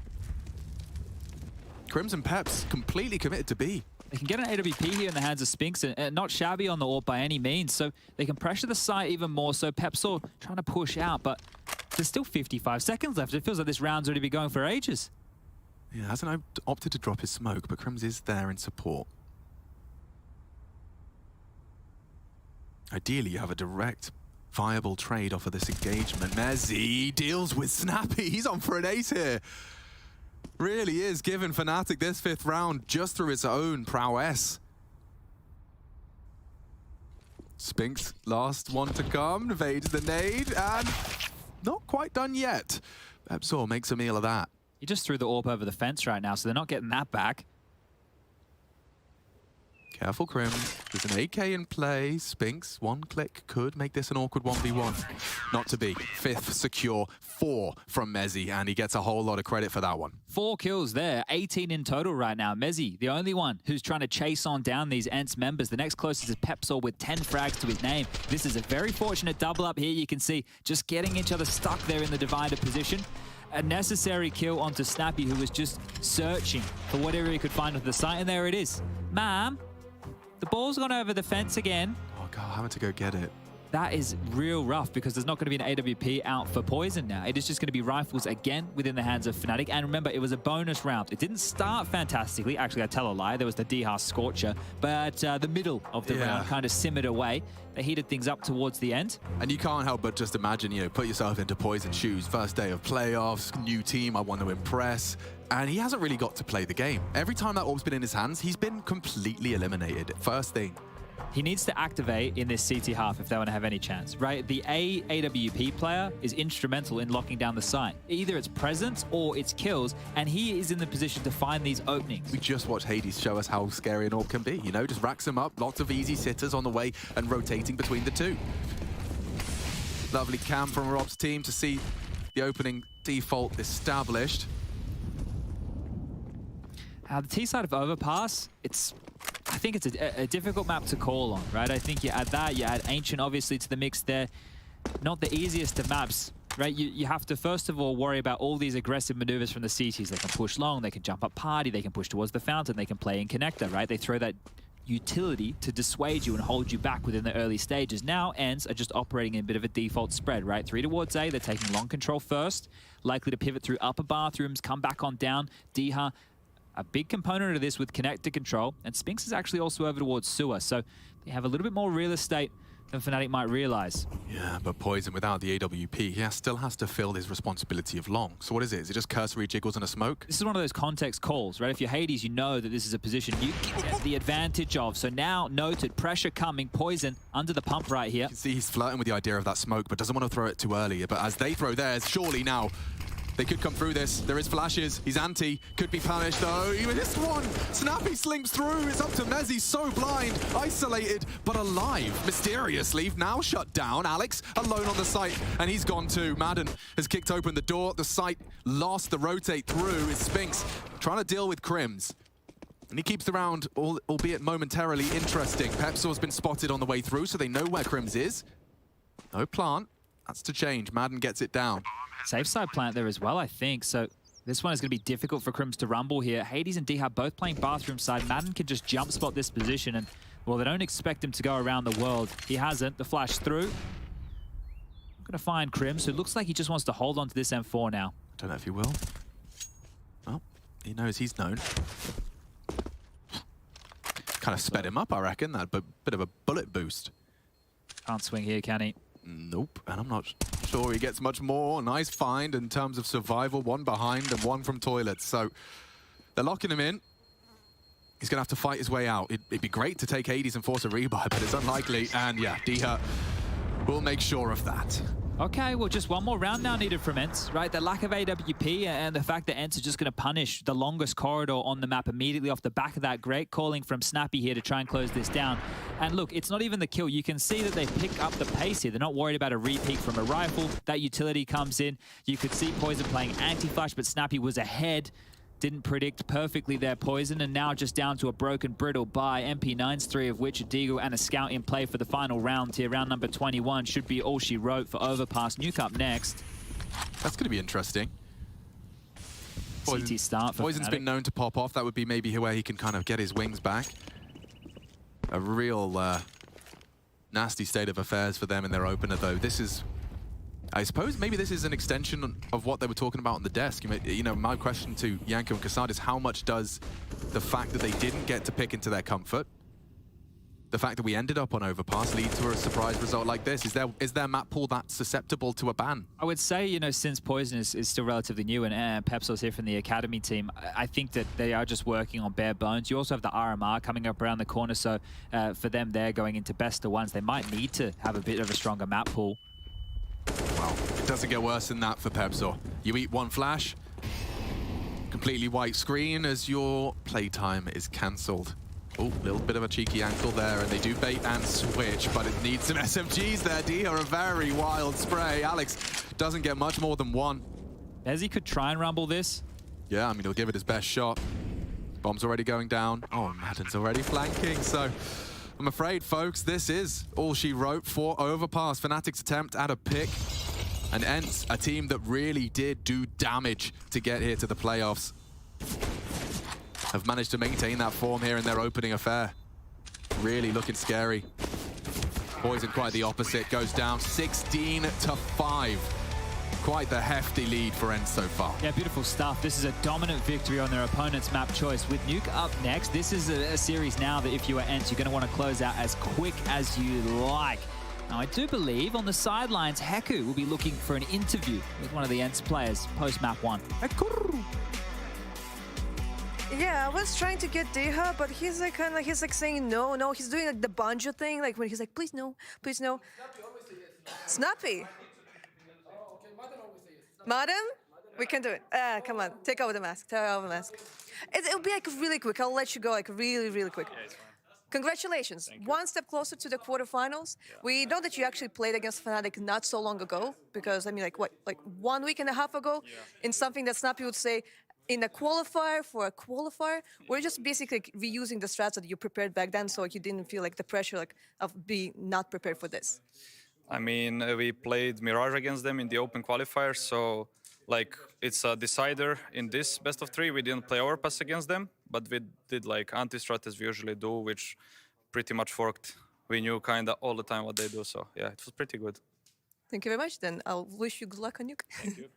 Crimson Peps completely committed to B. They can get an AWP here in the hands of Spinks, and not shabby on the AWP by any means, so they can pressure the site even more. So Pepsor trying to push out, but there's still 55 seconds left. It feels like this round's already been going for ages. Yeah, hasn't opted to drop his smoke, but Crims is there in support. Ideally, you have a direct, viable trade off of this engagement. Mezzi deals with Snappy. He's on for an ace here. Really is giving Fnatic this 5th round just through his own prowess. Spinks, last one to come, evades the nade, and not quite done yet. Pepsor makes a meal of that. He just threw the AWP over the fence right now, so they're not getting that back. Careful, Crim. There's an AK in play. Spinks, 1 click could make this an awkward 1v1. Not to be. 5th secure, 4 from Mezzi, and he gets a whole lot of credit for that one. 4 kills there, 18 in total right now. Mezzi, the only one who's trying to chase on down these ENCE members. The next closest is Pepsor with 10 frags to his name. This is a very fortunate double up here. You can see just getting each other stuck there in the divided position. A necessary kill onto Snappy, who was just searching for whatever he could find on the site, and there it is. Ma'am, the ball's gone over the fence again. Oh, God, having to go get it. That is real rough because there's not going to be an AWP out for Poison now. It is just going to be rifles again within the hands of Fnatic. And remember, it was a bonus round. It didn't start fantastically. Actually, I tell a lie. There was the Diha Scorcher. But the middle of the round kind of simmered away. They heated things up towards the end. And you can't help but just imagine, you know, put yourself into Poison's shoes. First day of playoffs, new team, I want to impress. And he hasn't really got to play the game. Every time that orb's been in his hands, he's been completely eliminated. First thing. He needs to activate in this CT half if they want to have any chance, right? The AWP player is instrumental in locking down the site. Either it's presence or it's kills, and he is in the position to find these openings. We just watched Hades show us how scary an orb can be, you know? Just racks him up, lots of easy sitters on the way and rotating between the two. Lovely cam from Rob's team to see the opening default established. The T side of Overpass, I think it's a difficult map to call on, right? I think you add that, you add Ancient obviously to the mix there. Not the easiest of maps, right? You have to first of all worry about all these aggressive maneuvers from the CTs. They can push long, they can jump up party, they can push towards the fountain, they can play in connector, right? They throw that utility to dissuade you and hold you back within the early stages. Now, ENCE are just operating in a bit of a default spread, right? 3 towards A, they're taking long control first, likely to pivot through upper bathrooms, come back on down. Diha, a big component of this with connector control, and Spinks is actually also over towards sewer, so they have a little bit more real estate than Fnatic might realize. Yeah, but Poison without the AWP, he still has to fill his responsibility of long. So what is it? Is it just cursory jiggles and a smoke? This is one of those context calls, right? If you're Hades, you know that this is a position you get the advantage of. So now, noted, pressure coming, Poison under the pump right here. You can see he's flirting with the idea of that smoke, but doesn't want to throw it too early. But as they throw theirs, surely now, they could come through this. There is flashes. He's anti. Could be punished, though. Even this one. Snappy slinks through. It's up to Mezzi. So blind. Isolated, but alive. Mysteriously, now shut down. Alex alone on the site, and he's gone too. Madden has kicked open the door. The site lost the rotate through. It's Spinks trying to deal with Crims. And he keeps the round, albeit momentarily, interesting. Pepsor's been spotted on the way through, so they know where Crims is. No plant. That's to change. Madden gets it down. Safe side plant there as well, I think. So this one is going to be difficult for Crims to rumble here. Hades and D-Hub both playing bathroom side. Madden can just jump spot this position, and, well, they don't expect him to go around the world. He hasn't. The flash through. I'm going to find Crims, who looks like he just wants to hold on to this M4 now. I don't know if he will. Well, he knows he's known. Kind of sped him up, I reckon. That bit of a bullet boost. Can't swing here, can he? Nope, and I'm not sure he gets much more. Nice find in terms of survival. One behind and one from toilets. So they're locking him in. He's going to have to fight his way out. It'd be great to take Hades and force a rebuy, but it's unlikely. And yeah, D-Hub will make sure of that. Okay, well, just one more round now needed from ENCE, right? The lack of AWP and the fact that ENCE is just going to punish the longest corridor on the map immediately off the back of that. Great calling from Snappy here to try and close this down. And look, it's not even the kill. You can see that they pick up the pace here. They're not worried about a repeat from a rifle. That utility comes in. You could see Poison playing anti-flash, but Snappy was ahead. Didn't predict perfectly their Poison, and now just down to a broken brittle buy. MP9's 3 of which a Deagle and a Scout in play for the final round here. Round number 21 should be all she wrote for Overpass. Nuke up next. That's going to be interesting. CT start for Poison's Fnatic. been known to pop off. That would be maybe where he can kind of get his wings back. A real nasty state of affairs for them in their opener, though. This is... I suppose maybe this is an extension of what they were talking about on the desk. You know, my question to Janko and Kassad is how much does the fact that they didn't get to pick into their comfort, the fact that we ended up on Overpass, lead to a surprise result like this? Is their map pool that susceptible to a ban? I would say, you know, since Poison is still relatively new and Pepso's here from the Academy team, I think that they are just working on bare bones. You also have the RMR coming up around the corner, so for them, they're going into best of ones. They might need to have a bit of a stronger map pool. Well, it doesn't get worse than that for Pepsor. You eat one flash, completely white screen as your playtime is cancelled. Oh, little bit of a cheeky ankle there, and they do bait and switch, but it needs some SMGs there. D are a very wild spray. Alex doesn't get much more than one. Ezzy could try and rumble this. Yeah, I mean, he'll give it his best shot. Bomb's already going down. Oh, Madden's already flanking, so... I'm afraid, folks, this is all she wrote for Overpass. Fnatic's attempt at a pick. And ENCE, a team that really did do damage to get here to the playoffs, have managed to maintain that form here in their opening affair. Really looking scary. Poison quite the opposite, goes down 16-5. Quite the hefty lead for ENCE so far. Yeah, beautiful stuff. This is a dominant victory on their opponent's map choice. With Nuke up next, this is a series now that if you are ENCE, you're going to want to close out as quick as you like. Now, I do believe on the sidelines, Heku will be looking for an interview with one of the ENCE players post-map 1. Yeah, I was trying to get D-Hub, but he's like kind of he's like saying no. He's doing like the banjo thing, like when he's like, please no, please no. Snappy. Madam, we can do it. Come on, take over the mask. Take over the mask. It'll be like really quick. I'll let you go like really quick. Congratulations. One step closer to the quarterfinals. Yeah. We know that you actually played against Fnatic not so long ago, because I mean, like 1 week and a half ago, in something that Snappy would say, in a qualifier for a qualifier, we're just basically reusing the strats that you prepared back then, so you didn't feel like the pressure of being not prepared for this. I mean, we played Mirage against them in the open qualifier, so like it's a decider in this best of 3. We didn't play Overpass against them, but we did like anti-strat as we usually do, which pretty much worked. We knew kind of all the time what they do, so yeah, it was pretty good. Thank you very much. Then I'll wish you good luck on Nuke. Thank you.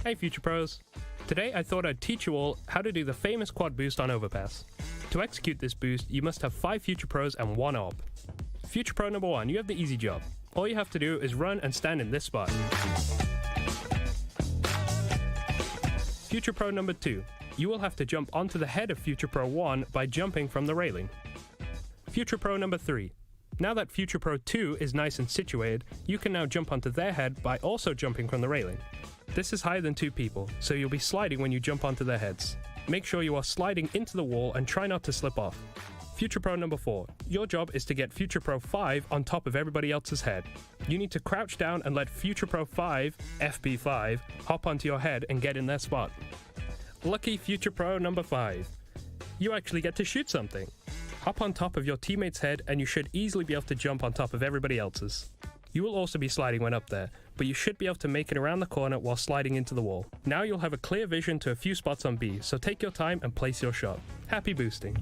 Hey Future Pros! Today I thought I'd teach you all how to do the famous quad boost on overpass. To execute this boost, you must have 5 Future Pros and 1 AWP. Future Pro number 1, you have the easy job. All you have to do is run and stand in this spot. Future Pro number 2, you will have to jump onto the head of Future Pro 1 by jumping from the railing. Future Pro number 3, now that Future Pro 2 is nice and situated, you can now jump onto their head by also jumping from the railing. This is higher than 2 people, so you'll be sliding when you jump onto their heads. Make sure you are sliding into the wall and try not to slip off. Future Pro number 4, your job is to get Future Pro 5 on top of everybody else's head. You need to crouch down and let Future Pro 5, FP5, hop onto your head and get in their spot. Lucky Future Pro number 5, you actually get to shoot something. Hop on top of your teammate's head and you should easily be able to jump on top of everybody else's. You will also be sliding when up there, but you should be able to make it around the corner while sliding into the wall. Now you'll have a clear vision to a few spots on B, so take your time and place your shot. Happy boosting!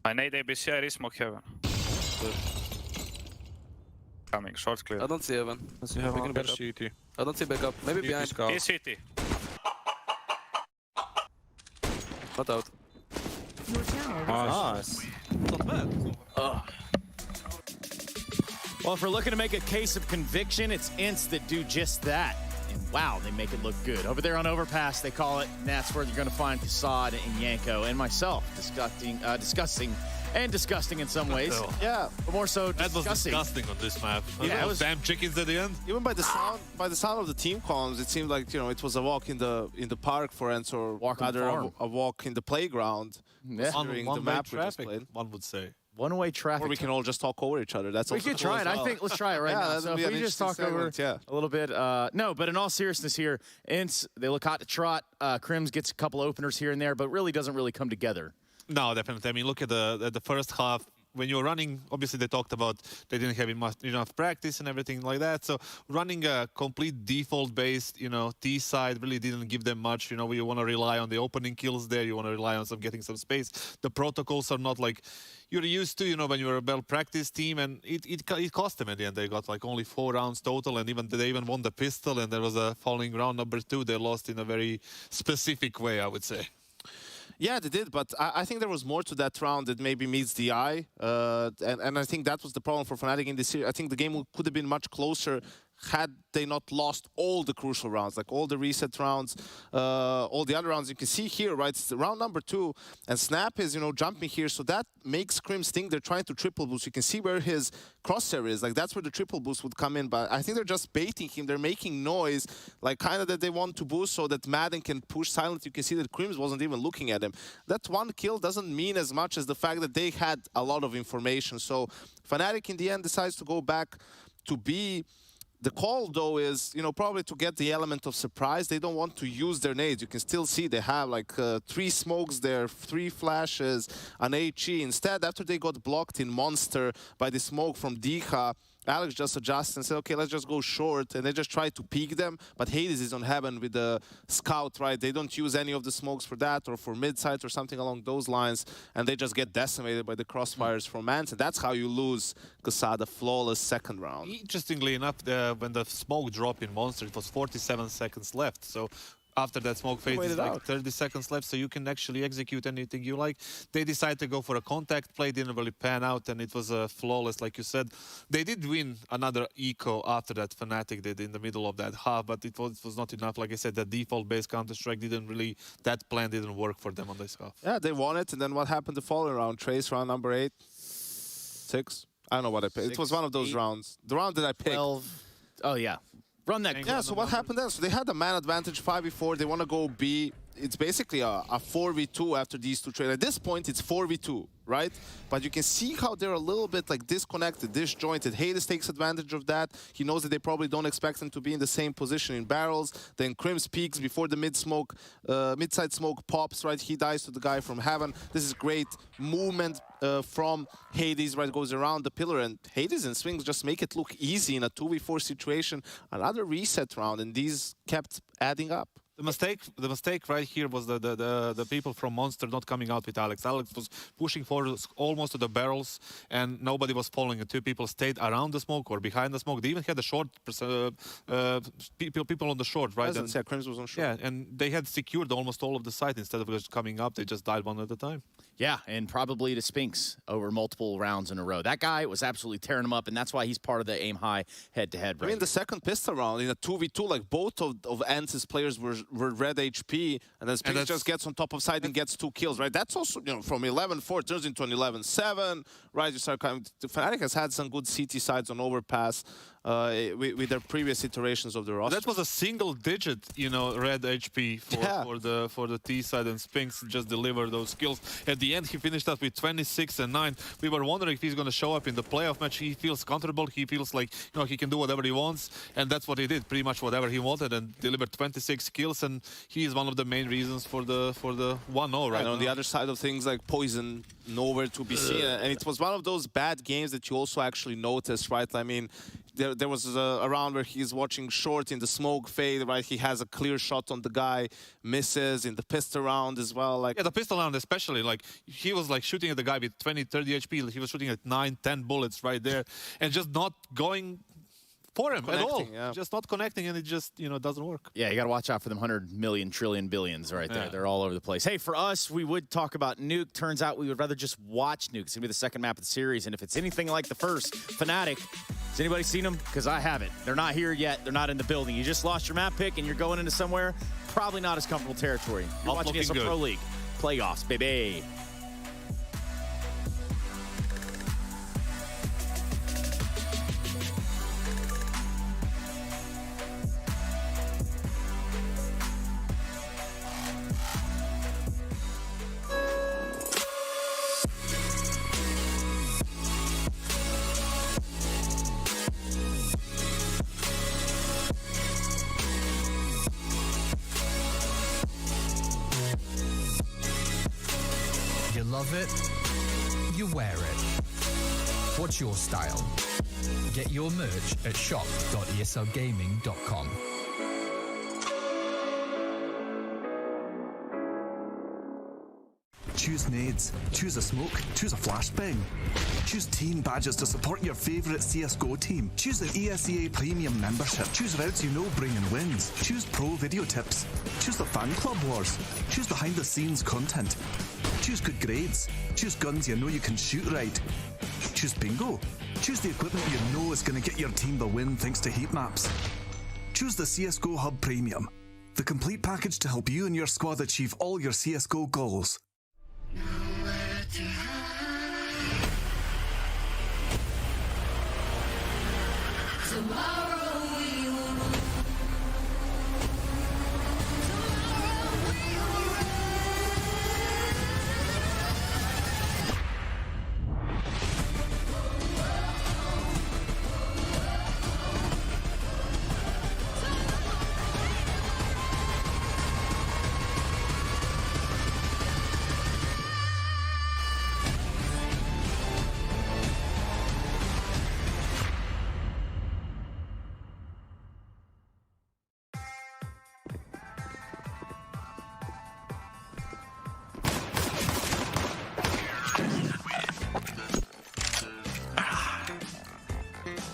I need ABC, I smoke heaven. Coming, short clear. I don't see heaven. I see heaven. Back up. CT. I don't see backup. Maybe behind. He's CT. Not out. Nice. Not bad. Well, if we're looking to make a case of conviction, it's ENCE that do just that. And wow, they make it look good. Over there on Overpass, they call it, and that's where you're going to find Kassad and Yanko and myself disgusting in some ways. Yeah, but more so that was disgusting on this map. Yeah, those damn chickens at the end. Even by the sound of the team comms, it seemed like it was a walk in the park for ENCE, or rather a walk in the playground. Yeah. Considering the map we just played. One would say. One-way traffic. Or we can all just talk over each other. That's we could try it. I think let's try it right now. So if we just talk over a little bit. No, but in all seriousness here, ENCE, they look hot to trot. Crims gets a couple openers here and there, but really doesn't really come together. No, definitely. I mean, look at the first half. When you're running, obviously they talked about they didn't have enough practice and everything like that. So running a complete default-based, T side really didn't give them much. You want to rely on the opening kills there. You want to rely on getting some space. The protocols are not like you're used to, when you're a well-practiced team, and it cost them at the end. They got like only 4 rounds total, and they even won the pistol, and there was a falling round number 2. They lost in a very specific way, I would say. Yeah, they did, but I think there was more to that round that maybe meets the eye, and I think that was the problem for Fnatic in this series. I think the game could have been much closer had they not lost all the crucial rounds, like all the reset rounds, all the other rounds. You can see here, right, it's round number 2, and Snap is, you know, jumping here, so that makes Crims think they're trying to triple boost. You can see where his crosshair is, like that's where the triple boost would come in, but I think they're just baiting him. They're making noise, like kind of that they want to boost so that Madden can push silent. You can see that Crims wasn't even looking at him. That one kill doesn't mean as much as the fact that they had a lot of information. So Fnatic in the end decides to go back to B. The call, though, is, you know, probably to get the element of surprise. They don't want to use their nades. You can still see they have like 3 smokes there, 3 flashes, an HE. Instead, after they got blocked in Monster by the smoke from Diha, Alex just adjusted and said, okay, let's just go short. And they just try to peek them. But Hades is on heaven with the scout, right? They don't use any of the smokes for that or for mid-site or something along those lines. And they just get decimated by the crossfires from ENCE. And that's how you lose Casada, flawless second round. Interestingly enough, when the smoke dropped in Monster, it was 47 seconds left. So after that smoke phase, it's like 30 seconds left, so you can actually execute anything you like. They decided to go for a contact play, didn't really pan out, and it was flawless, like you said. They did win another eco after that, Fnatic did in the middle of that half, but it was not enough. Like I said, the default-based Counter-Strike didn't really, that plan didn't work for them on this half. Yeah, they won it, and then what happened the following round? Trace, round number 8, 6? I don't know what I picked. It was one of those rounds. The round that I picked. 12. Oh, yeah. Run that. Yeah, so what happened then? So they had a man advantage 5v4. They want to go B. It's basically a 4v2 after these two trades. At this point, it's 4v2, right? But you can see how they're a little bit like disconnected, disjointed. Hades takes advantage of that. He knows that they probably don't expect him to be in the same position in barrels. Then Crims peaks before the mid-side smoke pops, right? He dies to the guy from heaven. This is great movement from Hades, right? Goes around the pillar, and Hades and Swings just make it look easy in a 2v4 situation. Another reset round, and these kept adding up. The mistake right here was the people from Monster not coming out with Alex. Alex was pushing forward almost to the barrels, and nobody was following it. 2 people stayed around the smoke or behind the smoke. They even had the short people on the short, right? Yeah, Crims was on short. Yeah, and they had secured almost all of the site. Instead of just coming up, they just died one at a time. Yeah, and probably to Spinks over multiple rounds in a row. That guy was absolutely tearing him up, and that's why he's part of the aim high head-to-head. I mean, the second pistol round in a 2v2, like both of ENCE's players were red HP, and then Spinks just gets on top of side and gets 2 kills, right? That's also, you know, from 11-4 turns into an 11-7, right? You start kind of, Fnatic has had some good CT sides on overpass with their previous iterations of the roster. That was a single-digit, you know, red HP for the T side, and Spinks just delivered those kills. At the end, he finished up with 26 and 9. We were wondering if he's going to show up in the playoff match. He feels comfortable. He feels like, you know, he can do whatever he wants, and that's what he did. Pretty much whatever he wanted, and delivered 26 kills. And he is one of the main reasons for the 1-0 right now. On the other side of things, like Poison, nowhere to be seen, and it was one of those bad games that you also actually noticed, right? I mean, there was a round where he's watching short in the smoke fade, right? He has a clear shot on the guy, misses in the pistol round as well. Like, yeah, the pistol round especially, like he was like shooting at the guy with 20, 30 HP. He was shooting at 9, 10 bullets right there, and just not going for him at all. Yeah. Just not connecting, and it just, you know, doesn't work. Yeah, you got to watch out for them 100 million, trillion, billions right there. They're all over the place. Hey, for us, we would talk about Nuke. Turns out we would rather just watch Nuke. It's going to be the second map of the series, and if it's anything like the first, Fnatic, has anybody seen them? Because I haven't. They're not here yet. They're not in the building. You just lost your map pick, and you're going into somewhere probably not as comfortable territory. You're watching ESL Pro League playoffs, baby. Love it, you wear it. What's your style? Get your merch at shop.eslgaming.com. Choose nades, choose a smoke, choose a flashbang. Choose team badges to support your favourite CSGO team. Choose an ESEA Premium membership. Choose routes you know bring in wins. Choose pro video tips. Choose the fan club wars. Choose behind the scenes content. Choose good grades. Choose guns you know you can shoot right. Choose Choose Bingo. Choose the equipment you know is going to get your team the win thanks to heat maps. Choose the CSGO Hub Premium, the complete package to help you and your squad achieve all your CSGO goals.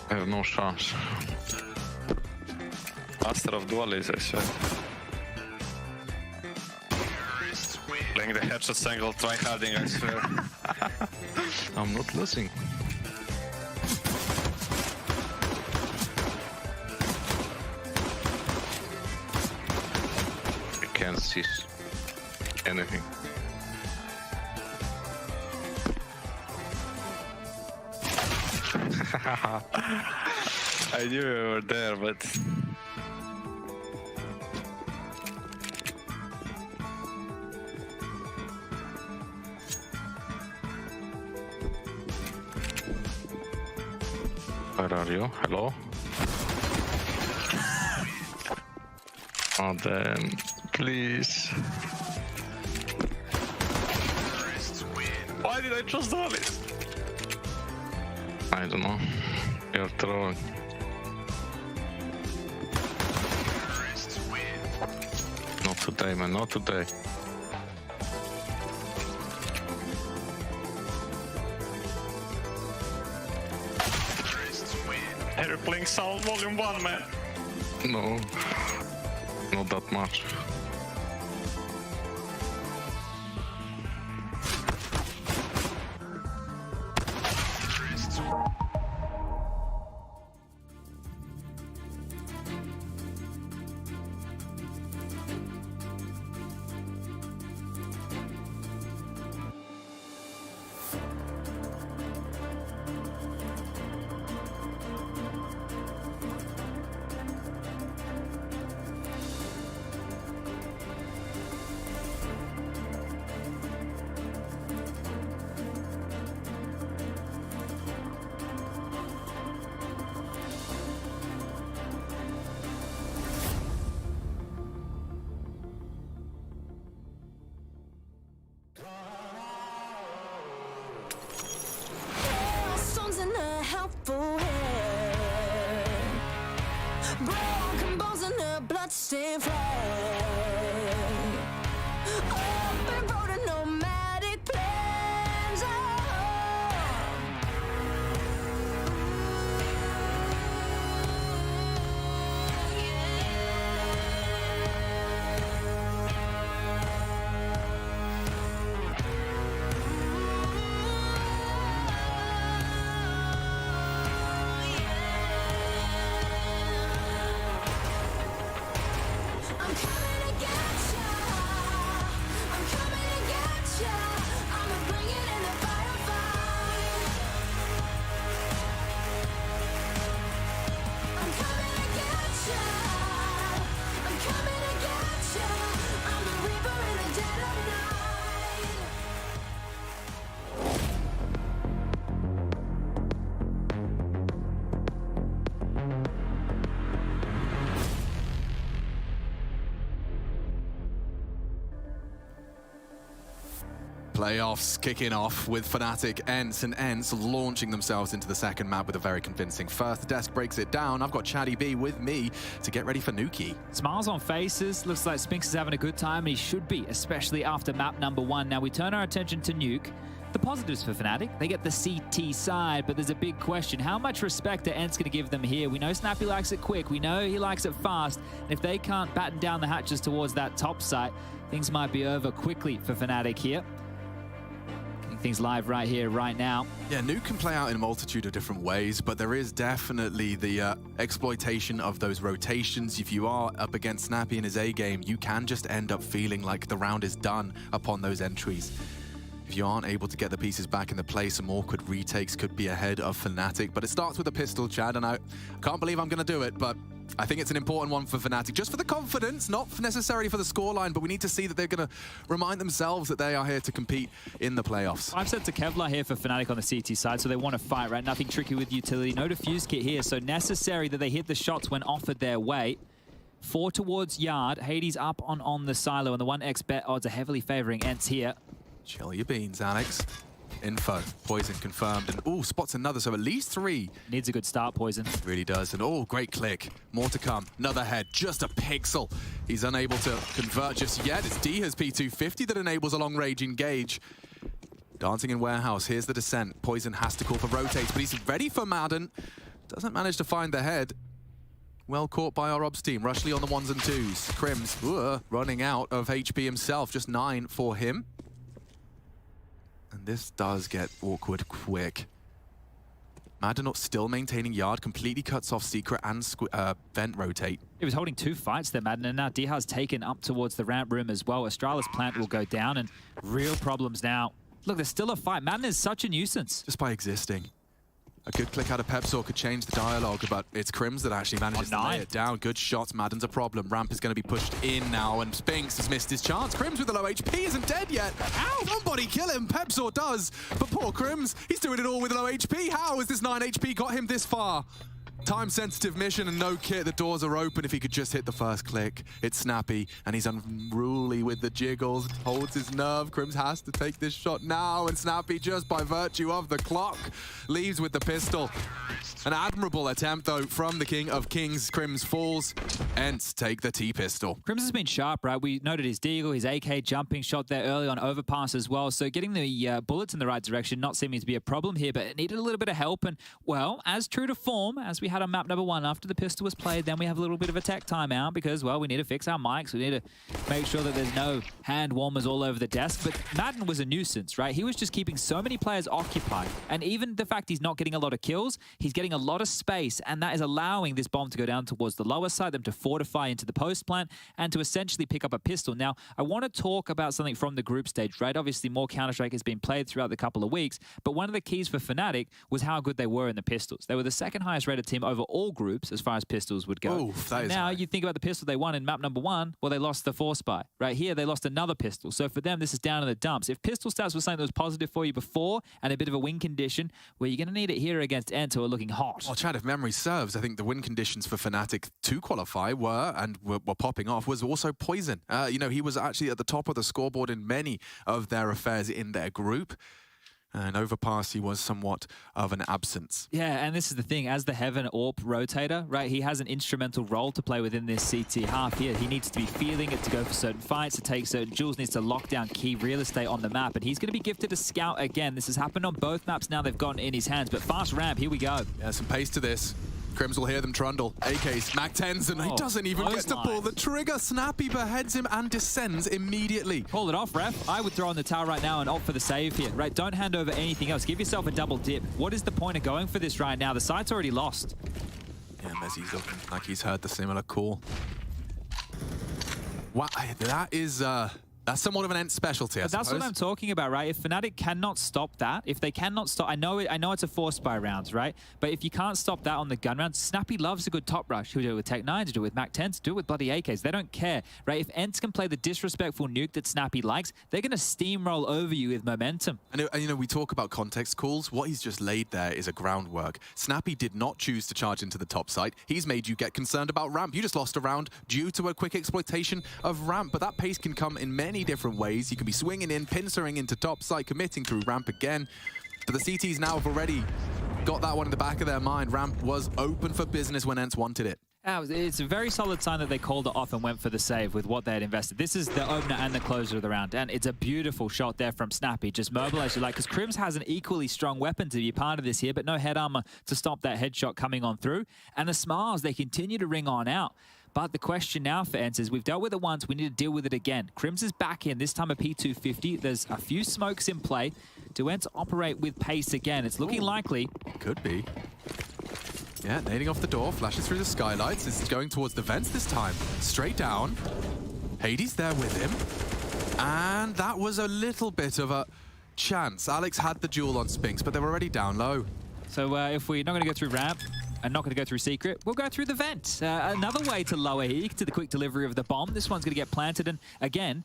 I have no chance. Master of Dualies, I swear. Playing the headshot angle, tryharding, I swear. I'm not losing. I can't see anything. I knew you were there, but... Where are you? Hello? Oh damn, please. Why did I choose Dualies? I don't know. You're trolling. Not today, man, not today. Are you playing Sound Volume 1, man? No, not that much. Broken bones and a bloodstained flag. Open road and nomadic plans. Playoffs kicking off with Fnatic, ENCE, and ENCE launching themselves into the second map with a very convincing first. The desk breaks it down. I've got Chatty B with me to get ready for Nuki. Smiles on faces. Looks like Spinks is having a good time, and he should be, especially after map number 1. Now we turn our attention to Nuke. The positives for Fnatic, they get the CT side, but there's a big question. How much respect are ENCE going to give them here? We know Snappy likes it quick. We know he likes it fast. And if they can't batten down the hatches towards that top site, things might be over quickly for Fnatic here. things live right here, right now. Yeah, Nuke can play out in a multitude of different ways, but there is definitely the exploitation of those rotations. If you are up against Snappy in his A game, you can just end up feeling like the round is done upon those entries. If you aren't able to get the pieces back into play, some awkward retakes could be ahead of Fnatic. But it starts with a pistol, Chad, and I can't believe I'm going to do it, but I think it's an important one for Fnatic, just for the confidence, not necessarily for the scoreline, but we need to see that they're going to remind themselves that they are here to compete in the playoffs. I've said to Kevlar here for Fnatic on the CT side, so they want to fight, right? Nothing tricky with utility, no defuse kit here, so necessary that they hit the shots when offered their way. 4 towards Yard, Hades up on the silo, and the 1x bet odds are heavily favoring ENCE here. Chill your beans, Alex. Info. Poison confirmed. And, ooh, spots another, so at least 3. Needs a good start, Poison. Really does. And, oh, great click. More to come. Another head. Just a pixel. He's unable to convert just yet. It's Diha's P250 that enables a long-range engage. Dancing in Warehouse. Here's the descent. Poison has to call for rotates, but he's ready for Madden. Doesn't manage to find the head. Well caught by our Obs team. Rushley on the 1s and 2s. Crims running out of HP himself. Just 9 for him. And this does get awkward quick. Madden still maintaining Yard, completely cuts off Secret and Vent rotate. He was holding 2 fights there, Madden, and now Diha's taken up towards the ramp room as well. Astralis plant will go down, and real problems now. Look, there's still a fight. Madden is such a nuisance. Just by existing. A good click out of Pepsor could change the dialogue, but it's Crims that actually manages to lay it down. Good shots. Madden's a problem. Ramp is going to be pushed in now, and Spinks has missed his chance. Crims with the low HP isn't dead yet. Ow! Somebody kill him. Pepsor does, but poor Crims, he's doing it all with low HP. How has this 9 HP got him this far? Time-sensitive mission and no kit. The doors are open if he could just hit the first click. It's Snappy, and he's unruly with the jiggles. Holds his nerve. Crims has to take this shot now, and Snappy, just by virtue of the clock, leaves with the pistol. An admirable attempt, though, from the King of Kings. Crims falls. ENCE take the T-pistol. Crims has been sharp, right? We noted his deagle, his AK jumping shot there early on overpass as well. So getting the bullets in the right direction, not seeming to be a problem here, but it needed a little bit of help. And, well, as true to form, as we had on map number 1, after the pistol was played, then we have a little bit of a tech timeout because, well, we need to fix our mics. We need to make sure that there's no hand warmers all over the desk. But Madden was a nuisance, right? He was just keeping so many players occupied. And even the fact he's not getting a lot of kills, he's getting a lot of space, and that is allowing this bomb to go down towards the lower side, them to fortify into the post plant, and to essentially pick up a pistol. Now, I want to talk about something from the group stage, right? Obviously, more Counter-Strike has been played throughout the couple of weeks, but one of the keys for Fnatic was how good they were in the pistols. They were the second highest rated team over all groups as far as pistols would go. Oof, that is now, high. you think about the pistol they won in map number 1, well, they lost the 4-spy. Right here, they lost another pistol. So for them, this is down in the dumps. If pistol stats was something that was positive for you before and a bit of a win condition, well, you're going to need it here against ENCE, who are looking hot. Well, Chad, if memory serves, I think the win conditions for Fnatic to qualify were popping off was also Poison. You know, he was actually at the top of the scoreboard in many of their affairs in their group. And Overpass, he was somewhat of an absence. Yeah, and this is the thing. As the Heaven AWP rotator, right, he has an instrumental role to play within this CT half here. He needs to be feeling it to go for certain fights, to take certain jewels, needs to lock down key real estate on the map. And he's going to be gifted a scout again. This has happened on both maps now. They've gotten in his hands. But fast ramp, here we go. Yeah, some pace to this. Crims will hear them trundle. AKs, Mac 10s, and he doesn't even get to pull the trigger. Snappy beheads him and descends immediately. Call it off, ref. I would throw on the tower right now and opt for the save here. Right, don't hand over anything else. Give yourself a double dip. What is the point of going for this right now? The site's already lost. Yeah, Mezzi's looking like he's heard the similar call. Wow, that is... That's somewhat of an ENCE specialty, I But that's suppose. what I'm talking about, right? If Fnatic cannot stop that, if they cannot stop... I know it's a 4-spy round, right? But if you can't stop that on the gun round, Snappy loves a good top rush. He'll do it with Tech 9s, he'll do it with Mac 10s, do it with bloody AKs. They don't care, right? If ENCE can play the disrespectful nuke that Snappy likes, they're going to steamroll over you with momentum. And you know, we talk about context calls. What he's just laid there is a groundwork. Snappy did not choose to charge into the top side. He's made you get concerned about ramp. You just lost a round due to a quick exploitation of ramp. But that pace can come in many different ways. You can be swinging in, pincering into top side, committing through ramp again. But the CTs now have already got that one in the back of their mind. Ramp was open for business when ENCE wanted it. It's a very solid sign that they called it off and went for the save with what they had invested. This is the opener and the closer of the round, and it's a beautiful shot there from Snappy. Just mobilized you like, because Crims has an equally strong weapon to be part of this here, but no head armor to stop that headshot coming on through. And the smiles, they continue to ring on out. But the question now for ENCE is we've dealt with it once, we need to deal with it again. Crims is back in, this time a P250. There's a few smokes in play. Do ENCE operate with pace again? It's looking likely. Could be. Yeah, nading off the door, flashes through the skylights. It's going towards the vents this time. Straight down. Hades there with him. And that was a little bit of a chance. Alex had the duel on Spinks, but they were already down low. So if we're not going to go through ramp and not going to go through secret, we'll go through the vent. Another way to lower here to the quick delivery of the bomb. This one's going to get planted. And again,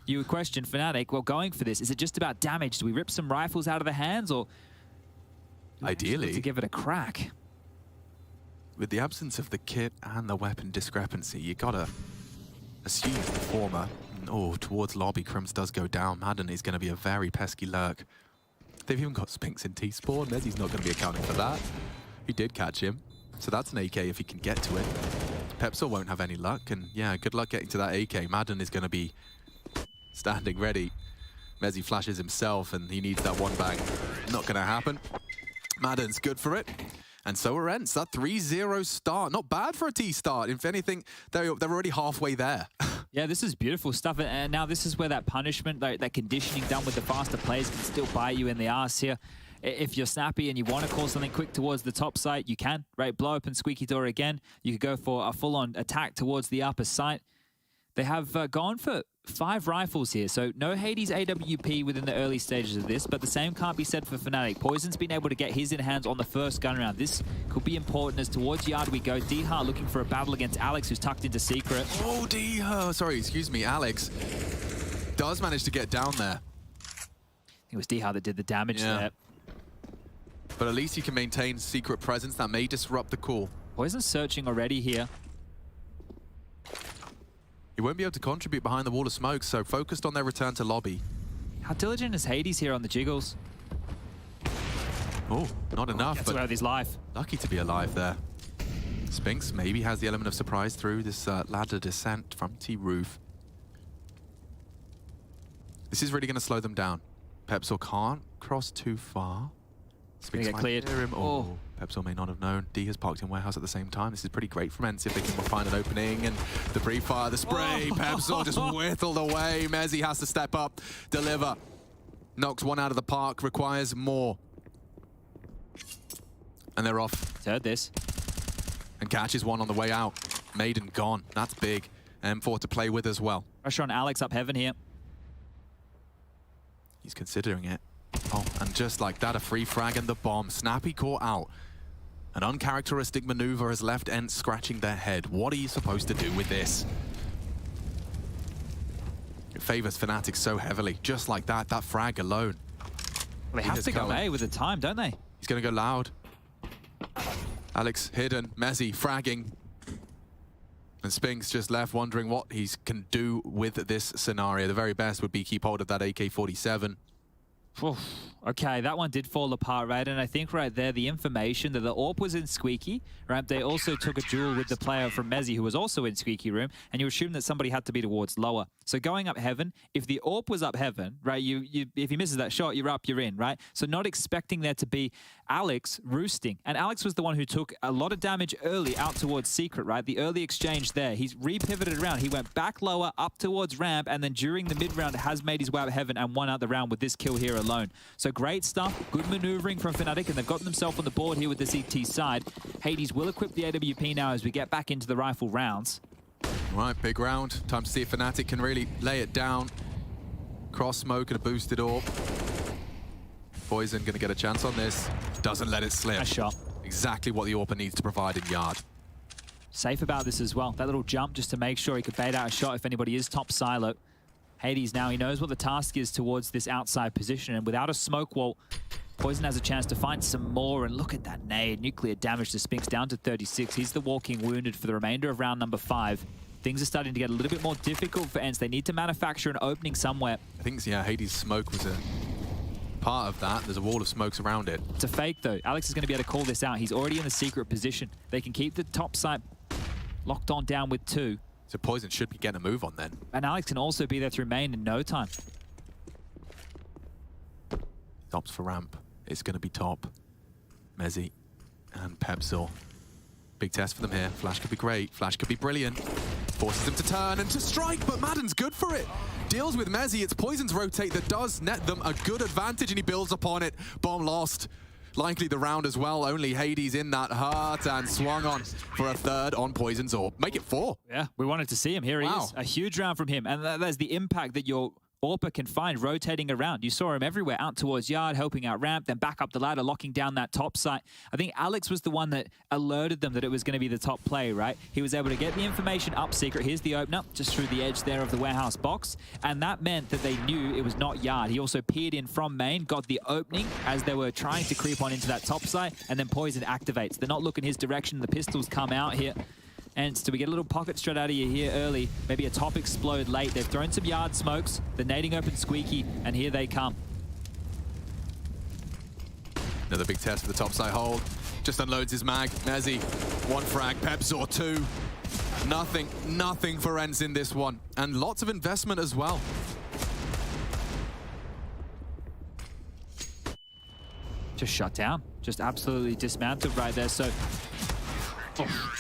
you would question Fnatic, well, going for this, is it just about damage? Do we rip some rifles out of the hands, or ideally to give it a crack? With the absence of the kit and the weapon discrepancy, you gotta assume the former. Oh, towards lobby, Crims does go down. Madden is going to be a very pesky lurk. They've even got Spinks in T-spawn. Mezzi's not going to be accounting for that. He did catch him, so that's an AK if he can get to it. Pepsor won't have any luck, and yeah, good luck getting to that AK. Madden is going to be standing ready. Mezzi flashes himself, and he needs that one bang. Not going to happen. Madden's good for it. And so are ENCE. That 3-0 start. Not bad for a T start. If anything, they're already halfway there. Yeah, this is beautiful stuff. And now this is where that punishment, that conditioning done with the faster plays can still bite you in the ass here. If you're snappy and you want to call something quick towards the top site, you can, right? Blow open Squeaky Door again. You could go for a full-on attack towards the upper site. They have gone for 5 rifles here, so no Hades AWP within the early stages of this, but the same can't be said for Fnatic. Poison's been able to get his in hands on the first gun round. This could be important as towards Yard we go. Dihar looking for a battle against Alex, who's tucked into secret. Oh, Dihar! Sorry, excuse me, Alex does manage to get down there. It was Dihar that did the damage there. But at least he can maintain secret presence. That may disrupt the call. Poison's searching already here. He won't be able to contribute behind the wall of smoke, so focused on their return to lobby. How diligent is Hades here on the jiggles? Oh, not enough. Gets away with his life. Lucky to be alive there. Spinks maybe has the element of surprise through this ladder descent from T-roof. This is really going to slow them down. Pepsor can't cross too far. Spinks get cleared. Him. Oh, Pepsor may not have known. D has parked in warehouse at the same time. This is pretty great from ENCE if they can find an opening. And the pre-fire, the spray. Pepsor just whittled away. Mezzi has to step up, deliver. Knocks one out of the park, requires more. And they're off. Heard this. And catches one on the way out. Maiden gone. That's big. M4 to play with as well. Pressure on Alex up heaven here. He's considering it. Oh, and just like that, a free frag and the bomb. Snappy caught out. An uncharacteristic maneuver has left ENCE scratching their head. What are you supposed to do with this? It favors Fnatic so heavily. Just like that, that frag alone. They have to go A with the time, don't they? He's going to go loud. Alex hidden, Mezzi fragging. And Spinks just left wondering what he can do with this scenario. The very best would be keep hold of that AK-47. Okay, that one did fall apart, right? And I think right there, the information that the AWP was in Squeaky, right? They also took a duel with the player from Mezzi, who was also in Squeaky room, and you assume that somebody had to be towards lower. So going up heaven, if the AWP was up heaven, right? If he misses that shot, you're up, you're in, right? So not expecting there to be Alex roosting. And Alex was the one who took a lot of damage early out towards secret, right? The early exchange there. He's re-pivoted around. He went back lower, up towards ramp, and then during the mid-round has made his way up heaven and won out the round with this kill here alone. So great stuff, good maneuvering from Fnatic, and they've got themselves on the board here with the CT side. Hades will equip the AWP now as we get back into the rifle rounds. Right, big round. Time to see if Fnatic can really lay it down. Cross smoke and a boosted AWP. Poison going to get a chance on this. Doesn't let it slip. Nice shot. Exactly what the AWP needs to provide in Yard. Safe about this as well. That little jump just to make sure he could bait out a shot if anybody is top silo. Hades now, he knows what the task is towards this outside position, and without a smoke wall, Poison has a chance to find some more, and look at that nade. Nuclear damage to Spinks down to 36. He's the walking wounded for the remainder of round number 5. Things are starting to get a little bit more difficult for ENCE. They need to manufacture an opening somewhere. I think, yeah, Hades' smoke was a part of that. There's a wall of smokes around it. It's a fake, though. Alex is going to be able to call this out. He's already in the secret position. They can keep the top side locked on down with 2. So Poison should be getting a move on then. And Alex can also be there through main in no time. Tops for ramp. It's going to be top. Mezzi and Pepsor. Big test for them here. Flash could be great. Flash could be brilliant. Forces him to turn and to strike, but Madden's good for it. Deals with Mezzi. It's Poison's rotate that does net them a good advantage, and he builds upon it. Bomb lost. Likely the round as well. Only Hades in that heart and swung on for a third on Poison's AWP. Make it 4. Yeah, we wanted to see him. Here he is. A huge round from him. And there's the impact that your AWPer can find rotating around. You saw him everywhere, out towards yard, helping out ramp, then back up the ladder, locking down that top site. I think Alex was the one that alerted them that it was going to be the top play, right? He was able to get the information up secret. Here's the opener, just through the edge there of the warehouse box. And that meant that they knew it was not yard. He also peered in from main, got the opening as they were trying to creep on into that top site, and then Poison activates. They're not looking his direction. The pistols come out here. ENCE, do we get a little pocket straight out of you here early? Maybe a top explode late. They've thrown some yard smokes. They're nading open Squeaky, and here they come. Another big test for the top side hold. Just unloads his mag. Mezzi, 1 frag. Pepzor 2. Nothing for ENCE in this one. And lots of investment as well. Just shut down. Just absolutely dismantled right there. So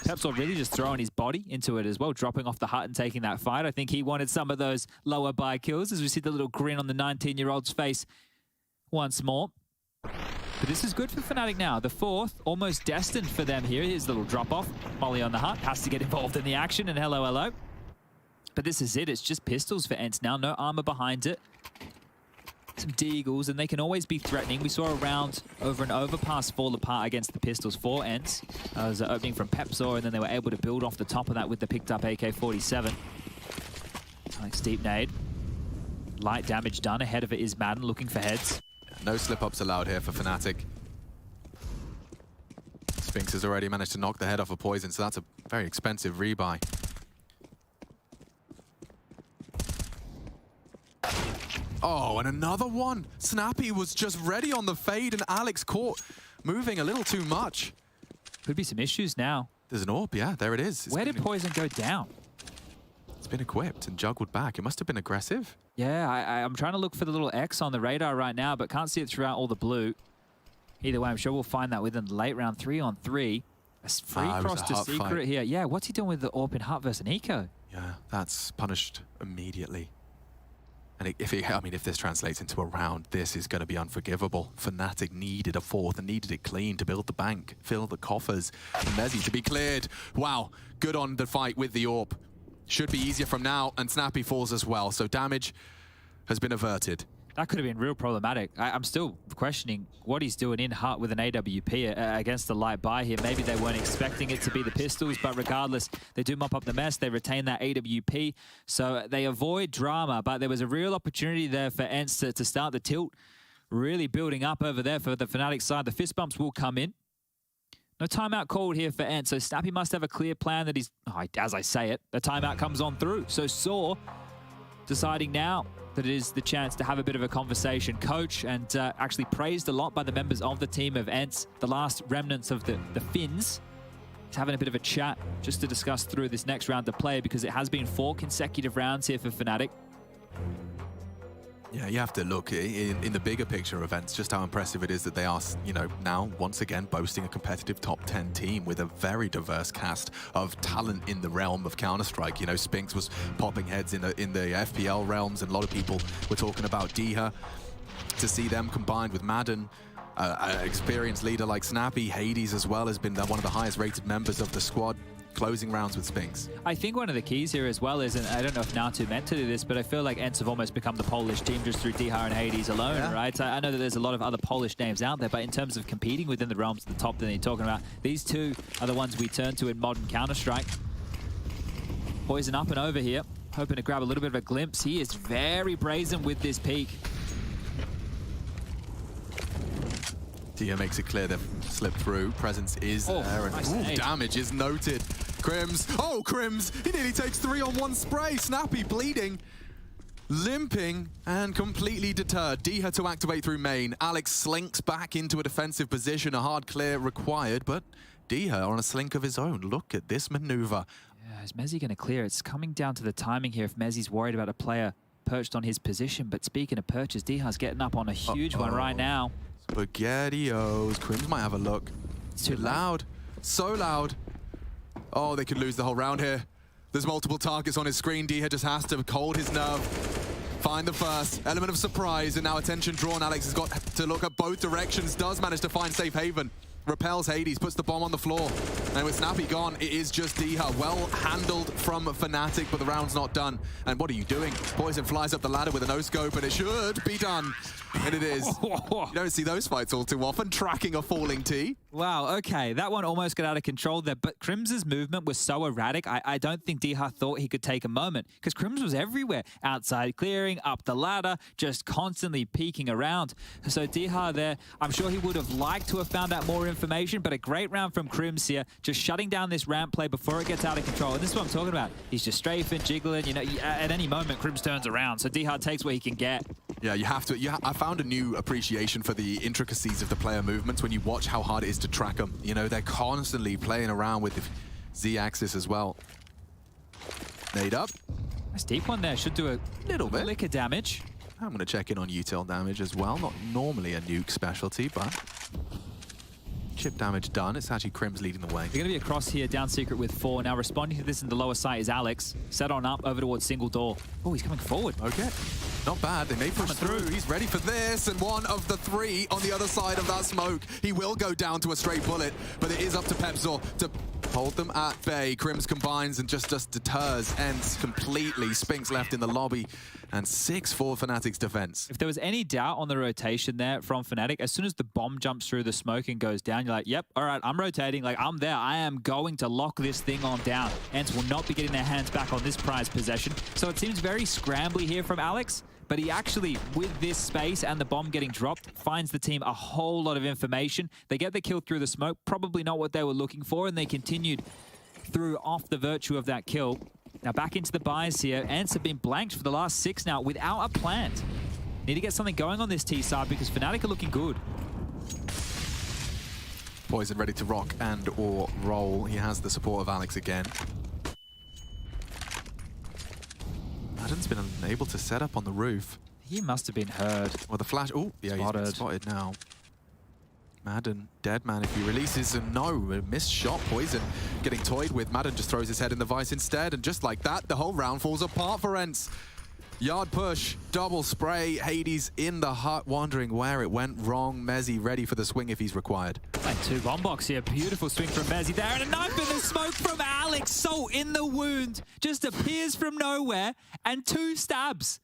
Pepzor really just throwing his body into it as well, dropping off the hut and taking that fight. I think he wanted some of those lower buy kills, as we see the little grin on the 19-year-old's face once more. But this is good for Fnatic now. The 4th, almost destined for them here. Here's a little drop-off. Molly on the hut, has to get involved in the action, and hello. But this is it. It's just pistols for ENCE now. No armor behind it. Some deagles, and they can always be threatening. We saw a round over an overpass fall apart against the pistols for ENCE. That was an opening from Pepzor, and then they were able to build off the top of that with the picked up AK-47. Nice deep nade. Light damage done. Ahead of it is Madden looking for heads. No slip-ups allowed here for Fnatic. Spinks has already managed to knock the head off of Poison, so that's a very expensive rebuy. Oh, and another one. Snappy was just ready on the fade, and Alex caught moving a little too much. Could be some issues now. There's an AWP, yeah, there it is. Where did Poison go down? It's been equipped and juggled back. It must have been aggressive. Yeah, I'm trying to look for the little X on the radar right now, but can't see it throughout all the blue. Either way, I'm sure we'll find that within the late round 3-on-3. A free cross to secret fight here. Yeah, what's he doing with the AWP in hut versus Nico? Yeah, that's punished immediately. And if this translates into a round, this is going to be unforgivable. Fnatic needed a 4th and needed it clean to build the bank, fill the coffers. And Mezzi to be cleared. Wow, good on the fight with the AWP. Should be easier from now, and Snappy falls as well. So damage has been averted. That could have been real problematic. I'm still questioning what he's doing in hut with an AWP against the light buy here. Maybe they weren't expecting it to be the pistols, but regardless, they do mop up the mess. They retain that AWP, so they avoid drama. But there was a real opportunity there for ENCE to start the tilt, really building up over there for the Fnatic side. The fist bumps will come in. No timeout called here for ENCE, so Snappy must have a clear plan that he's, as I say it, the timeout comes on through. So Saw deciding now that it is the chance to have a bit of a conversation. Coach, and actually praised a lot by the members of the team of ENCE, the last remnants of the Finns. He's having a bit of a chat just to discuss through this next round of play, because it has been 4 consecutive rounds here for Fnatic. Yeah, you have to look in the bigger picture of ENCE, just how impressive it is that they are, now once again boasting a competitive top 10 team with a very diverse cast of talent in the realm of Counter-Strike. Spinks was popping heads in the FPL realms, and a lot of people were talking about Diha. To see them combined with Madden, an experienced leader like Snappy, Hades as well has been one of the highest rated members of the squad. Closing rounds with Spinks. I think one of the keys here as well is, and I don't know if Natu meant to do this, but I feel like ENCE have almost become the Polish team just through Diha and Hades alone, right? I know that there's a lot of other Polish names out there, but in terms of competing within the realms of the top that you're talking about, these two are the ones we turn to in modern Counter-Strike. Poison up and over here, hoping to grab a little bit of a glimpse. He is very brazen with this peak. Diha makes it clear they've slipped through. Presence is there, and nice damage is noted. Crims, Crims! He nearly takes 3 on 1 spray. Snappy bleeding, limping, and completely deterred. Diha to activate through main. Alex slinks back into a defensive position. A hard clear required, but Diha on a slink of his own. Look at this maneuver. Yeah, is Mezzi going to clear? It's coming down to the timing here if Mezzi's worried about a player perched on his position. But speaking of perches, Diha's getting up on a huge one right now. SpaghettiOs. Crims might have a look. It's too loud. So loud. Oh, they could lose the whole round here. There's multiple targets on his screen. Diha just has to hold his nerve. Find the first element of surprise, and now attention drawn. Alex has got to look at both directions. Does manage to find safe haven. Repels Hades, puts the bomb on the floor. And with Snappy gone, it is just Diha. Well handled from Fnatic, but the round's not done. And what are you doing? Poison flies up the ladder with a no-scope, and it should be done. And it is. You don't see those fights all too often, tracking a falling T. Wow, okay, that one almost got out of control there, but Crim's movement was so erratic, I don't think Diha thought he could take a moment, because Crims was everywhere, outside clearing, up the ladder, just constantly peeking around. So Diha there, I'm sure he would have liked to have found out more information, but a great round from Crims here, just shutting down this ramp play before it gets out of control. And this is what I'm talking about. He's just strafing, jiggling, you know, at any moment Crims turns around, so Diha takes what he can get. Yeah, you have to. I found a new appreciation for the intricacies of the player movements when you watch how hard it is to track them. You know, they're constantly playing around with the Z-axis as well. Nade up. Nice deep one there. Should do a little bit. Lick of damage. I'm going to check in on util damage as well. Not normally a nuke specialty, but chip damage done. It's actually Crims leading the way. They're going to be across here, down secret with 4. Now responding to this in the lower site is Alex. Set on up over towards single door. Oh, he's coming forward. Okay. Not bad. They may push through. He's ready for this. And one of the 3 on the other side of that smoke. He will go down to a straight bullet, but it is up to Pepzor to hold them at bay. Crims combines and just deters ENCE completely. Spinks left in the lobby. And 6 for Fnatic's defense. If there was any doubt on the rotation there from Fnatic, as soon as the bomb jumps through the smoke and goes down, you're like, yep, all right, I'm rotating. Like, I'm there. I am going to lock this thing on down. ENCE will not be getting their hands back on this prized possession. So it seems very scrambly here from Alex. But he actually, with this space and the bomb getting dropped, finds the team a whole lot of information. They get the kill through the smoke, probably not what they were looking for, and they continued through off the virtue of that kill. Now back into the buys here. ENCE have been blanked for the last 6 now without a plant. Need to get something going on this T side because Fnatic are looking good. Poison ready to rock and or roll. He has the support of Alex again. Madden's been unable to set up on the roof. He must have been heard. Well, the flash... Oh, yeah, he's been spotted now. Madden, dead man if he releases, and no, a missed shot. Poison getting toyed with. Madden just throws his head in the vice instead, and just like that, the whole round falls apart for ENCE. Yard push, double spray, Hades in the hut, wondering where it went wrong. Mezzi ready for the swing if he's required. And 2 bomb box here, beautiful swing from Mezzi there, and a knife in the smoke from Alex, so in the wound, just appears from nowhere, and 2 stabs.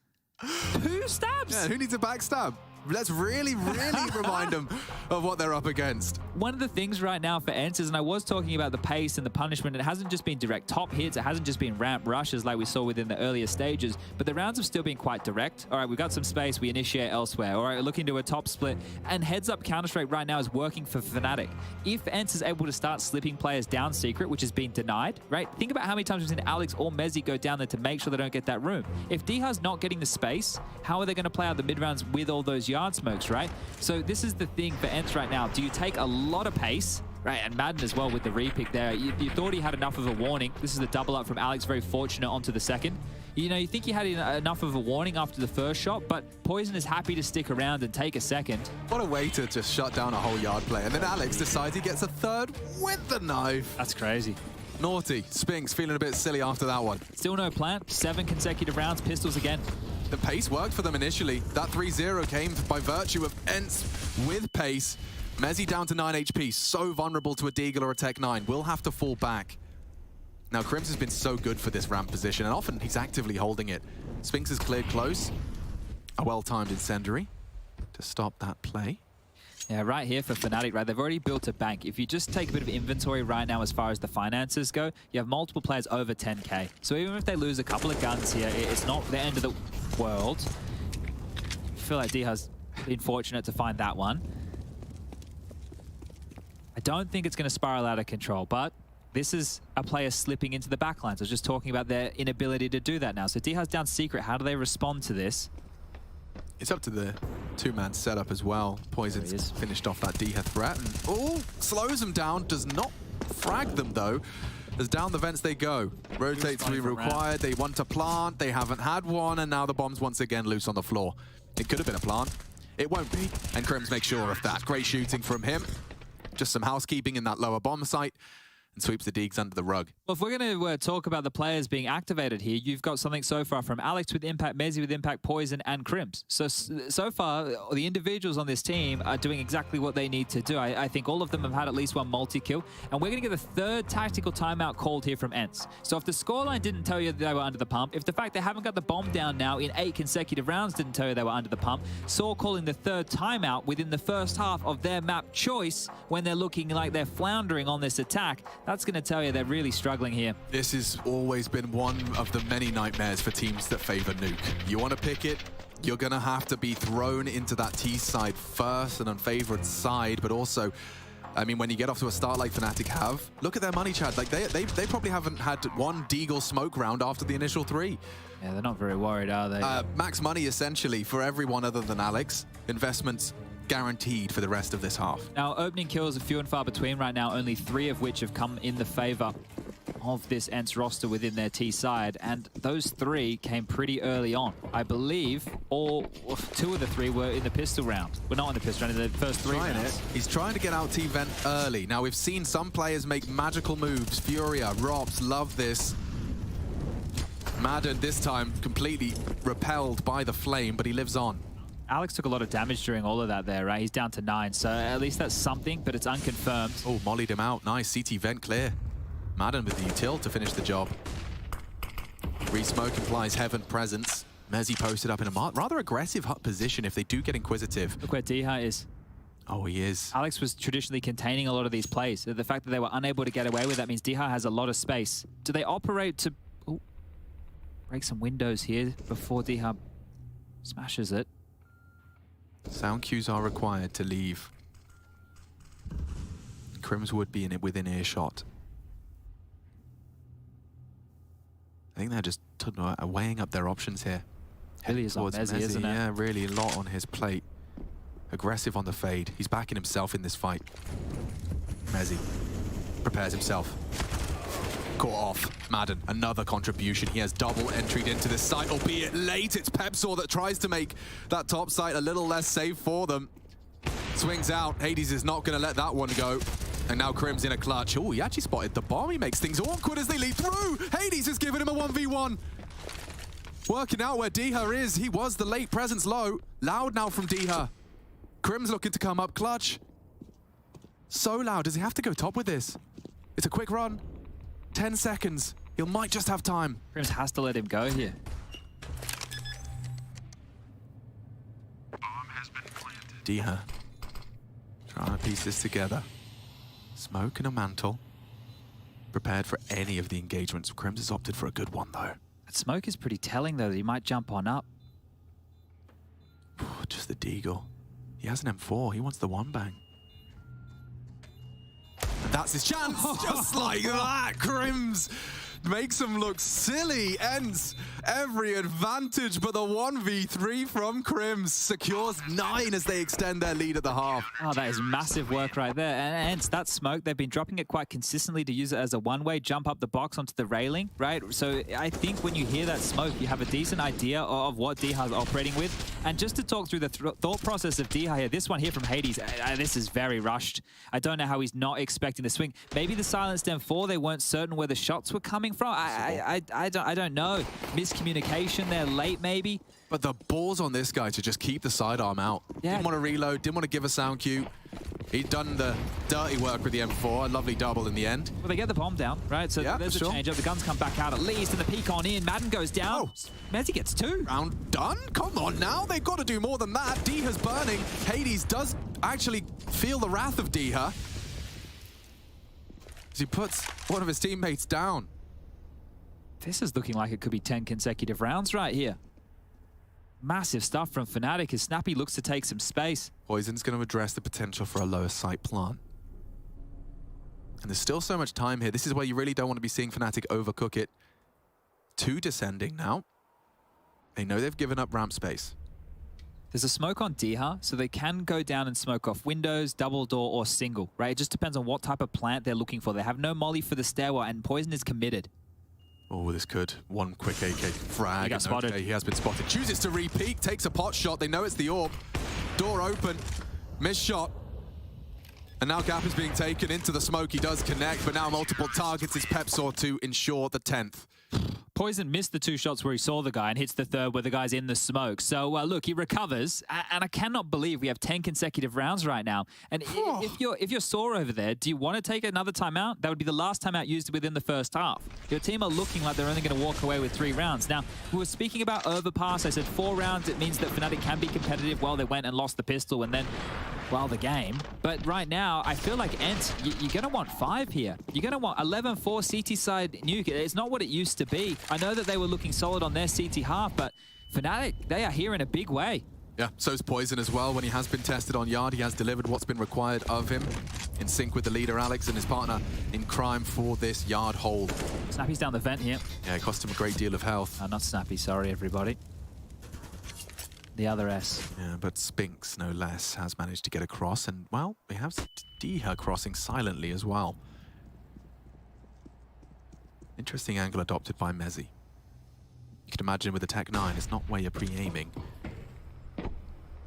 2 stabs! Yeah, who needs a backstab? Let's really remind them of what they're up against. One of the things right now for ENCE is, and I was talking about the pace and the punishment, it hasn't just been direct top hits, it hasn't just been ramp rushes like we saw within the earlier stages, but the rounds have still been quite direct. All right, we've got some space, we initiate elsewhere. All right, we're looking to a top split, and heads up Counter-Strike right now is working for Fnatic. If ENCE is able to start slipping players down secret, which has been denied, right? Think about how many times we've seen Alex or Mezzi go down there to make sure they don't get that room. If Diha's not getting the space, how are they going to play out the mid-rounds with all those yard smokes, right? So this is the thing for ENCE right now. Do you take a lot of pace, right? And Madden as well with the repick there. You thought he had enough of a warning. This is the double up from Alex, very fortunate onto the second. You know, you think he had enough of a warning after the first shot, but Poison is happy to stick around and take a second. What a way to just shut down a whole yard play. And then Alex decides he gets a 3rd with the knife. That's crazy. Naughty. Spinks feeling a bit silly after that one. Still no plant. 7 consecutive rounds. Pistols again. The pace worked for them initially. That 3-0 came by virtue of ENCE with pace. Mezzi down to 9 HP. So vulnerable to a Deagle or a Tech 9. Will have to fall back. Now, Crims has been so good for this ramp position, and often he's actively holding it. Spinks is cleared close. A well-timed incendiary to stop that play. Yeah, right here for Fnatic, right? They've already built a bank. If you just take a bit of inventory right now as far as the finances go, you have multiple players over 10k. So even if they lose a couple of guns here, it's not the end of the world. I feel like Diha's been fortunate to find that one. I don't think it's going to spiral out of control, but this is a player slipping into the backlines. I was just talking about their inability to do that now. So Diha's down secret. How do they respond to this? It's up to the 2-man setup as well. Poison's finished off that Diha threat. And, oh, slows them down. Does not frag them, though. As down the vents they go. Rotates to be required. They want to plant. They haven't had one. And now the bomb's once again loose on the floor. It could have been a plant. It won't be. And Crims makes sure of that. Great shooting from him. Just some housekeeping in that lower bomb site. and sweeps the Deegs under the rug. Well, if we're going to talk about the players being activated here, you've got something so far from Alex with Impact, Mezzi with Impact, Poison, and Crims. So far, the individuals on this team are doing exactly what they need to do. I think all of them have had at least one multi-kill, and we're going to get the third tactical timeout called here from ENCE. So if the scoreline didn't tell you they were under the pump, if the fact they haven't got the bomb down now in 8 consecutive rounds didn't tell you they were under the pump, Saw calling the third timeout within the first half of their map choice when they're looking like they're floundering on this attack, that's going to tell you they're really struggling here. This has always been one of the many nightmares for teams that favor Nuke. You want to pick it, you're going to have to be thrown into that T side first, an unfavored side, but also, I mean, when you get off to a start like Fnatic have, look at their money, Chad. Like they probably haven't had one Deagle smoke round after the initial 3. Yeah, they're not very worried, are they? Max money, essentially, for everyone other than Alex. Investments guaranteed for the rest of this half. Now, opening kills are few and far between right now, only 3 of which have come in the favor of this ENCE roster within their T side, and those 3 came pretty early on. I believe 2 of the 3 were in the pistol round. Well, not in the pistol round, in the first 3 rounds. He's trying to get out T-Vent early. Now, we've seen some players make magical moves. Furia, Robs, love this. Madden, this time, completely repelled by the flame, but he lives on. Alex took a lot of damage during all of that there, right? He's down to 9, so at least that's something, but it's unconfirmed. Oh, mollied him out. Nice. CT vent clear. Madden with the util to finish the job. Re-smoke implies Heaven presence. Mezzi posted up in a rather aggressive hut position if they do get inquisitive. Look where Diha is. Oh, he is. Alex was traditionally containing a lot of these plays. The fact that they were unable to get away with that means Diha has a lot of space. Do they operate to break some windows here before Diha smashes it? Sound cues are required to leave. Crims would be within earshot. I think they're just weighing up their options here. Really is on Mezzi, isn't it? Yeah, really a lot on his plate. Aggressive on the fade. He's backing himself in this fight. Mezzi prepares himself. Caught off. Madden, another contribution. He has double entered into this site, albeit late. It's Pepsaw that tries to make that top site a little less safe for them. Swings out. Hades is not going to let that one go. And now Crims in a clutch. Oh, he actually spotted the bomb. He makes things awkward as they lead through. Hades has given him a 1v1. Working out where Diha is. He was the late presence low. Loud now from Diha. Crims looking to come up clutch. So loud. Does he have to go top with this? It's a quick run. 10 seconds. He might just have time. Crims has to let him go here. Diha trying to piece this together. Smoke and a mantle. Prepared for any of the engagements. Crims has opted for a good one, though. That smoke is pretty telling, though, that he might jump on up. Just the Deagle. He has an M4. He wants the one bang. And that's his chance. Just like that. Crims makes him look silly. Ends every advantage, but the 1v3 from Crims secures 9 as they extend their lead at the half. Oh, that is massive work right there. And that smoke, they've been dropping it quite consistently to use it as a one-way, jump up the box onto the railing, right? So I think when you hear that smoke, you have a decent idea of what Diha is operating with. And just to talk through the thought process of Diha here, this one here from Hades, this is very rushed. I don't know how he's not expecting the swing. Maybe the silenced M4, they weren't certain where the shots were coming from. I don't know. Miscommunication there late, maybe. But the balls on this guy to just keep the sidearm out. Yeah. Didn't want to reload, didn't want to give a sound cue. He'd done the dirty work with the M4, a lovely double in the end. Well, they get the bomb down, right? So yeah, there's a change up. The guns come back out at least, and the peek on in. Madden goes down. Mezzi gets 2. Round done? Come on now, they've got to do more than that. Diha's burning. Hades does actually feel the wrath of Diha as he puts one of his teammates down. This is looking like it could be 10 consecutive rounds right here. Massive stuff from Fnatic as Snappy looks to take some space. Poison's going to address the potential for a lower site plant. And there's still so much time here. This is where you really don't want to be seeing Fnatic overcook it. 2 descending now. They know they've given up ramp space. There's a smoke on Diha, so they can go down and smoke off windows, double door, or single, right? It just depends on what type of plant they're looking for. They have no molly for the stairwell, and Poison is committed. Oh, this could. One quick AK frag. He got spotted. He has been spotted. Chooses to re-peek, takes a pot shot. They know it's the orb. Door open. Missed shot. And now Gap is being taken into the smoke. He does connect, but now multiple targets is Pepsor to ensure the 10th. Poison missed the 2 shots where he saw the guy and hits the 3rd where the guy's in the smoke. So, look, he recovers, and I cannot believe we have 10 consecutive rounds right now. And if you're sore over there, do you want to take another timeout? That would be the last timeout used within the first half. Your team are looking like they're only going to walk away with 3 rounds. Now, we were speaking about overpass. I said 4 rounds. It means that Fnatic can be competitive. Well, they went and lost the pistol and then... well, the game. But right now, I feel like ENCE, you're going to want 5 here. You're going to want 11-4 CT side nuke. It's not what it used to be. I know that they were looking solid on their CT half, but Fnatic, they are here in a big way. Yeah, so's Poison as well. When he has been tested on Yard, he has delivered what's been required of him. In sync with the leader, Alex, and his partner in crime for this Yard hold. Snappy's down the vent here. Yeah, it cost him a great deal of health. Not Snappy, sorry, everybody. The other S. Yeah, but Spinks, no less, has managed to get across. And, well, we have Diha crossing silently as well. Interesting angle adopted by Mezzi. You can imagine with the Tech 9, it's not where you're pre-aiming.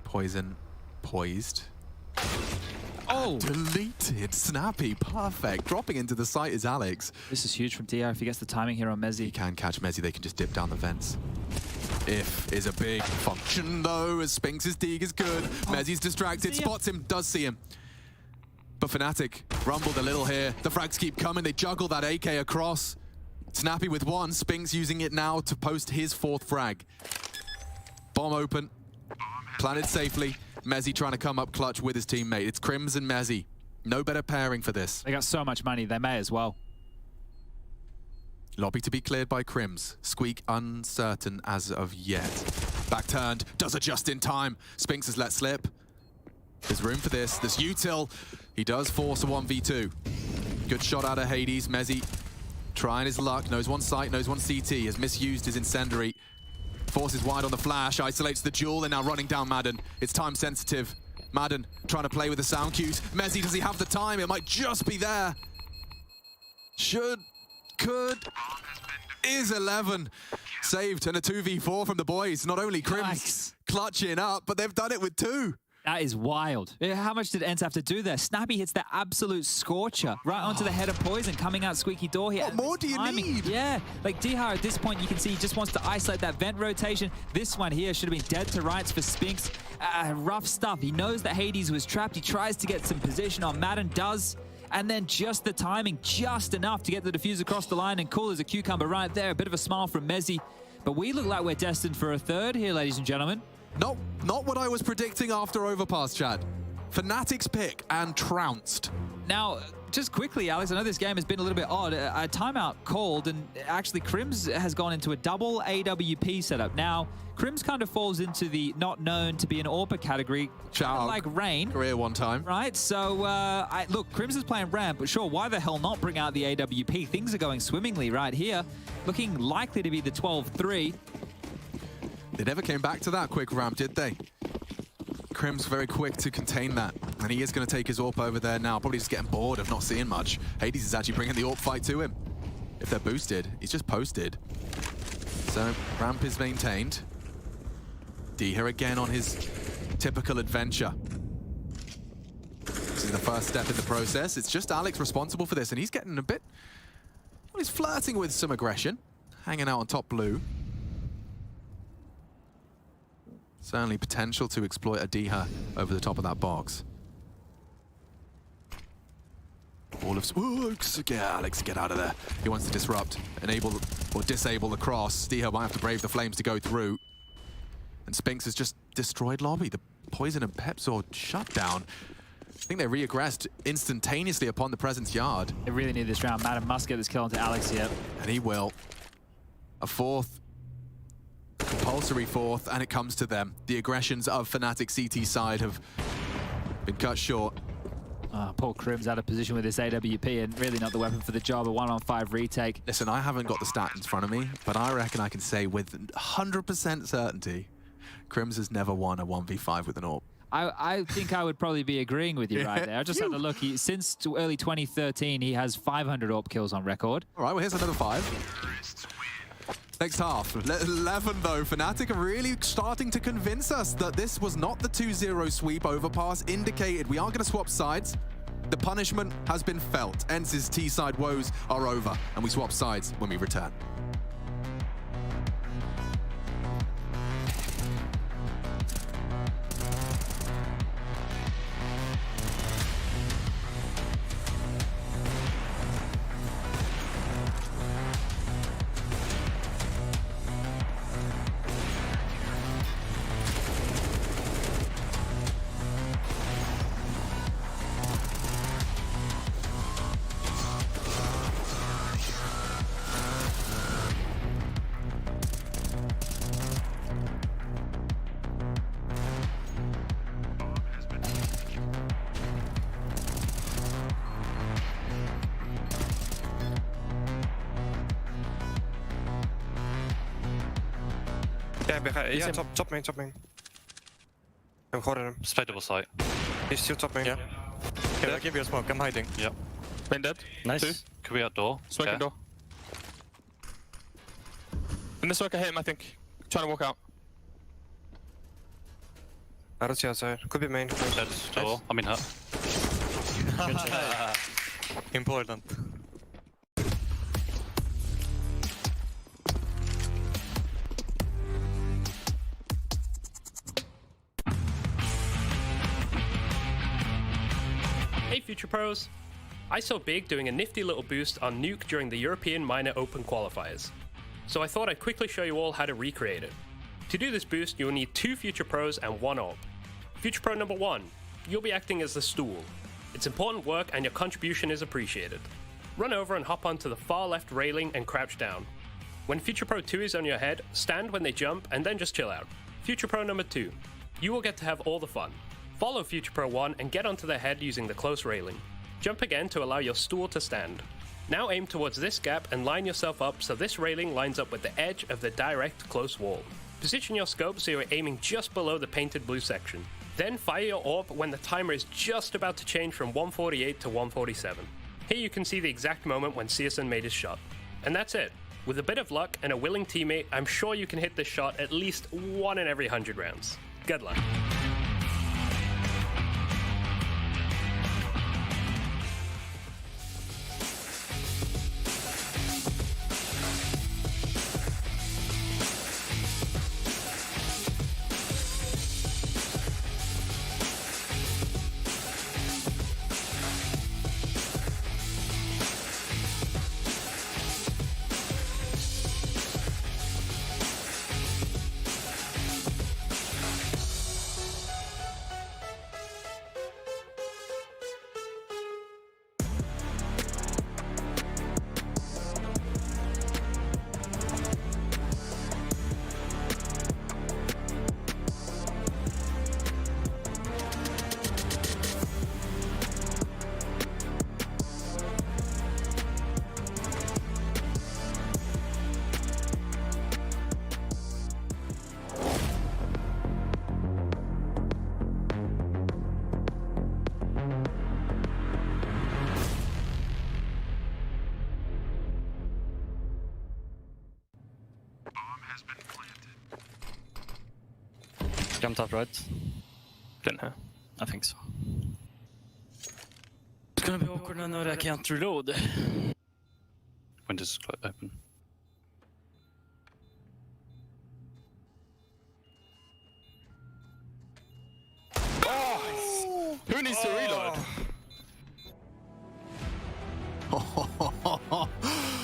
Poison poised. Oh! Deleted. Snappy. Perfect. Dropping into the site is Alex. This is huge from DR if he gets the timing here on Mezzi. He can catch Mezzi. They can just dip down the vents. If is a big function, though, as Spinks' dig is good. Mezzi's distracted. Spots him. Does see him. But Fnatic rumbled a little here. The frags keep coming. They juggle that AK across. Snappy with 1. Spinks using it now to post his 4th frag. Bomb open. Planted safely. Mezzi trying to come up clutch with his teammate. It's Crims and Mezzi. No better pairing for this. They got so much money, they may as well. Lobby to be cleared by Crims. Squeak uncertain as of yet. Back turned. Does it just in time. Spinks has let slip. There's room for this. There's util. He does force a 1v2. Good shot out of Hades. Mezzi trying his luck. Knows one site, knows one CT. Has misused his incendiary. Forces wide on the flash, isolates the duel, and now running down Madden. It's time sensitive. Madden trying to play with the sound cues. Mezzi, does he have the time? It might just be there. Should, could, is 11. Saved, and a 2v4 from the boys. Not only Crims clutching up, but they've done it with 2. That is wild. How much did ENCE have to do there? Snappy hits the absolute scorcher right onto the head of Poison, coming out squeaky door here. What more do you need? Yeah, like Dihar at this point, you can see he just wants to isolate that vent rotation. This one here should have been dead to rights for Spinks. Rough stuff. He knows that Hades was trapped. He tries to get some position on Madden, does. And then just the timing, just enough to get the defuse across the line, and cool as a cucumber right there. A bit of a smile from Mezzi. But we look like we're destined for a 3rd here, ladies and gentlemen. Not what I was predicting after Overpass, Chad. Fnatic's pick and trounced. Now, just quickly, Alex, I know this game has been a little bit odd. A timeout called, and actually Crims has gone into a double AWP setup. Now, Crims kind of falls into the not known to be an AWPer category, kind of like Rain. Career one time. Right, so look, Crims is playing ramp, but sure, why the hell not bring out the AWP? Things are going swimmingly right here. Looking likely to be the 12-3. They never came back to that quick ramp, did they? Crims very quick to contain that. And he is going to take his AWP over there now. Probably just getting bored of not seeing much. Hades is actually bringing the AWP fight to him. If they're boosted, he's just posted. So ramp is maintained. D here again on his typical adventure. This is the first step in the process. It's just Alex responsible for this, and he's getting a bit... well, he's flirting with some aggression. Hanging out on top blue. Certainly potential to exploit a Diha over the top of that box. All of... ooh, Alex, get out of there. He wants to disrupt, enable, or disable the cross. Diha might have to brave the flames to go through. And Spinks has just destroyed Lobby. The Poison and Pepsor shut down. I think they re-aggressed instantaneously upon the presence Yard. They really need this round. Madden must get this kill onto Alex here. And he will. A 4th. Compulsory 4th, and it comes to them. The aggressions of Fnatic CT side have been cut short. Poor Crims out of position with this AWP, and really not the weapon for the job. A 1-on-5 retake. Listen, I haven't got the stat in front of me, but I reckon I can say with 100% certainty, Crims has never won a 1v5 with an AWP. I think I would probly be agreeing with you right there. I just had a look. Since early 2013, he has 500 AWP kills on record. All right, well, here's another 5. Next half, 11 though. Fnatic are really starting to convince us that this was not the 2-0 sweep. Overpass indicated. We are going to swap sides. The punishment has been felt. ENCE's T-side woes are over, and we swap sides when we return. Yeah, top main. I'm holding him. Just play double sight. He's still top main. Yeah. Okay, I'll give you a smoke. I'm hiding. Yep. Main dead. Nice. 2. Could be outdoor. Smoking door. In the smoke, I hit him, I think. Trying to walk out. I don't see outside. Could be main. Dead door. I mean hurt. Important. Hey Future Pros! I saw Big doing a nifty little boost on Nuke during the European Minor Open qualifiers. So I thought I'd quickly show you all how to recreate it. To do this boost, you'll need 2 Future Pros and 1 AWP. Future Pro number 1, you'll be acting as the stool. It's important work and your contribution is appreciated. Run over and hop onto the far left railing and crouch down. When Future Pro 2 is on your head, stand when they jump and then just chill out. Future Pro number 2, you will get to have all the fun. Follow Future Pro 1 and get onto their head using the close railing. Jump again to allow your stool to stand. Now aim towards this gap and line yourself up so this railing lines up with the edge of the direct close wall. Position your scope so you're aiming just below the painted blue section. Then fire your AWP when the timer is just about to change from 148 to 147. Here you can see the exact moment when Searson made his shot. And that's it. With a bit of luck and a willing teammate, I'm sure you can hit this shot at least 1 in every 100 rounds. Good luck. Jumped up right. Didn't her? I think so. It's gonna be awkward now that I can't reload. Windows is open. Oh! Who needs to reload?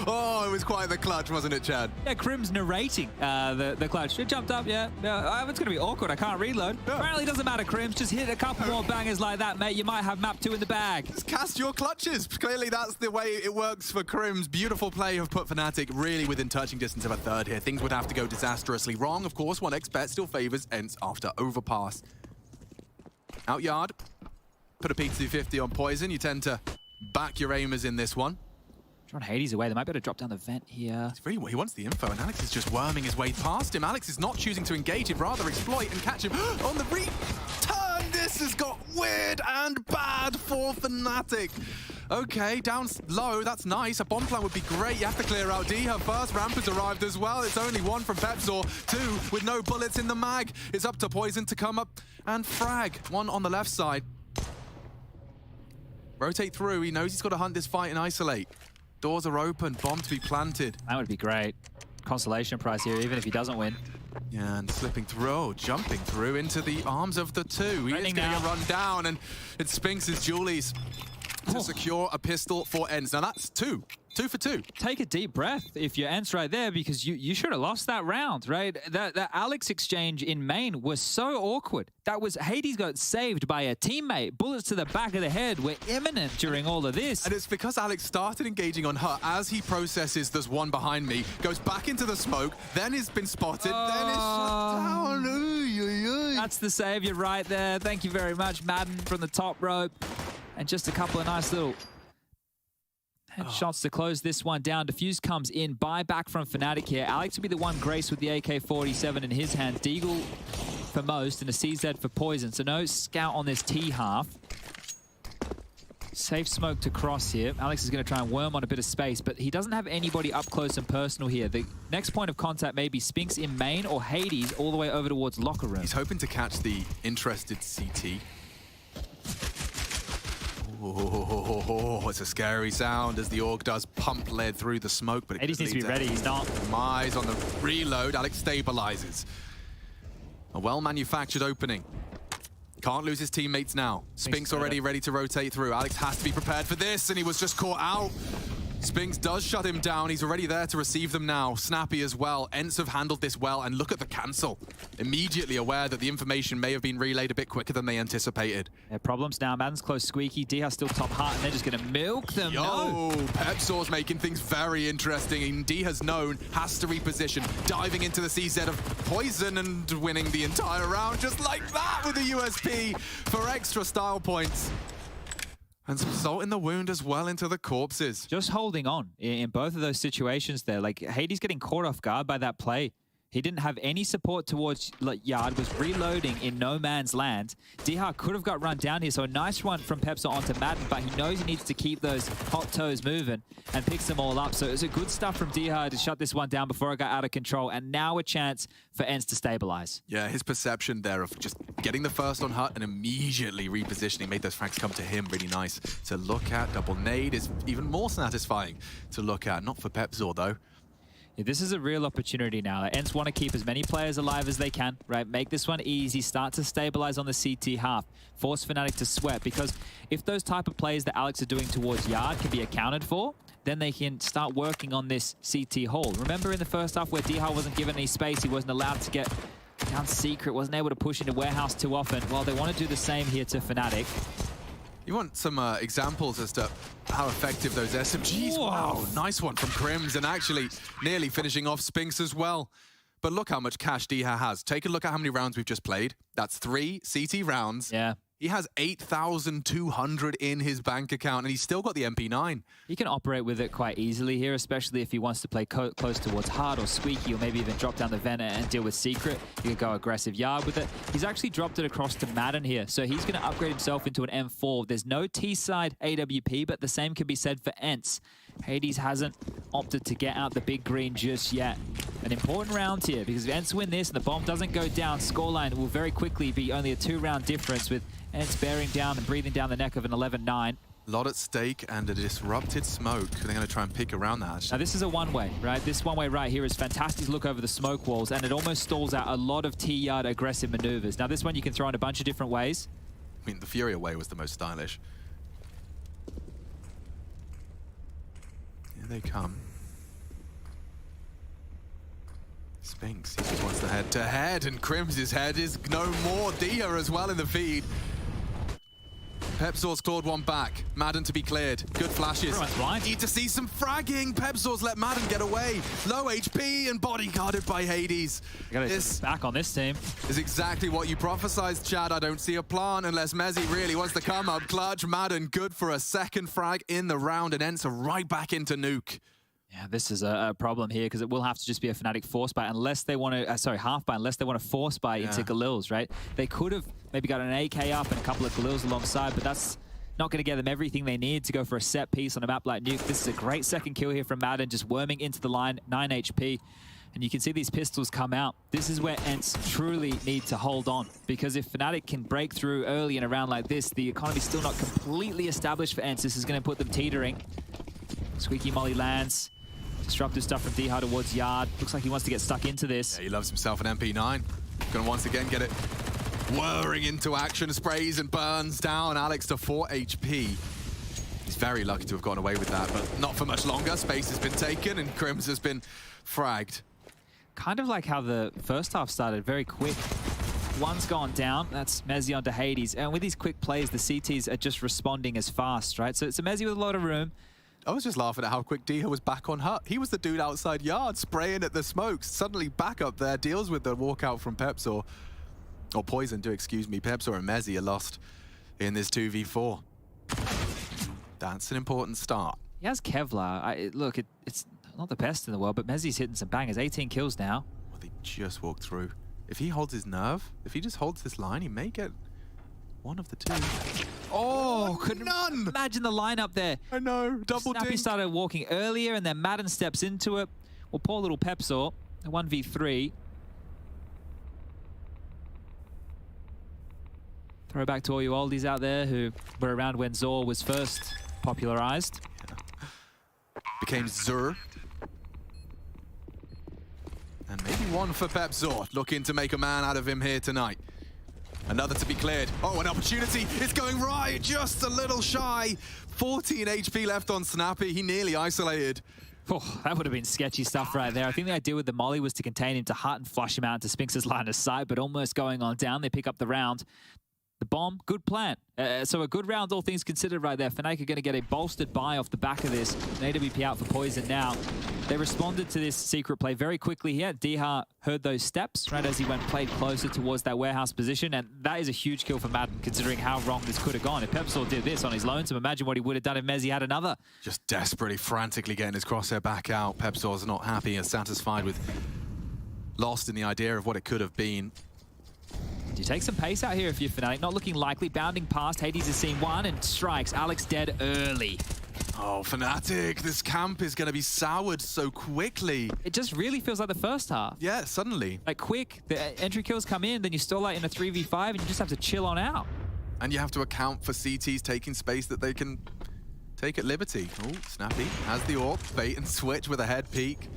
Oh, it was quite the clutch, wasn't it, Chad? Yeah, Crim's narrating the clutch. It jumped up, yeah. It's going to be awkward. I can't reload. Yeah. Apparently, it doesn't matter, Crims. Just hit a couple more bangers like that, mate. You might have map 2 in the bag. Just cast your clutches. Clearly, that's the way it works for Crims. Beautiful play have put Fnatic really within touching distance of a third here. Things would have to go disastrously wrong. Of course, 1xBet still favors ENCE after overpass. Out yard. Put a P250 on Poison. You tend to back your aimers in this one. John Hades away. They might be able to drop down the vent here. He wants the info, and Alex is just worming his way past him. Alex is not choosing to engage him, rather exploit and catch him on the return. This has got weird and bad for Fnatic. Okay, down low, that's nice. A bomb plant would be great. You have to clear out D. Her first ramp has arrived as well. It's only 1 from Pepsor, 2 with no bullets in the mag. It's up to Poison to come up and frag. 1 on the left side. Rotate through. He knows he's got to hunt this fight and isolate. Doors are open. Bomb to be planted. That would be great. Consolation prize here, even if he doesn't win. Yeah, and slipping through, jumping through into the arms of the two. He is getting a run down, and it's Spinks' Julies to secure a pistol for ENCE. Now that's 2 for 2. Take a deep breath if you're ENCE right there, because you should have lost that round, right? That Alex exchange in main was so awkward. That was Hades got saved by a teammate. Bullets to the back of the head were imminent during all of this. And it's because Alex started engaging on her as he processes there's one behind me, goes back into the smoke, then has been spotted, then is shut down. That's the savior right there. Thank you very much, Madden from the top rope. And just a couple of nice little headshots to close this one down. Diffuse comes in, buyback from Fnatic here. Alex will be the one graced with the AK-47 in his hand. Deagle for most and a CZ for Poison. So no scout on this T half. Safe smoke to cross here. Alex is going to try and worm on a bit of space, but he doesn't have anybody up close and personal here. The next point of contact may be Spinks in main or Hades all the way over towards locker room. He's hoping to catch the interested CT. Oh, it's a scary sound as the Org does pump lead through the smoke, but Hades needs to be ready. He's not. Mize on the reload. Alex stabilizes. A well-manufactured opening. Can't lose his teammates now. Spinks already ready to rotate through. Alex has to be prepared for this, and he was just caught out. Spinks does shut him down. He's already there to receive them now. Snappy as well. ENCE have handled this well, and look at the cancel. Immediately aware that the information may have been relayed a bit quicker than they anticipated. Yeah, problems now. Madden's close squeaky. Diha still top heart, and they're just going to milk them. Yo, Pepsaw's making things very interesting. And Diha's known, has to reposition. Diving into the CZ of Poison and winning the entire round just like that with a USP for extra style points. And some salt in the wound as well into the corpses. Just holding on in both of those situations there. Like, Hades getting caught off guard by that play. He didn't have any support towards Yard, was reloading in no man's land. Diha could have got run down here, so a nice run from Pepsa onto Madden, but he knows he needs to keep those hot toes moving and picks them all up. So it was a good stuff from Diha to shut this one down before it got out of control, and now a chance for ENCE to stabilize. Yeah, his perception there of just getting the first on Hut and immediately repositioning made those frags come to him really nice to look at. Double nade is even more satisfying to look at. Not for Pepzor, though. Yeah, this is a real opportunity now. ENCE want to keep as many players alive as they can, right? Make this one easy, start to stabilize on the CT half, force Fnatic to sweat, because if those type of plays that Alex are doing towards Yard can be accounted for, then they can start working on this CT hole. Remember in the first half where Diha wasn't given any space, he wasn't allowed to get down secret, wasn't able to push into warehouse too often. Well, they want to do the same here to Fnatic. You want some examples as to how effective those SMGs? Wow, nice one from Crims, and actually nearly finishing off Spinks as well. But look how much cash Diha has. Take a look at how many rounds we've just played. That's 3 CT rounds. Yeah. He has 8,200 in his bank account, and he's still got the MP9. He can operate with it quite easily here, especially if he wants to play close towards hard or squeaky, or maybe even drop down the vent and deal with secret. He could go aggressive Yard with it. He's actually dropped it across to Madden here, so he's going to upgrade himself into an M4. There's no T-side AWP, but the same can be said for ENCE. Hades hasn't opted to get out the big green just yet. An important round here, because if ENCE win this and the bomb doesn't go down, scoreline will very quickly be only a 2-round difference, with ENCE bearing down and breathing down the neck of an 11-9. A lot at stake and a disrupted smoke. They're going to try and pick around that. Now this is a one-way, right? This one-way right here is fantastic look over the smoke walls, and it almost stalls out a lot of T-Yard aggressive maneuvers. Now this one you can throw in a bunch of different ways. I mean, the Furia way was the most stylish. Here they come. Spinks, he just wants the head-to-head, and Crims' head is no more. Diha as well in the feed. Pepzor's clawed one back. Madden to be cleared. Good flashes. Need to see some fragging. Pepzor's let Madden get away. Low HP and bodyguarded by Hades. This back on this team is exactly what you prophesized, Chad. I don't see a plan unless Mezzi really wants to come up clutch. Madden good for a second frag in the round, and ENCE right back into nuke. Yeah, this is a problem here, because it will have to just be a Fnatic force buy unless they want to, half buy, unless they want to force buy into Galils, right? They could have maybe got an AK up and a couple of Galils alongside, but that's not going to get them everything they need to go for a set piece on a map like Nuke. This is a great second kill here from Madden, just worming into the line, 9 HP. And you can see these pistols come out. This is where ENCE truly need to hold on, because if Fnatic can break through early in a round like this, the economy's still not completely established for ENCE. This is going to put them teetering. Squeaky Molly lands. Disruptive stuff from Dihar towards Yard. Looks like he wants to get stuck into this. Yeah, he loves himself an MP9. Gonna once again get it whirring into action, sprays and burns down Alex to 4 HP. He's very lucky to have gotten away with that, but not for much longer. Space has been taken and Crims has been fragged. Kind of like how the first half started, very quick. One's gone down, that's Mezzi onto Hades. And with these quick plays, the CTs are just responding as fast, right? So it's a Mezzi with a lot of room. I was just laughing at how quick Dihar was back on Hut. He was the dude outside Yard, spraying at the smokes. Suddenly back up there, deals with the walkout from Pepsor. Or Poison, excuse me. Pepsor and Mezzi are lost in this 2v4. That's an important start. He has Kevlar. Look, it's not the best in the world, but Mezzi's hitting some bangers. 18 kills now. Well, they just walked through. If he holds his nerve, if he just holds this line, he may get one of the two. Oh, couldn't imagine the lineup there. I know, double Snappy dink. started walking earlier, and then Madden steps into it. Well, poor little Pepsor, 1v3. Throwback to all you oldies out there who were around when Zor was first popularized. Yeah. Became Zur. And maybe one for Pepsor, looking to make a man out of him here tonight. Another to be cleared. Oh, an opportunity. It's going right, just a little shy. 14 HP left on Snappy. He nearly isolated. Oh, that would have been sketchy stuff right there. I think the idea with the molly was to contain him to Hut and flush him out into Spinx's line of sight, but almost going on down. They pick up the round. The bomb, good plan. So a good round, all things considered right there. Fnatic are going to get a bolstered buy off the back of this. An AWP out for Poison now. They responded to this secret play very quickly here. Dihar heard those steps, right, as he played closer towards that warehouse position, and that is a huge kill for Madden, considering how wrong this could have gone. If Pepsor did this on his lonesome, imagine what he would have done if Mezzi had another. Just desperately, frantically getting his crosshair back out. Pepsor's not happy and satisfied with lost in the idea of what it could have been. You take some pace out here if you're Fnatic. Not looking likely. Bounding past. Hades has seen one and strikes. Alex dead early. Oh, Fnatic, this camp is going to be soured so quickly. It just really feels like the first half. Yeah, suddenly. Like quick, the entry kills come in, then you're still like in a 3v5 and you just have to chill on out. And you have to account for CTs taking space that they can take at liberty. Oh, Snappy has the AWP. Bait and switch with a head peek.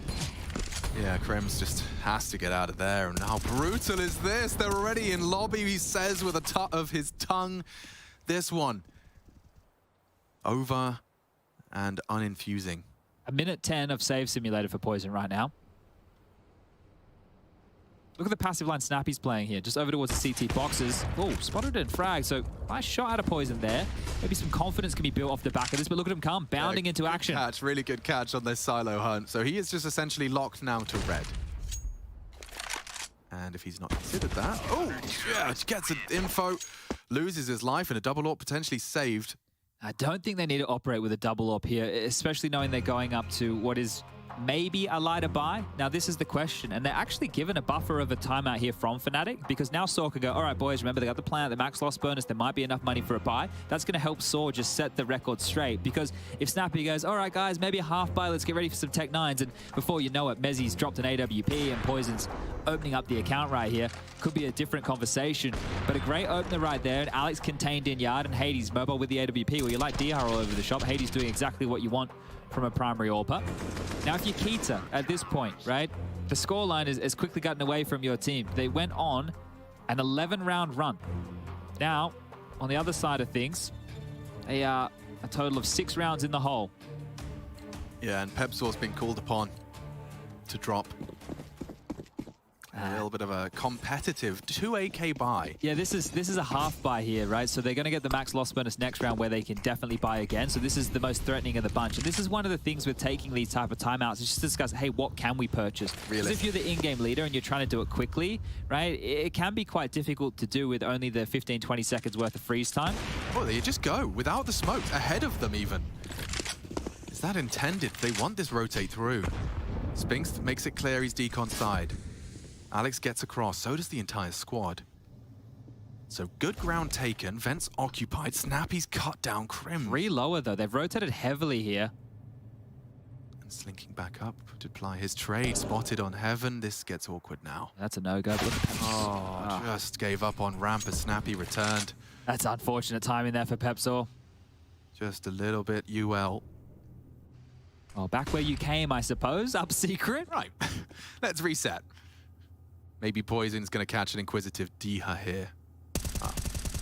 Yeah, Crims just has to get out of there. And how brutal is this? They're already in lobby, he says with a tut of his tongue. This one. Over and uninfusing. A minute 10 of save simulated for Poison right now. Look at the passive line Snappy's playing here. Just over towards the CT boxes. Oh, spotted and frag. So nice shot out of Poison there. Maybe some confidence can be built off the back of this, but look at him come, bounding into action. Catch, really good catch on this silo hunt. So he is just essentially locked now to red. And if he's not considered that, oh, yeah, gets an info, loses his life, and a double AWP potentially saved. I don't think they need to operate with a double AWP here, especially knowing they're going up to what is maybe a lighter buy. Now this is the question, and they're actually given a buffer of a timeout here from Fnatic, because now Saw can go, all right boys, remember they got the plan at the max loss bonus, there might be enough money for a buy. That's going to help Saw just set the record straight, because if Snappy goes, all right guys, maybe a half buy, let's get ready for some Tech 9s, and before you know it, Mezzi's dropped an AWP and Poison's opening up the account right here, could be a different conversation. But a great opener right there, and Alex contained in Yard, and Hades mobile with the AWP. Well, you like Dihar all over the shop. Hades doing exactly what you want from a primary AWPer. Now, if you're Keita at this point, right, the scoreline has quickly gotten away from your team. They went on an 11-round run. Now, on the other side of things, they are a total of 6 rounds in the hole. Yeah, and Pepsor's been called upon to drop a little bit of a competitive 2 AK buy. Yeah, this is a half buy here, right? So they're going to get the max loss bonus next round where they can definitely buy again. So this is the most threatening of the bunch. And this is one of the things with taking these type of timeouts is just to discuss, hey, what can we purchase? Because if you're the in-game leader and you're trying to do it quickly, right, it can be quite difficult to do with only the 15, 20 seconds worth of freeze time. Oh, they just go without the smokes, ahead of them even. Is that intended? They want this rotate through. Spinx makes it clear he's decon side. Alex gets across, so does the entire squad. So good ground taken, Vents occupied, Snappy's cut down Crim. 3 lower though, they've rotated heavily here. Slinking back up to apply his trade. Spotted on Heaven. This gets awkward now. That's a no-go. Oh, just gave up on ramp as Snappy returned. That's unfortunate timing there for Pepsor. Just a little bit UL. Well, back where you came, I suppose. Up secret. Right. Let's reset. Maybe Poison's going to catch an inquisitive Diha here.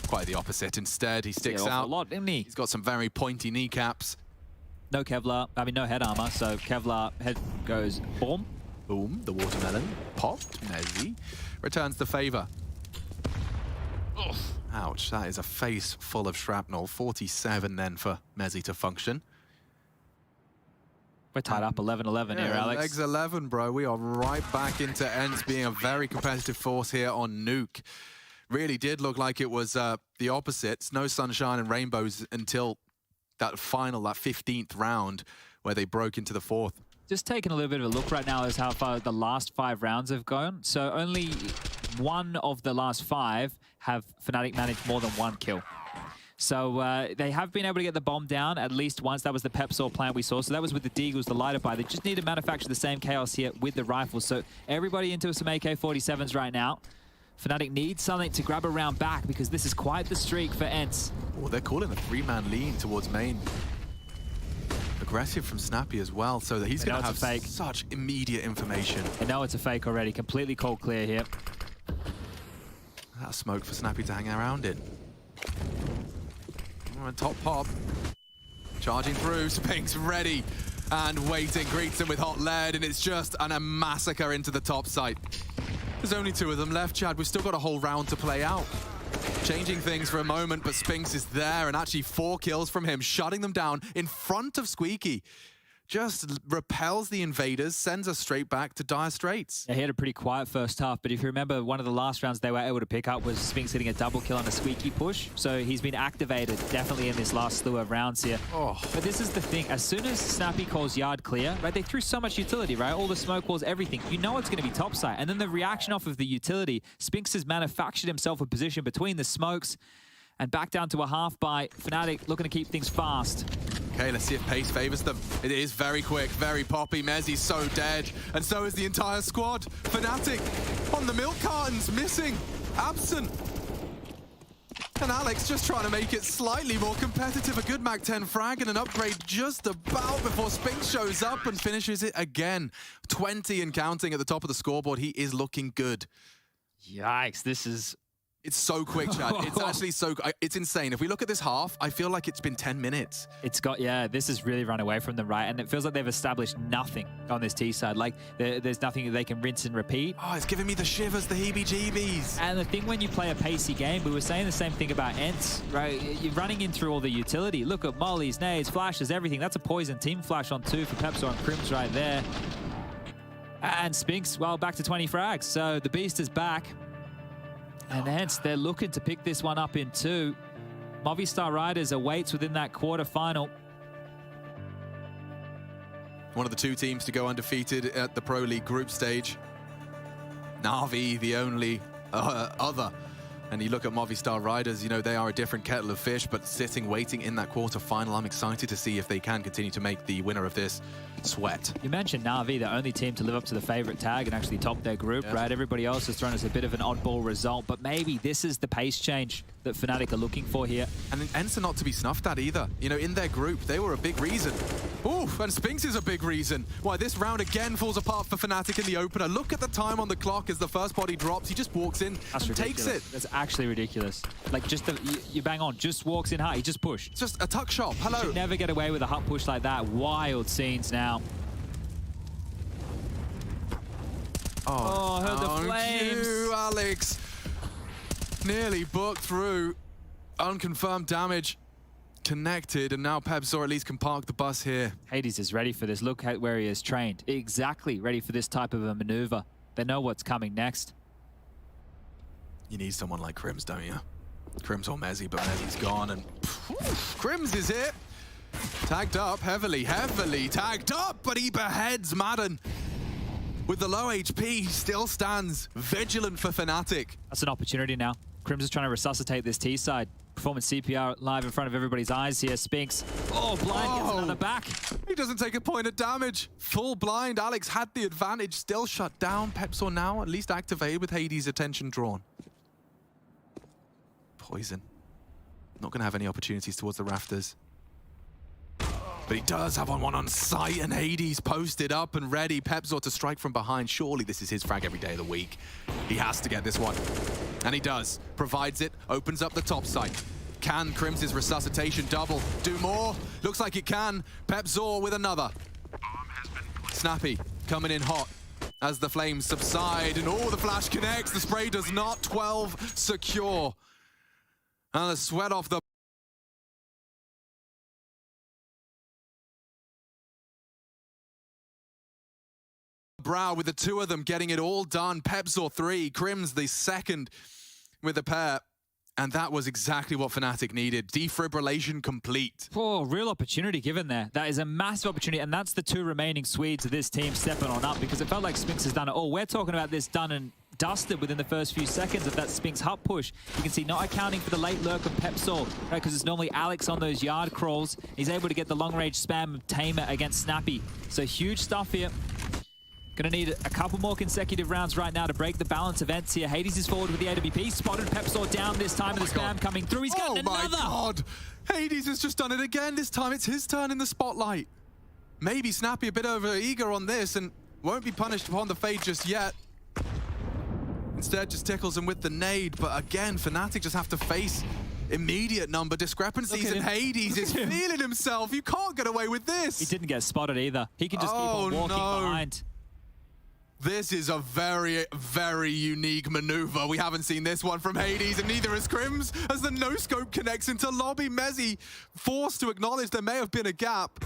Quite the opposite. Instead, he sticks out. A lot, didn't he? He's got some very pointy kneecaps. No Kevlar. I mean, no head armor. So Kevlar head goes boom. Boom. The watermelon popped. Mezzi returns the favor. Ouch. That is a face full of shrapnel. 47 then for Mezzi to function. We're tied up 11-11 here, Alex. Legs 11, bro. We are right back into ENCE being a very competitive force here on Nuke. Really did look like it was the opposites. No sunshine and rainbows until that final, that 15th round where they broke into the 4th. Just taking a little bit of a look right now as how far the last 5 rounds have gone. So only one of the last 5 have Fnatic managed more than 1 kill. So they have been able to get the bomb down at least once. That was the Pepsor plant we saw. So that was with the Deagles, the lighter buy. They just need to manufacture the same chaos here with the rifles. So everybody into some AK-47s right now. Fnatic needs something to grab a round back because this is quite the streak for ENCE. Oh, they're calling a 3-man lean towards main. Aggressive from Snappy as well, so that he's going to have such immediate information. They know it's a fake already. Completely cold clear here. That smoke for Snappy to hang around in. Top pop. Charging through. Spinks ready and waiting. Greets him with hot lead, and it's just a massacre into the top site. There's only 2 of them left, Chad. We've still got a whole round to play out. Changing things for a moment, but Spinks is there, and actually 4 kills from him, shutting them down in front of Squeaky. Just repels the invaders, sends us straight back to dire straits. Yeah, he had a pretty quiet first half, but if you remember, one of the last rounds they were able to pick up was Spinks hitting a double kill on a Squeaky push. So he's been activated definitely in this last slew of rounds here. Oh. But this is the thing, as soon as Snappy calls yard clear, right, they threw so much utility, right? All the smoke walls, everything. You know it's going to be topside. And then the reaction off of the utility, Spinks has manufactured himself a position between the smokes and back down to a half by Fnatic, looking to keep things fast. Okay, let's see if pace favors them. It is very quick, very poppy. Mezzi's so dead, and so is the entire squad. Fnatic on the milk cartons, missing, absent. And Alex just trying to make it slightly more competitive. A good Mac 10 frag and an upgrade just about before Spinks shows up and finishes it again. 20 and counting at the top of the scoreboard. He is looking good. Yikes, this is... It's so quick, Chad. It's actually so... It's insane. If we look at this half, I feel like it's been 10 minutes. It's got... Yeah, this has really run away from them, right? And it feels like they've established nothing on this T side. Like, there's nothing that they can rinse and repeat. Oh, it's giving me the shivers, the heebie-jeebies. And the thing when you play a pacey game, we were saying the same thing about ENCE, right? You're running in through all the utility. Look at mollies, nades, flashes, everything. That's a poison team flash on 2 for Pepsor and Crims right there. And Spinks, well, back to 20 frags. So the beast is back. And hence, they're looking to pick this one up in 2. Movistar Riders awaits within that quarterfinal. One of the 2 teams to go undefeated at the Pro League group stage. Na'Vi, the only other. And you look at Movistar Riders, you know, they are a different kettle of fish, but sitting, waiting in that quarterfinal. I'm excited to see if they can continue to make the winner of this sweat. You mentioned Na'Vi, the only team to live up to the favorite tag and actually top their group, right? Everybody else has thrown us a bit of an oddball result, but maybe this is the pace change that Fnatic are looking for here. And ENCE are not to be snuffed at either. You know, in their group, they were a big reason. Ooh, and Spinks is a big reason why this round again falls apart for Fnatic in the opener. Look at the time on the clock as the first body drops. He just walks in and takes it. That's actually ridiculous. Like, just you bang on, just walks in hard, he just pushed. Just a tuck shot, hello. You should never get away with a hut push like that. Wild scenes now. Oh, heard the flames. You, Alex. Nearly booked through. Unconfirmed damage. Connected, and now Pepsor at least can park the bus here. Hades is ready for this. Look at where he is trained. Exactly ready for this type of a maneuver. They know what's coming next. You need someone like Crims, don't you? Crims or Mezzi, but Mezzi's gone, and Crims is it. Tagged up, heavily tagged up, but he beheads Madden. With the low HP, he still stands vigilant for Fnatic. That's an opportunity now. Crims is trying to resuscitate this T side. Performance CPR live in front of everybody's eyes here. Spinks. Oh, blind gets another back. He doesn't take a point of damage. Full blind. Alex had the advantage, still shut down. Pepsor now at least activated with Hades' attention drawn. Poison. Not going to have any opportunities towards the rafters. But he does have one on sight, and Hades posted up and ready. Pepsor to strike from behind. Surely this is his frag every day of the week. He has to get this one. And he does. Provides it, opens up the top side. Can Crim's resuscitation double do more? Looks like it can. Pepsor with another. Snappy coming in hot as the flames subside, and the flash connects. The spray does not. 12 secure. And the sweat off the brow with the two of them getting it all done. Pepsor 3, Crim's the second with a pair. And that was exactly what Fnatic needed. Defibrillation complete. Oh, real opportunity given there. That is a massive opportunity, and that's the two remaining Swedes of this team stepping on up, because it felt like Spinks has done it all. We're talking about this done and dusted within the first few seconds of that Spinks hut push. You can see not accounting for the late lurk of Pepsor, right? Because it's normally Alex on those yard crawls. He's able to get the long-range spam of Tamer against Snappy. So huge stuff here. Gonna need a couple more consecutive rounds right now to break the balance of ENCE here. Hades is forward with the AWP. Spotted Pepsor down this time, and the spam coming through. He's got another! Oh my God! Hades has just done it again. This time it's his turn in the spotlight. Maybe Snappy a bit over eager on this and won't be punished upon the fade just yet. Instead just tickles him with the nade, but again, Fnatic just have to face immediate number discrepancies, and Hades is feeling himself. You can't get away with this. He didn't get spotted either. He can just keep on walking behind. This is a very, very unique maneuver. We haven't seen this one from Hades, and neither has Crims, as the no-scope connects into lobby. Mezzi forced to acknowledge there may have been a gap.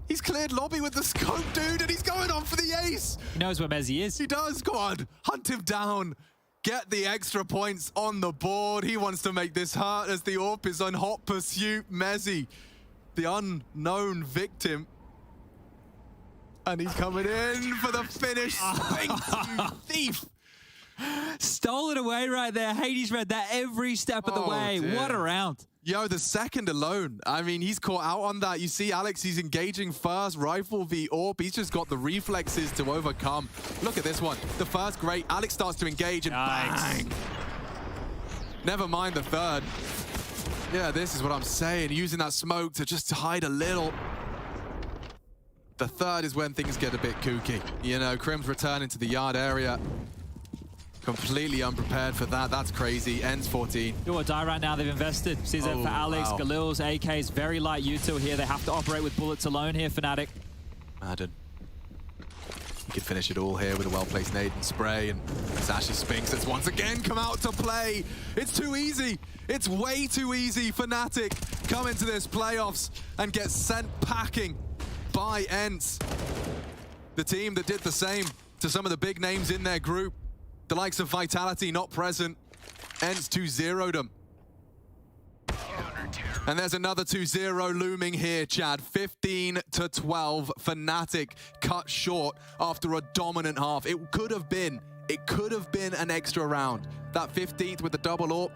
He's cleared lobby with the scope, dude, and he's going on for the ace. He knows where Mezzi is. He does. Go on. Hunt him down. Get the extra points on the board. He wants to make this hurt as the AWP is on hot pursuit. Mezzi, the unknown victim. And he's coming in for the finish. Thank you, thief. Stole it away right there. Hades read that every step of the way. Dear. What a round. Yo, the second alone. I mean, he's caught out on that. You see Alex, he's engaging first. Rifle v AWP. He's just got the reflexes to overcome. Look at this one. The first, great. Alex starts to engage and bang. Never mind the third. Yeah, this is what I'm saying. Using that smoke to just hide a little. The third is when things get a bit kooky. You know, Crim's returning to the yard area. Completely unprepared for that. That's crazy. Ends 14. Do or die right now. They've invested. CZ for Alex. Wow. Galil's AK's very light util here. They have to operate with bullets alone here, Fnatic. Madden. He could finish it all here with a well-placed nade and spray, and it's actually Spinks that's once again come out to play. It's too easy. It's way too easy. Fnatic come into this playoffs and get sent packing by ENCE. The team that did the same to some of the big names in their group. The likes of Vitality not present. ENCE 2-0'd them. And there's another 2-0 looming here, Chad. 15-12. Fnatic cut short after a dominant half. It could have been an extra round. That 15th with the double AWP.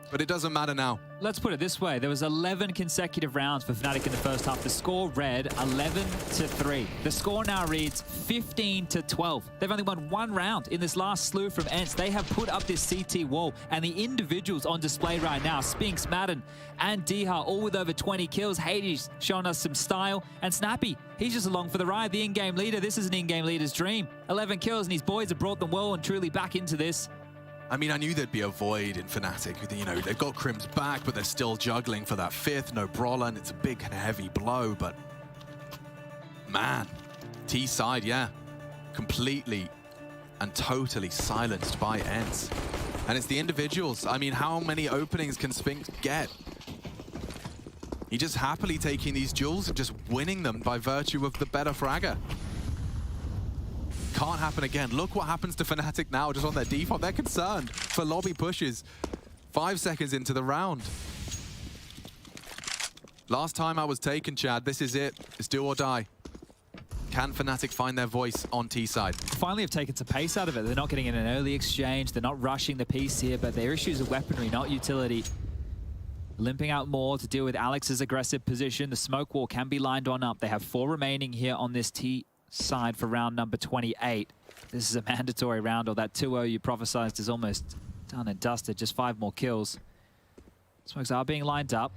But it doesn't matter now. Let's put it this way. There was 11 consecutive rounds for Fnatic in the first half. The score read 11-3. The score now reads 15-12. They've only won one round in this last slew from ENCE. They have put up this CT wall, and the individuals on display right now, Spinks, Madden, and Diha, all with over 20 kills. Hades showing us some style, and Snappy, he's just along for the ride. The in-game leader, this is an in-game leader's dream. 11 kills, and his boys have brought them well and truly back into this. I mean, I knew there'd be a void in Fnatic. You know, they've got Crim's back, but they're still juggling for that fifth. No brawler, and it's a big and heavy blow, but man, T side, yeah, completely and totally silenced by ENCE. And it's the individuals. I mean, how many openings can Spinks get? He just happily taking these duels and just winning them by virtue of the better fragger. Can't happen again. Look what happens to Fnatic now, just on their default. They're concerned for lobby pushes. 5 seconds into the round. Last time I was taken, Chad. This is it. It's do or die. Can Fnatic find their voice on T side? Finally have taken some pace out of it. They're not getting in an early exchange. They're not rushing the piece here, but their issues are weaponry, not utility. Limping out more to deal with Alex's aggressive position. The smoke wall can be lined on up. They have 4 remaining here on this T side for round number 28. This is a mandatory round, or that 2-0 you prophesized is almost done and dusted. Just 5 more kills. Smokes are being lined up.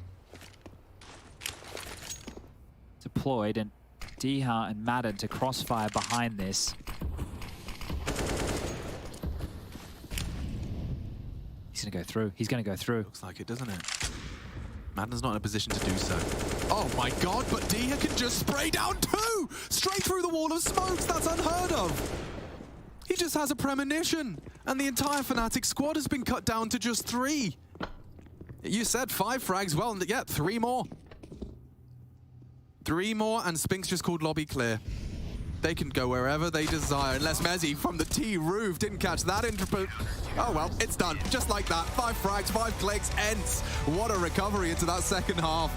Deployed, and Diha and Madden to crossfire behind this. He's going to go through. He's going to go through. Looks like it, doesn't it? Madden's not in a position to do so. Oh my god, but Diha can just spray down 2! Straight through the wall of smokes! That's unheard of! He just has a premonition, and the entire Fnatic squad has been cut down to just 3. You said 5 frags, well, yeah, 3 more. 3 more, and Spink's just called lobby clear. They can go wherever they desire, unless Mezzi from the T roof didn't catch that intro. Oh well, it's done. Just like that. 5 frags, 5 clicks, ENCE. What a recovery into that second half.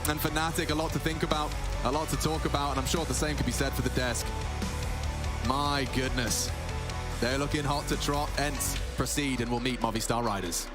And Fnatic, a lot to think about, a lot to talk about, and I'm sure the same could be said for the desk. My goodness. They're looking hot to trot. ENCE proceed, and we'll meet Movistar Riders.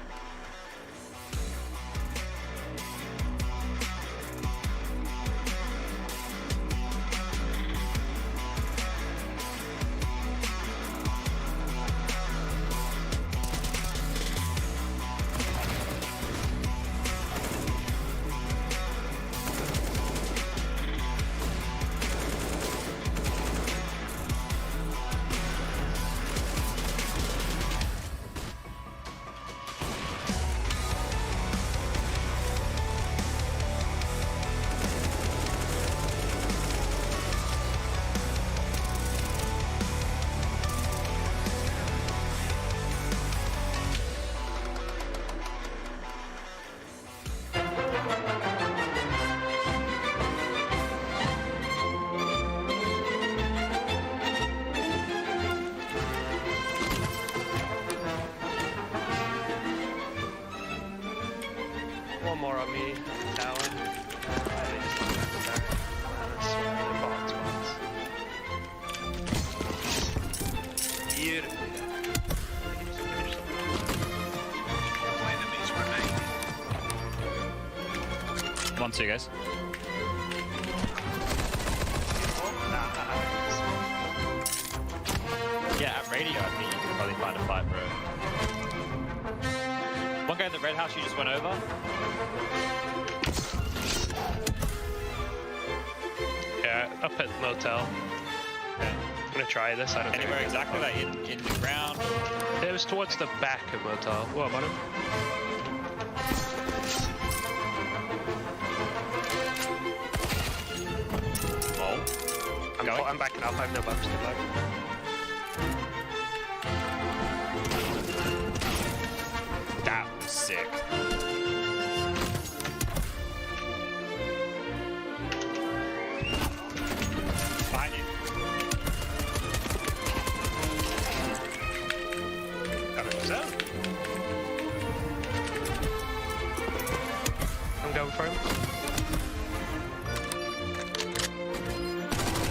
One more on me, that one. Beautiful. One, two, guys. Yeah, at radio, I think you can probably find a fight, bro. One guy in the red house you just went over. Yeah, up at motel. Okay. I'm gonna try this. I don't Anywhere think exactly, like in the ground. It was towards the back of motel. What about him? Oh. I'm backing up. I have no buffs to back. That was sick. Behind you. Got it. So? I'm going for him.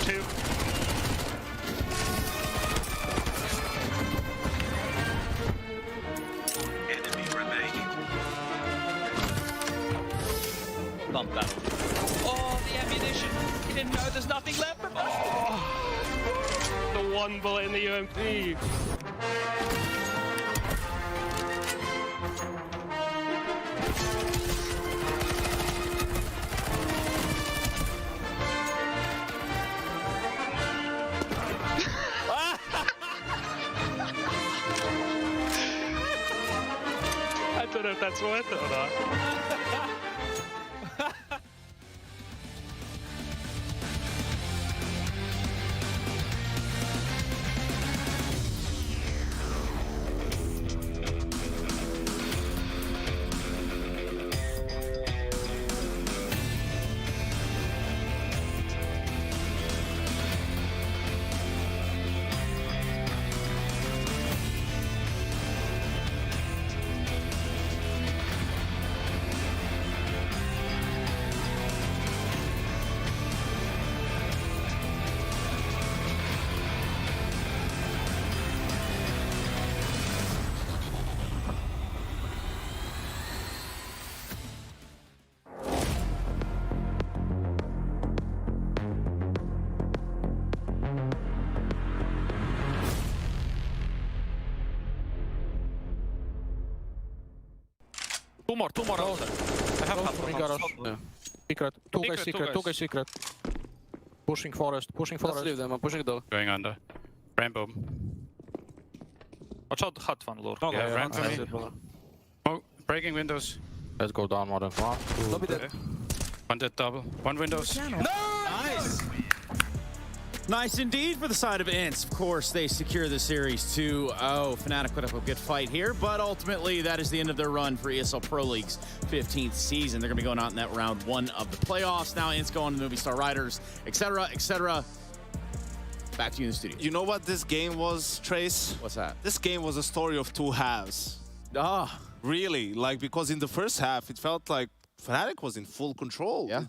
2. Enemy remaining. Bump that. Oh, the ammunition. He didn't know there's nothing left. Oh, the one bullet in the UMP. I don't know if that's worth it or not. Two more out there. I have half for me garage. Yeah. Secret. Two guys secret. Pushing forest. Let's leave them. I'm pushing door. Going under. Rainbow. Watch out hut one, Lord. Yeah, ramp for me. Oh, breaking windows. Let's go down more than one. Lobby dead. One dead double. One windows. Nice! Nice indeed for the side of ENCE. Of course, they secure the series 2-0. Fnatic put up a good fight here, but ultimately that is the end of their run for ESL Pro League's 15th season. They're going to be going out in that round 1 of the playoffs. Now ENCE go on to the Movie Star Riders, etc., etc. Back to you in the studio. You know what this game was, Trace? What's that? This game was a story of two halves. Ah. Really, like, because in the first half, it felt like Fnatic was in full control. Yeah.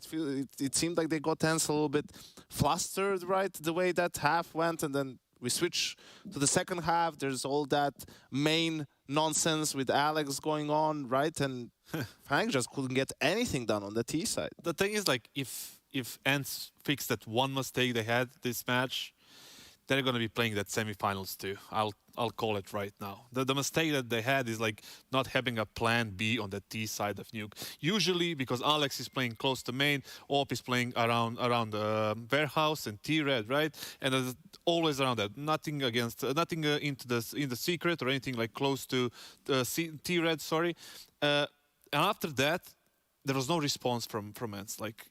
It seemed like they got ENCE a little bit flustered, right, the way that half went, and then we switch to the second half. There's all that main nonsense with Alex going on, right, and Fnatic just couldn't get anything done on the T side. The thing is, like, if ENCE fixed that one mistake they had this match, they're going to be playing that semifinals too. I'll call it right now. The mistake that they had is like not having a plan B on the T side of Nuke. Usually because Alex is playing close to main, Op is playing around the warehouse and T-Red, right? And there's always around that. Nothing against, nothing in the secret or anything like close to T-Red. Sorry. And after that, there was no response from ENCE. Like,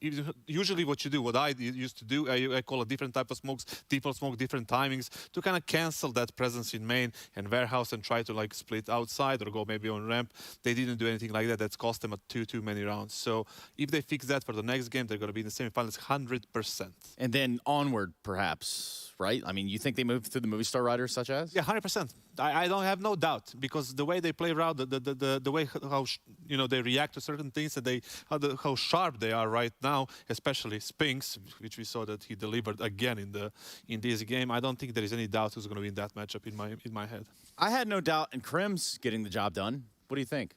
usually what you do, what I used to do, I call a different type of smokes, default smoke, different timings, to kind of cancel that presence in main and warehouse and try to like split outside or go maybe on ramp. They didn't do anything like that. That's cost them too many rounds. So if they fix that for the next game, they're going to be in the semifinals 100%. And then onward, perhaps, right? I mean, you think they moved through the Movie Star Riders, such as? Yeah, 100%. I don't have no doubt, because the way they play around, the way how they react to certain things, and how sharp they are right now, especially Spinks, which we saw that he delivered again in this game. I don't think there is any doubt who's going to win that matchup in my head. I had no doubt in Crims getting the job done. What do you think?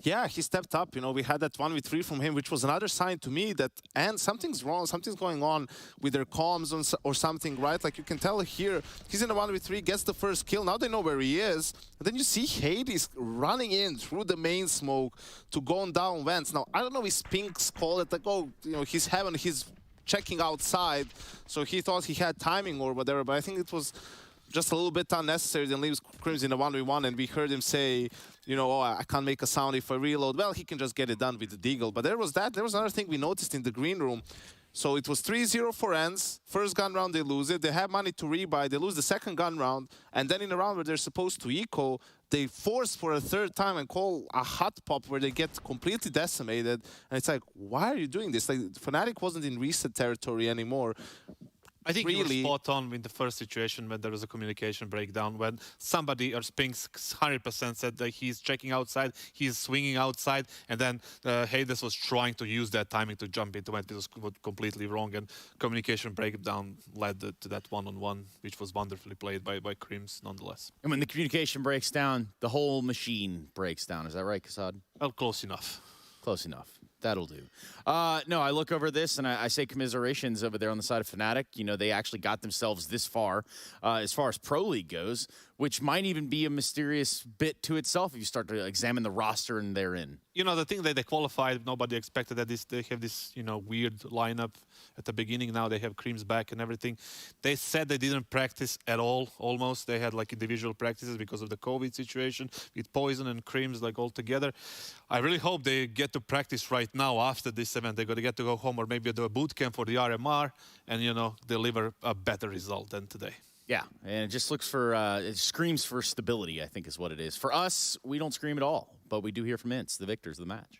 Yeah, he stepped up. We had that 1v3 from him, which was another sign to me that something's wrong, something's going on with their comms or something, right? Like, you can tell here, he's in a 1v3, gets the first kill. Now they know where he is. And then you see Hades running in through the main smoke to go down vents. Now, I don't know if Spinks called it like, oh, he's checking outside, so he thought he had timing or whatever, but I think it was just a little bit unnecessary. Then leaves Crims in a 1v1, and we heard him say, oh, I can't make a sound if I reload. Well, he can just get it done with the deagle. But there was another thing we noticed in the green room. So it was 3-0 for ENCE. First gun round, they lose it. They have money to rebuy. They lose the second gun round. And then in a round where they're supposed to eco, they force for a third time and call a hot pop where they get completely decimated. And it's like, why are you doing this? Like, Fnatic wasn't in reset territory anymore. I think you were spot on in the first situation when there was a communication breakdown, when somebody or Spinks 100% said that he's checking outside, he's swinging outside, and then Hades was trying to use that timing to jump into it. It was completely wrong, and communication breakdown led to that one-on-one, which was wonderfully played by Crims nonetheless. And when the communication breaks down, the whole machine breaks down. Is that right, Kassad? Well, close enough. Close enough. That'll do. No, I look over this and I say commiserations over there on the side of Fnatic. They actually got themselves this far as Pro League goes, which might even be a mysterious bit to itself if you start to examine the roster and they're in. The thing that they qualified, nobody expected that they have this, weird lineup at the beginning. Now they have Crims back and everything. They said they didn't practice at all, almost. They had like individual practices because of the COVID situation with Poison and Crims like all together. I really hope they get to practice right now after this event. They're going to get to go home or maybe do a boot camp for the RMR and, deliver a better result than today. Yeah, and it just looks for, it screams for stability, I think is what it is. For us, we don't scream at all, but we do hear from ENCE, the victors of the match.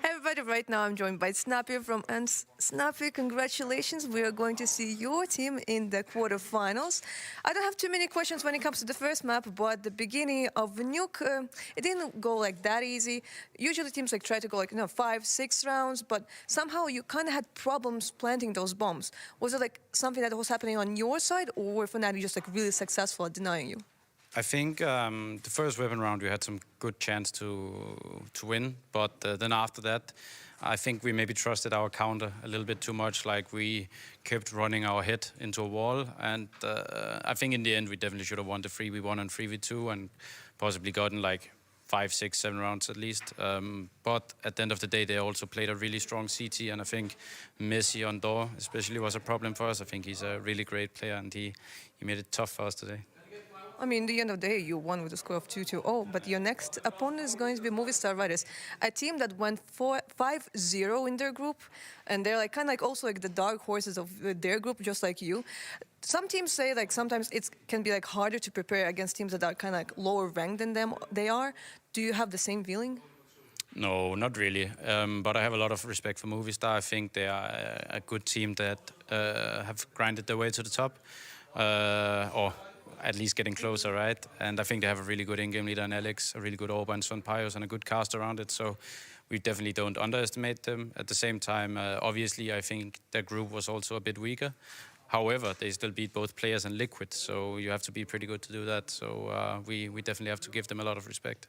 Hey everybody, right now I'm joined by Snappy from ENCE. Snappy, congratulations. We are going to see your team in the quarterfinals. I don't have too many questions when it comes to the first map, but the beginning of Nuke, it didn't go like that easy. Usually teams try to go 5, 6 rounds, but somehow you kind of had problems planting those bombs. Was it something that was happening on your side, or were Fnatic just really successful at denying you? I think the first weapon round we had some good chance to win, but then after that, I think we maybe trusted our counter a little bit too much. Like, we kept running our head into a wall, and I think in the end we definitely should have won the 3v1 and 3v2 and possibly gotten 5, 6, 7 rounds at least. But at the end of the day, they also played a really strong CT, and I think Messi on door especially was a problem for us. I think he's a really great player, and he made it tough for us today. I mean, at the end of the day, you won with a score of 2-0, but your next opponent is going to be Movistar Riders, a team that went 5-0 in their group, and they're like kind of like also like the dark horses of their group, just like you. Some teams say like sometimes it can be like harder to prepare against teams that are kind of like lower ranked than they are. Do you have the same feeling? No, not really. But I have a lot of respect for Movistar. I think they are a good team that have grinded their way to the top, or at least getting closer, right? And I think they have a really good in-game leader in Alex, a really good Orba and Son Pios, and a good cast around it. So we definitely don't underestimate them. At the same time, obviously, I think their group was also a bit weaker. However, they still beat both players and Liquid, so you have to be pretty good to do that. So we definitely have to give them a lot of respect.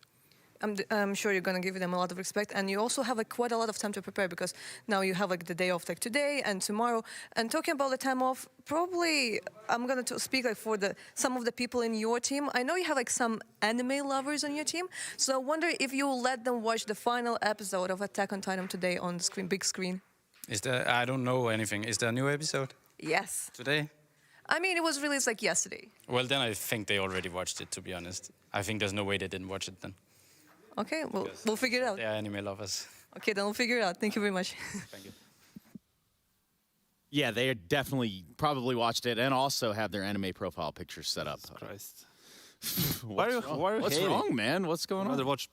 I'm sure you're going to give them a lot of respect, and you also have like quite a lot of time to prepare because now you have like the day off like today and tomorrow. And talking about the time off, probably I'm going to speak like for some of the people in your team. I know you have like some anime lovers on your team, so I wonder if you will let them watch the final episode of Attack on Titan today on the screen, big screen. Is there? I don't know anything. Is there a new episode? Yes. Today? I mean, it was released like yesterday. Well, then I think they already watched it, to be honest. I think there's no way they didn't watch it then. Okay, we'll figure it out. They are anime lovers. Okay, then we'll figure it out. Thank you very much. Thank you. Yeah, they definitely probably watched it and also have their anime profile pictures set up. Christ. What's wrong, man? What's going on? I'd rather watch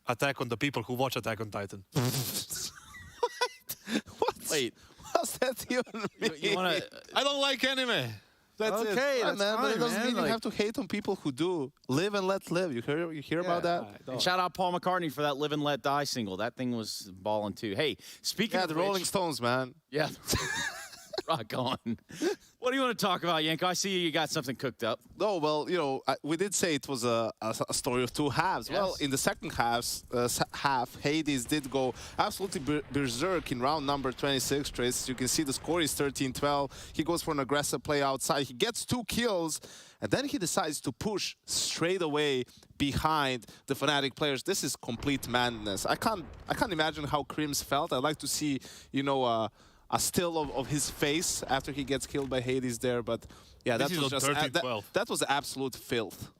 Attack on the people who watch Attack on Titan. What? Wait. What's that even mean? You wanna... I don't like anime. That's okay, it. man, but it doesn't mean you have to hate on people who do. Live and let live. You hear about that? And shout out Paul McCartney for that Live and Let Die single. That thing was balling too. Hey, speaking of the Rolling Stones, man. Yeah. Rock on. What do you want to talk about, Yanko? I see you got something cooked up. No, well, you know, we did say it was a story of two halves. Yes. Well, in the second half, Hades did go absolutely berserk in round number 26. Trace, you can see the score is 13-12. He goes for an aggressive play outside. He gets 2 kills, and then he decides to push straight away behind the Fnatic players. This is complete madness. I can't imagine how Crims felt. I'd like to see, you know, a still of his face after he gets killed by Hades there, but yeah, that was just that was absolute filth.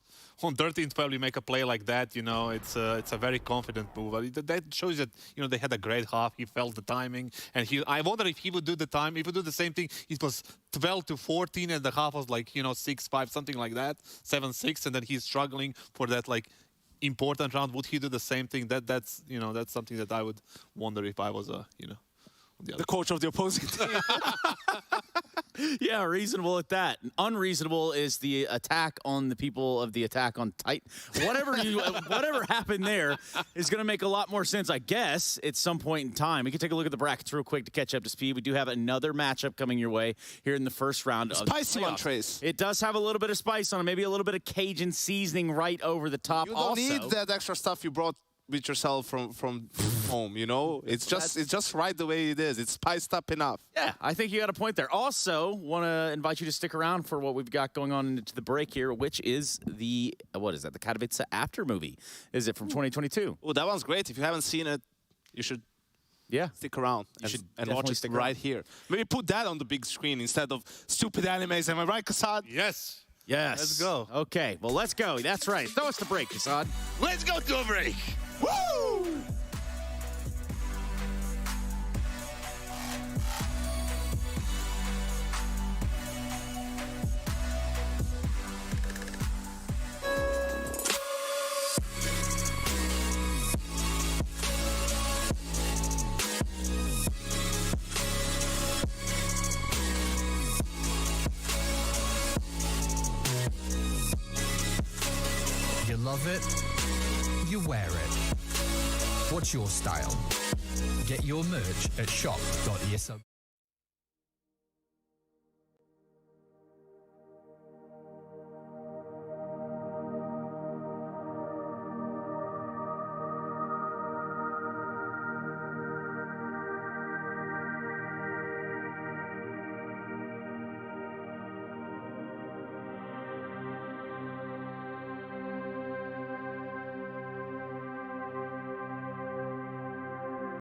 On 13-12, you make a play like that, you know, it's a very confident move. That shows that, you know, they had a great half. He felt the timing, and I wonder if he would do the same thing. It was 12-14, and the half was like, you know, 6-5, something like that, 7-6, and then he's struggling for that like important round. Would he do the same thing? That's you know, that's something that I would wonder if I was you know, the coach of the opposing team. Yeah, reasonable at that. Unreasonable is the attack on the people of the Attack on Titan. Whatever happened there is going to make a lot more sense, I guess, at some point in time. We can take a look at the brackets real quick to catch up to speed. We do have another matchup coming your way here in the first round. Spicy one, Trace. It does have a little bit of spice on it, maybe a little bit of Cajun seasoning right over the top. You don't need that extra stuff you brought with yourself from home, you know? It's just right the way it is. It's spiced up enough. Yeah, I think you got a point there. Also, want to invite you to stick around for what we've got going on into the break here, which is the, what is that, the Katowice after movie. Is it from 2022? Oh, that one's great. If you haven't seen it, you should stick around and watch it right here. Maybe put that on the big screen instead of stupid animes. Am I right, Kassad? Yes. Yes. Let's go. Okay, well, let's go. That's right. Throw us the break, Kassad. Let's go to a break. Woo! You love it, you wear it. What's your style? Get your merch at shop.esl.